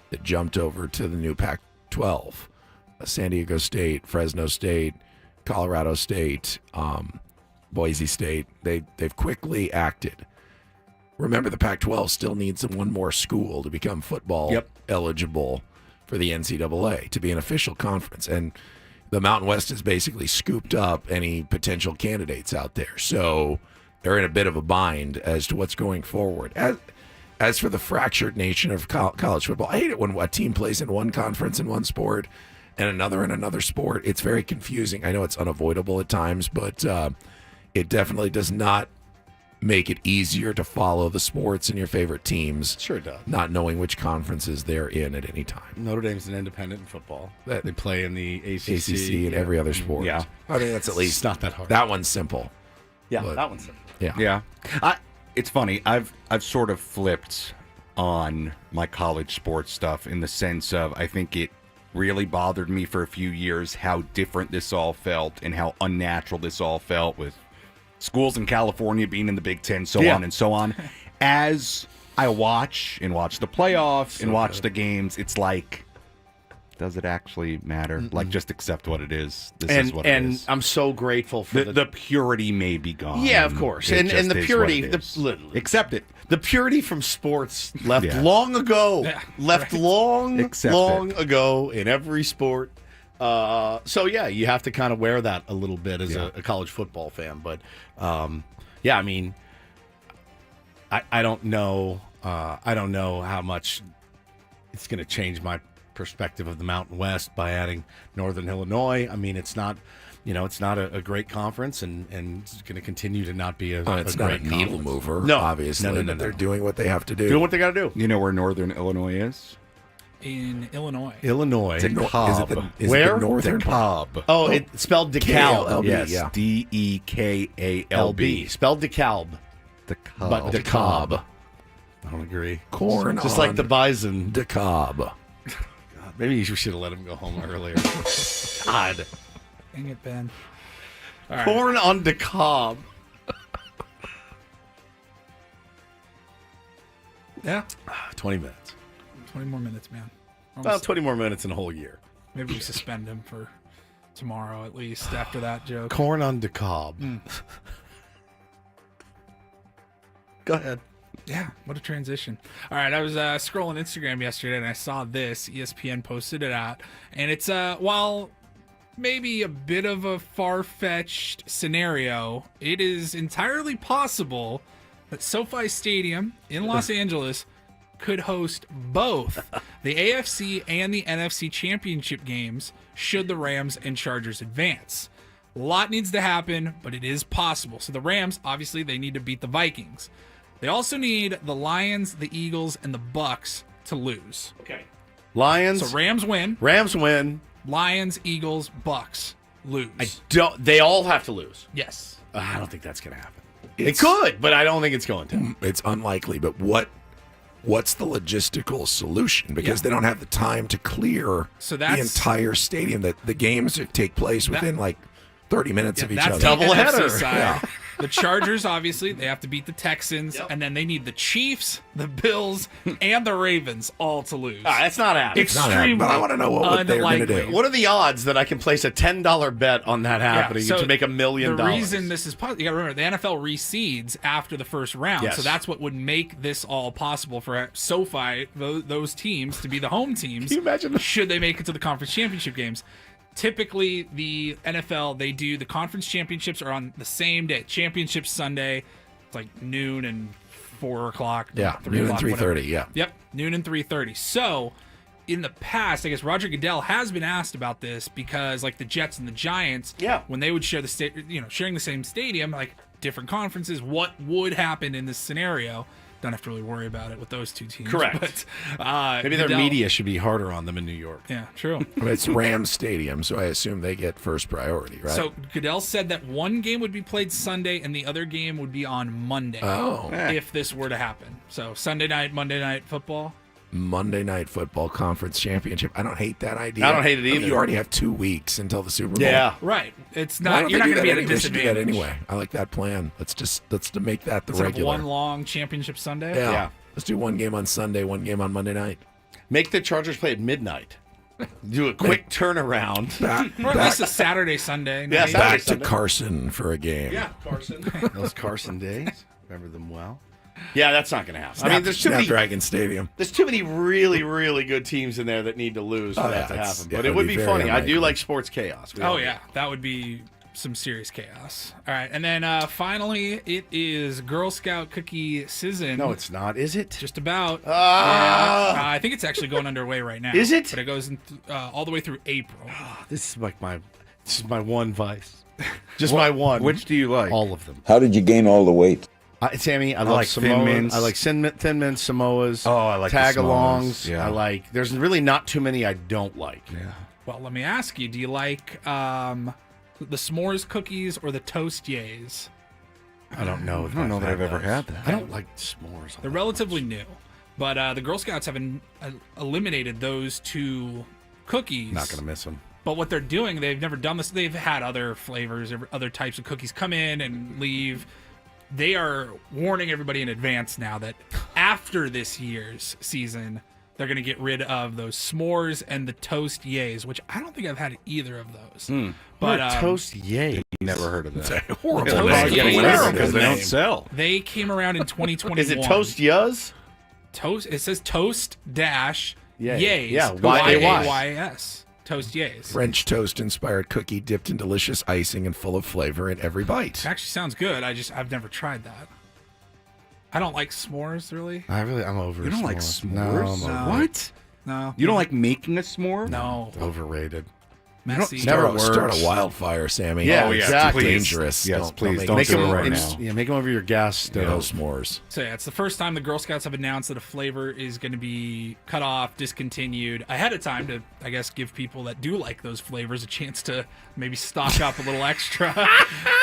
that jumped over to the new Pac-12. San Diego State, Fresno State, Colorado State, Boise State. They've quickly acted. Remember, the Pac-12 still needs one more school to become football eligible for the NCAA to be an official conference. And the Mountain West has basically scooped up any potential candidates out there. So they're in a bit of a bind as to what's going forward. As for the fractured nation of college football, I hate it when a team plays in one conference in one sport and another in another sport. It's very confusing. I know it's unavoidable at times, but it definitely does not make it easier to follow the sports and your favorite teams. Sure does. Not knowing which conferences they're in at any time. Notre Dame's an independent in football. They play in the ACC. And every other sport. Yeah. I mean, that's at least it's not that hard. That one's simple. Yeah, But- that one's simple. Yeah. It's funny. I've sort of flipped on my college sports stuff in the sense of I think it really bothered me for a few years how different this all felt and how unnatural this all felt with schools in California being in the Big Ten, so on and so on. As I watch the playoffs and watch the games, it's like, does it actually matter? Like, just accept what it is. This is what it is. And I'm so grateful for the purity may be gone. Yeah, of course. It And just the is purity, what it is. accept it. The purity from sports left Yeah. long ago. Long Accept ago in every sport. So yeah, you have to kind of wear that a little bit as a college football fan. But I mean, I don't know. I don't know how much it's going to change my perspective of the Mountain West by adding Northern Illinois. I mean, it's not. It's not a great conference, and it's going to continue to not be It's a not a great needle conference. mover, No, obviously. No. But they're doing what they have to do. Doing what they got to do. You know where Northern Illinois is? In Illinois. Illinois. Is it the Where? northern DeKalb. Oh, it's spelled DeKalb. K-A-L-B, Yes. yeah. DEKALB. Spelled DeKalb. DeKalb. But DeKalb. I don't agree. Corn Just like on the bison. DeKalb. God, maybe you should have let him go home earlier. God. Dang it, Ben. All right. Corn on the cob. Yeah. 20 minutes. 20 more minutes, man. About 20 more minutes in a whole year. Maybe we suspend him for tomorrow at least after that joke. Corn on the cob. Go ahead. Yeah, what a transition. All right, I was scrolling Instagram yesterday and I saw this. ESPN posted it out. And it's, while maybe a bit of a far-fetched scenario, it is entirely possible that SoFi Stadium in Los Angeles could host both the AFC and the NFC championship games should the Rams and Chargers advance. A lot needs to happen, but it is possible. So the Rams, obviously, they need to beat the Vikings. They also need the Lions, the Eagles, and the Bucks to lose. Okay. Lions. So Rams win. Rams win. Lions, Eagles, Bucks lose. They all have to lose. Yes. I don't think that's going to happen. It could, but I don't think it's going to. It's unlikely, but what's the logistical solution? Because they don't have the time to clear the entire stadium. That the games take place within like 30 minutes of each other. Double header. Yeah. The Chargers, obviously, they have to beat the Texans, and then they need the Chiefs, the Bills, and the Ravens all to lose. That's not happening. Extremely but I want to know what they're going to do. What are the odds that I can place a $10 bet on that happening so to make $1 million? The reason this is possible, you got to remember, the NFL reseeds after the first round, Yes. so that's what would make this all possible for SoFi, those teams, to be the home teams. Can you imagine? Should they make it to the conference championship games? Typically, the NFL, they do the conference championships are on the same day. Championships Sunday, it's like noon and 4 o'clock. Yeah, 3 noon and o'clock, 3:30. whatever. Yeah. Yep, noon and 3:30. So, in the past, I guess Roger Goodell has been asked about this because, like the Jets and the Giants, when they would share the sharing the same stadium, like different conferences, what would happen in this scenario? Don't have to really worry about it with those two teams. Correct. But, Maybe their media should be harder on them in New York. Yeah, true. It's Rams Stadium, so I assume they get first priority, right? So Goodell said that one game would be played Sunday and the other game would be on Monday. Oh. If this were to happen. So Sunday night, Monday night football. Monday Night Football Conference Championship. I don't hate that idea. I don't hate it I mean, either. you already have 2 weeks until the Super Bowl. Yeah. Right. It's Why not. don't You're they not do going to be that at a anyway? They should do that disadvantage. anyway. I like that plan. Let's to make that the Instead of regular. one long championship Sunday. Yeah. Let's do one game on Sunday, one game on Monday night. Make the Chargers play at midnight. Do a quick turnaround. Or at least a Saturday, Sunday. Yeah, night. Saturday, Back to Sunday. Carson for a game. Yeah, Carson. Those Carson days. Remember them well. Yeah, that's not going to happen. I mean, there's too many Snapdragon Stadium. There's too many really, really good teams in there that need to lose for that to happen. But it would be very funny. I unlikely. do like sports chaos. We all Oh do. yeah, that would be some serious chaos. All right, and then finally, it is Girl Scout cookie season. No, it's not. Is it? Just about. Ah! Yeah. I think it's actually going underway right now. Is it? But it goes in all the way through April. This is like this is my one vice. Just my one. Which do you like? All of them. How did you gain all the weight? Sammy, I like love Thin Samoa. Mints. I like Thin Mints, Samoas. Oh, I like the Tagalongs. Samoas. Yeah. I like. There's really not too many I don't like. Yeah. Well, let me ask you: do you like the s'mores cookies or the toast yays? I don't know. I don't know that I've ever had that. I don't like s'mores. They're relatively new, but the Girl Scouts have eliminated those two cookies. Not gonna miss them. But what they're doing, they've never done this. They've had other flavors, other types of cookies come in and leave. They are warning everybody in advance now that after this year's season, they're going to get rid of those s'mores and the toast yays, which I don't think I've had either of those. But toast yay. Never heard of that. It's a horrible Toast name. yays. Because they don't sell. They came around in 2021. Is it toast yas? Toast. It says toast dash Yay. yays. Yeah, Y-A-Y-S. Toast yays. French toast inspired cookie dipped in delicious icing and full of flavor in every bite. It actually sounds good. I've never tried that. I don't like s'mores really. I'm over. You don't like s'mores. s'mores? No, I'm over. No. What? No. You don't like making a s'more? No. Overrated. messy. Start a wildfire, Sammy. Yeah, oh, yeah, exactly. Dangerous. Yes, please don't make do them it right now. Yeah, make them over your gas stove. No s'mores. So yeah, it's the first time the Girl Scouts have announced that a flavor is going to be cut off, discontinued ahead of time to, I guess, give people that do like those flavors a chance to maybe stock up a little extra.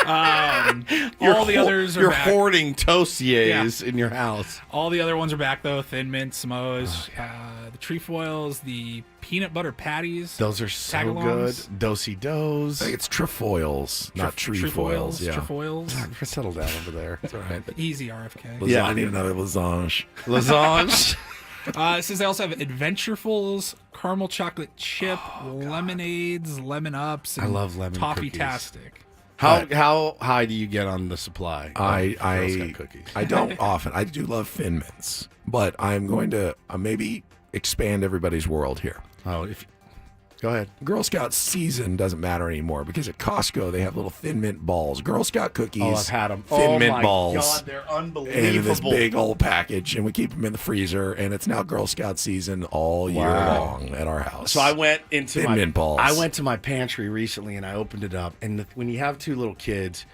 All the others are You're back. hoarding Tostiers in your house. All the other ones are back though. Thin Mint, Samoas, the trefoils, the peanut butter patties. Those are so good. Dosey Does. I think it's trefoils, not trefoils. Yeah. Trefoils. Settle down over there. That's all right. Easy, RFK. Yeah, I need another lasagna. Lasagna. It says they also have Adventurefuls, caramel chocolate chip, lemonades, lemon ups, and I love lemon toffee-tastic. How high do you get on the supply? I Girl Scout cookies. I don't often. I do love Thin Mints, but I'm going to maybe expand everybody's world here. Oh, go ahead. Girl Scout season doesn't matter anymore because at Costco they have little Thin Mint balls. Girl Scout cookies. Oh, I've had them. Thin Mint my balls. God, they're unbelievable. And in this big old package, and we keep them in the freezer. And it's now Girl Scout season all year long at our house. So I went into Thin Mint balls. I went to my pantry recently and I opened it up. And when you have two little kids,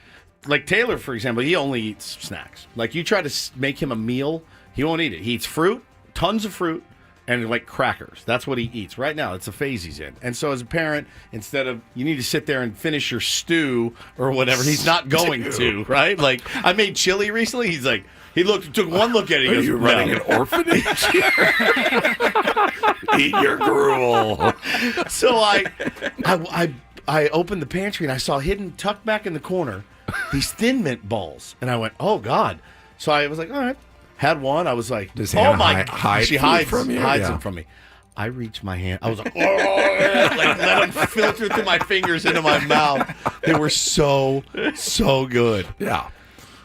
like Taylor, for example, he only eats snacks. Like you try to make him a meal, he won't eat it. He eats fruit, tons of fruit, and like crackers. That's what he eats right now. It's a phase he's in. And so as a parent, instead of you need to sit there and finish your stew or whatever, he's not going to, right? Like I made chili recently. He's like, took one look at it. He goes, Are you running an orphanage here? Eat your gruel. So I opened the pantry and I saw hidden, tucked back in the corner, these Thin Mint balls. And I went, oh God. So I was like, all right. Had one. I was like, Does oh Hannah my hide She food hides from you? hides Yeah. them from me. I reached my hand. I was like, oh, like let them filter through my fingers into my mouth. They were so good. Yeah.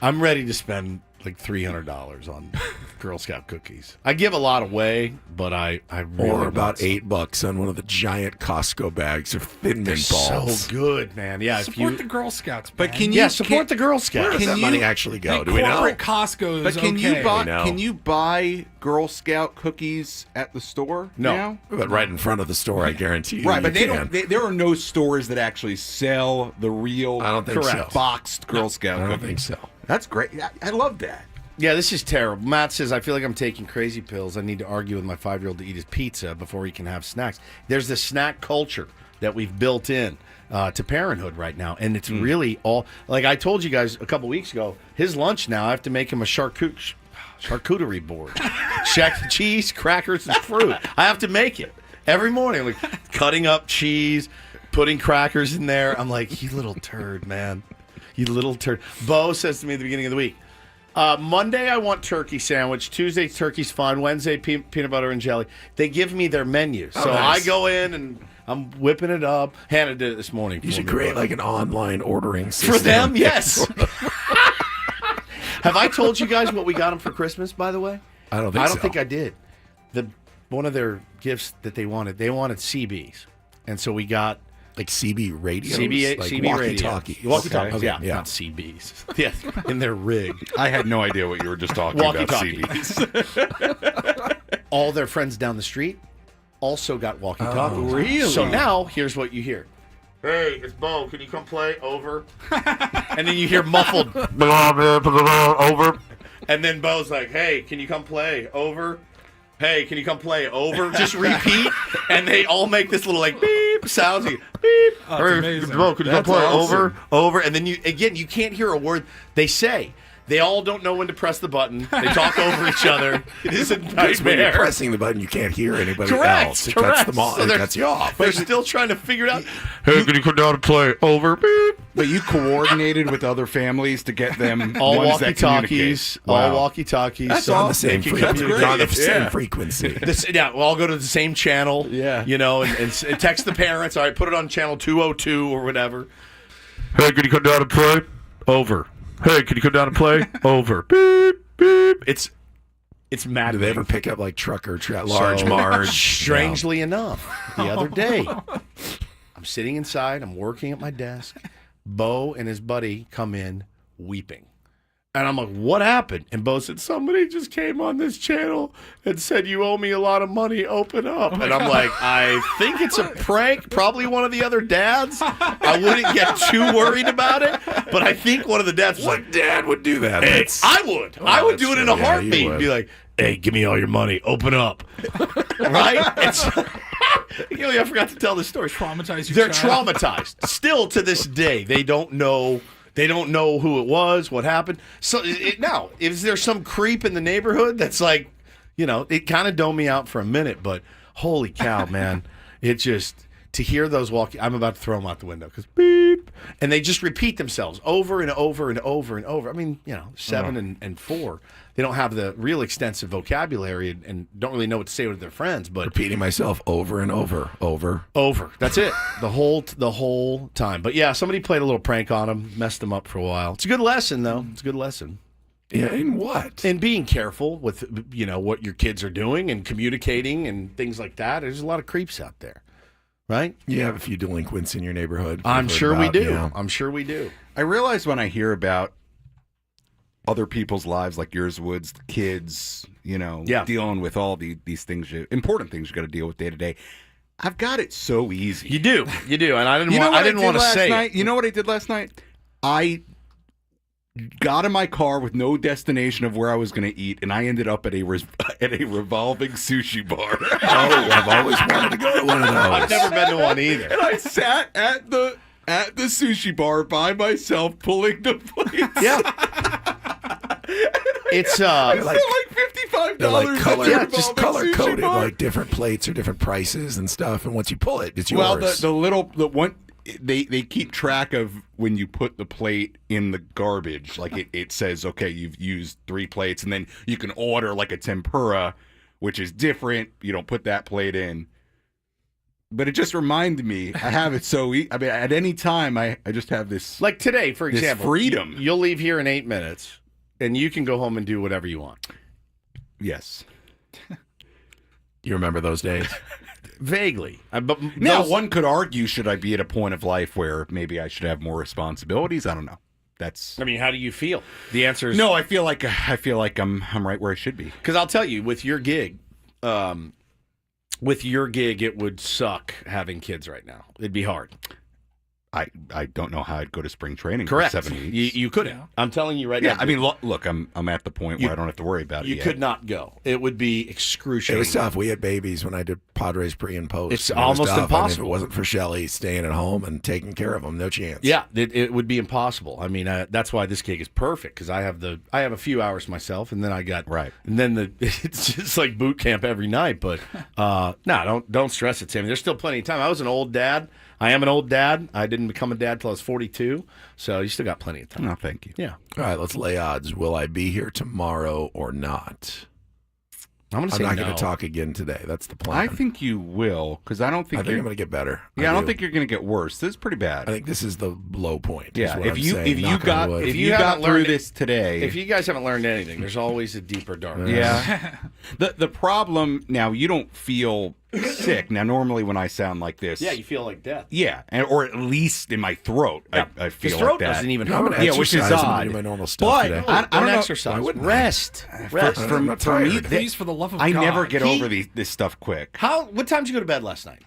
I'm ready to spend like $300 on Girl Scout cookies. I give a lot away, but I really Or about want $8 on one of the giant Costco bags of Thin They're Mint balls. so good, man. Yeah, Support the Girl Scouts, But man. can you support the Girl Scouts. Where does that money actually go? Do we know? Corporate Costco's But can okay. you buy Girl Scout cookies at the store? No. now? But right in front of the store, I guarantee you. Right, but you they can. don't. There are no stores that actually sell the real, I don't think so. boxed Girl Scout I don't cookies. think so. That's great. I love that. Yeah, this is terrible. Matt says, I feel like I'm taking crazy pills. I need to argue with my 5-year-old to eat his pizza before he can have snacks. There's this snack culture that we've built in to parenthood right now. And it's really all, like I told you guys a couple weeks ago, his lunch now, I have to make him a charcuterie board. Cheese, crackers, and fruit. I have to make it every morning. Like cutting up cheese, putting crackers in there. I'm like, you little turd, man. You little turd. Bo says to me at the beginning of the week, Monday I want turkey sandwich. Tuesday turkey's fine. Wednesday peanut butter and jelly. They give me their menu, so nice. I go in and I'm whipping it up. Hannah did it this morning. You should create like an online ordering system. for them. Yes. Have I told you guys what we got them for Christmas? By the way, I don't think so. think I did. One of their gifts that they wanted CBs, and so we got. Like CB radios? CB walkie radio. talkie. Walkie-talkies, Okay. yeah. Yeah. Not CBs. Yeah, in their rig. I had no idea what you were just talking about. Walkie-talkie. CBs. All their friends down the street also got walkie-talkies. Oh, really? So now, here's what you hear. Hey, it's Bo. Can you come play? Over. And then you hear muffled, over. And then Bo's like, hey, can you come play? Over. Hey, can you come play? Over. Just repeat. And they all make this little like beep sounds. Like, beep. Oh, amazing. Bo, can you come That's play? awesome. Over. And then you can't hear a word they say. They all don't know when to press the button. They talk over each other. It is a Because when you're nightmare. pressing the button, you can't hear anybody Correct. else. It correct. cuts them off. So It they're- cuts you off. They're still trying to figure it out. Hey, can you come down and play? Over. Beep. But you coordinated with other families to get them All ones that walkie-talkies. communicate. Wow. All walkie-talkies. That's So on the same they can frequency. communicate. They're on the same Yeah. frequency. Yeah, we'll all go to the same channel. Yeah. You know, and text the parents. All right, put it on channel 202 or whatever. Hey, can you come down and play? Over. Hey, can you come down and play? Over. Beep, beep. It's mad. Do they ever pick up like trucker, large So, Marge? Strangely enough, the other day, I'm sitting inside. I'm working at my desk. Bo and his buddy come in weeping. And I'm like, what happened? And Bo said, somebody just came on this channel and said, you owe me a lot of money, open up. And I'm like, I think it's a prank, probably one of the other dads. I wouldn't get too worried about it, but I think one of the dads was What dad would do that? hey, I would. I would do it in a Yeah, you heartbeat. would. Be like, hey, give me all your money, open up. Right? It's, I forgot to tell this story. Traumatize your They're child. traumatized. Still to this day, they don't know. They don't know who it was, what happened. So now, is there some creep in the neighborhood that's like, it kind of domed me out for a minute, but holy cow, man. It just, to hear those I'm about to throw them out the window because beep. And they just repeat themselves over and over and over and over. I mean, 7 and 4. They don't have the real extensive vocabulary and don't really know what to say with their friends. But repeating myself over and over. That's it. The whole time. But yeah, somebody played a little prank on him, messed him up for a while. It's a good lesson, though. It's a good lesson. Yeah, in what? And being careful with what your kids are doing and communicating and things like that. There's a lot of creeps out there, right? You have a few delinquents in your neighborhood. I'm sure we do. Yeah. I'm sure we do. I realize when I hear about other people's lives, like yours, Woods, kids, dealing with all these things, important things you got to deal with day to day. I've got it so easy. You do, and I didn't want to say it. You know what I did last night? I got in my car with no destination of where I was going to eat, and I ended up at a revolving sushi bar. Oh, I've always wanted to go to one of those. I've never been to one either. And I sat at the sushi bar by myself, pulling the plates. Yeah. It's like $55. They're like just color sushi coded, bar. like different plates or different prices and stuff. And once you pull it, it's yours. Well, the one they keep track of when you put the plate in the garbage. Like it says, okay, you've used 3 plates, and then you can order like a tempura, which is different. You don't put that plate in. But it just reminded me, I have it so I mean, at any time, I just have this. Like today, for example, freedom. You'll leave here in 8 minutes, and you can go home and do whatever you want. Yes. You remember those days? Vaguely. But Now, one could argue, should I be at a point of life where maybe I should have more responsibilities? I don't know. I mean, how do you feel? The answer is no. I feel like I'm right where I should be. Because I'll tell you, with your gig, it would suck having kids right now. It'd be hard. I don't know how I'd go to spring training Correct. for 7 weeks. You couldn't. Yeah. I'm telling you right Yeah, now. I mean, look, I'm at the point where I don't have to worry about it You yet. could not go. It would be excruciating. It was tough. We had babies when I did Padres pre and post. It's and it was almost tough. I mean, impossible. if it wasn't for Shelly staying at home and taking care of them, no chance. Yeah, it would be impossible. I mean, that's why this gig is perfect because I have a few hours myself, and then I got and then it's just like boot camp every night. But no, don't stress it, Sammy. There's still plenty of time. I was an old dad. I am an old dad. I didn't become a dad till I was 42, so you still got plenty of time. No, thank you. Yeah. All right, let's lay odds. Will I be here tomorrow or not? I'm not going to talk again today. That's the plan. I think you will, because I don't think I'm going to get better. Yeah, I don't think you're going to get worse. This is pretty bad. I think this is the low point. Yeah, if you got through this today, if you guys haven't learned anything, there's always a deeper darkness. Yeah. the problem now, you don't feel sick. Now, normally when I sound like this, Yeah, you feel like death. yeah, or at least in my throat, I feel His throat like that. doesn't even I'm hurt. gonna Yeah, which is exercise. I'm gonna odd. do my normal stuff But today. I don't know. exercise. Why wouldn't I? Rest. I'm not For me, tired. Please, for the love of I God. never get over this stuff quick. What time did you go to bed last night?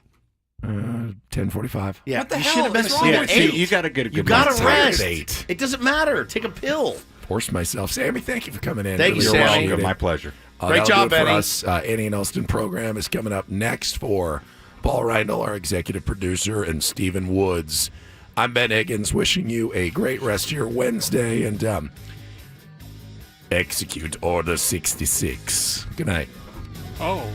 10:45. Yeah, What the you hell? should have been What's wrong asleep with at you? 8. You got to get a good You got night's to sleep. rest. At 8. It doesn't matter. Take a pill. Forced myself. Sammy, thank you for coming in. Thank you, You're Sammy. appreciate welcome. it. My pleasure. Great That'll job, do it for Eddie. us. Eddie and Elston program is coming up next for Paul Reindl, our executive producer, and Stephen Woods. I'm Ben Higgins, wishing you a great rest of your Wednesday, and execute Order 66. Good night. Oh.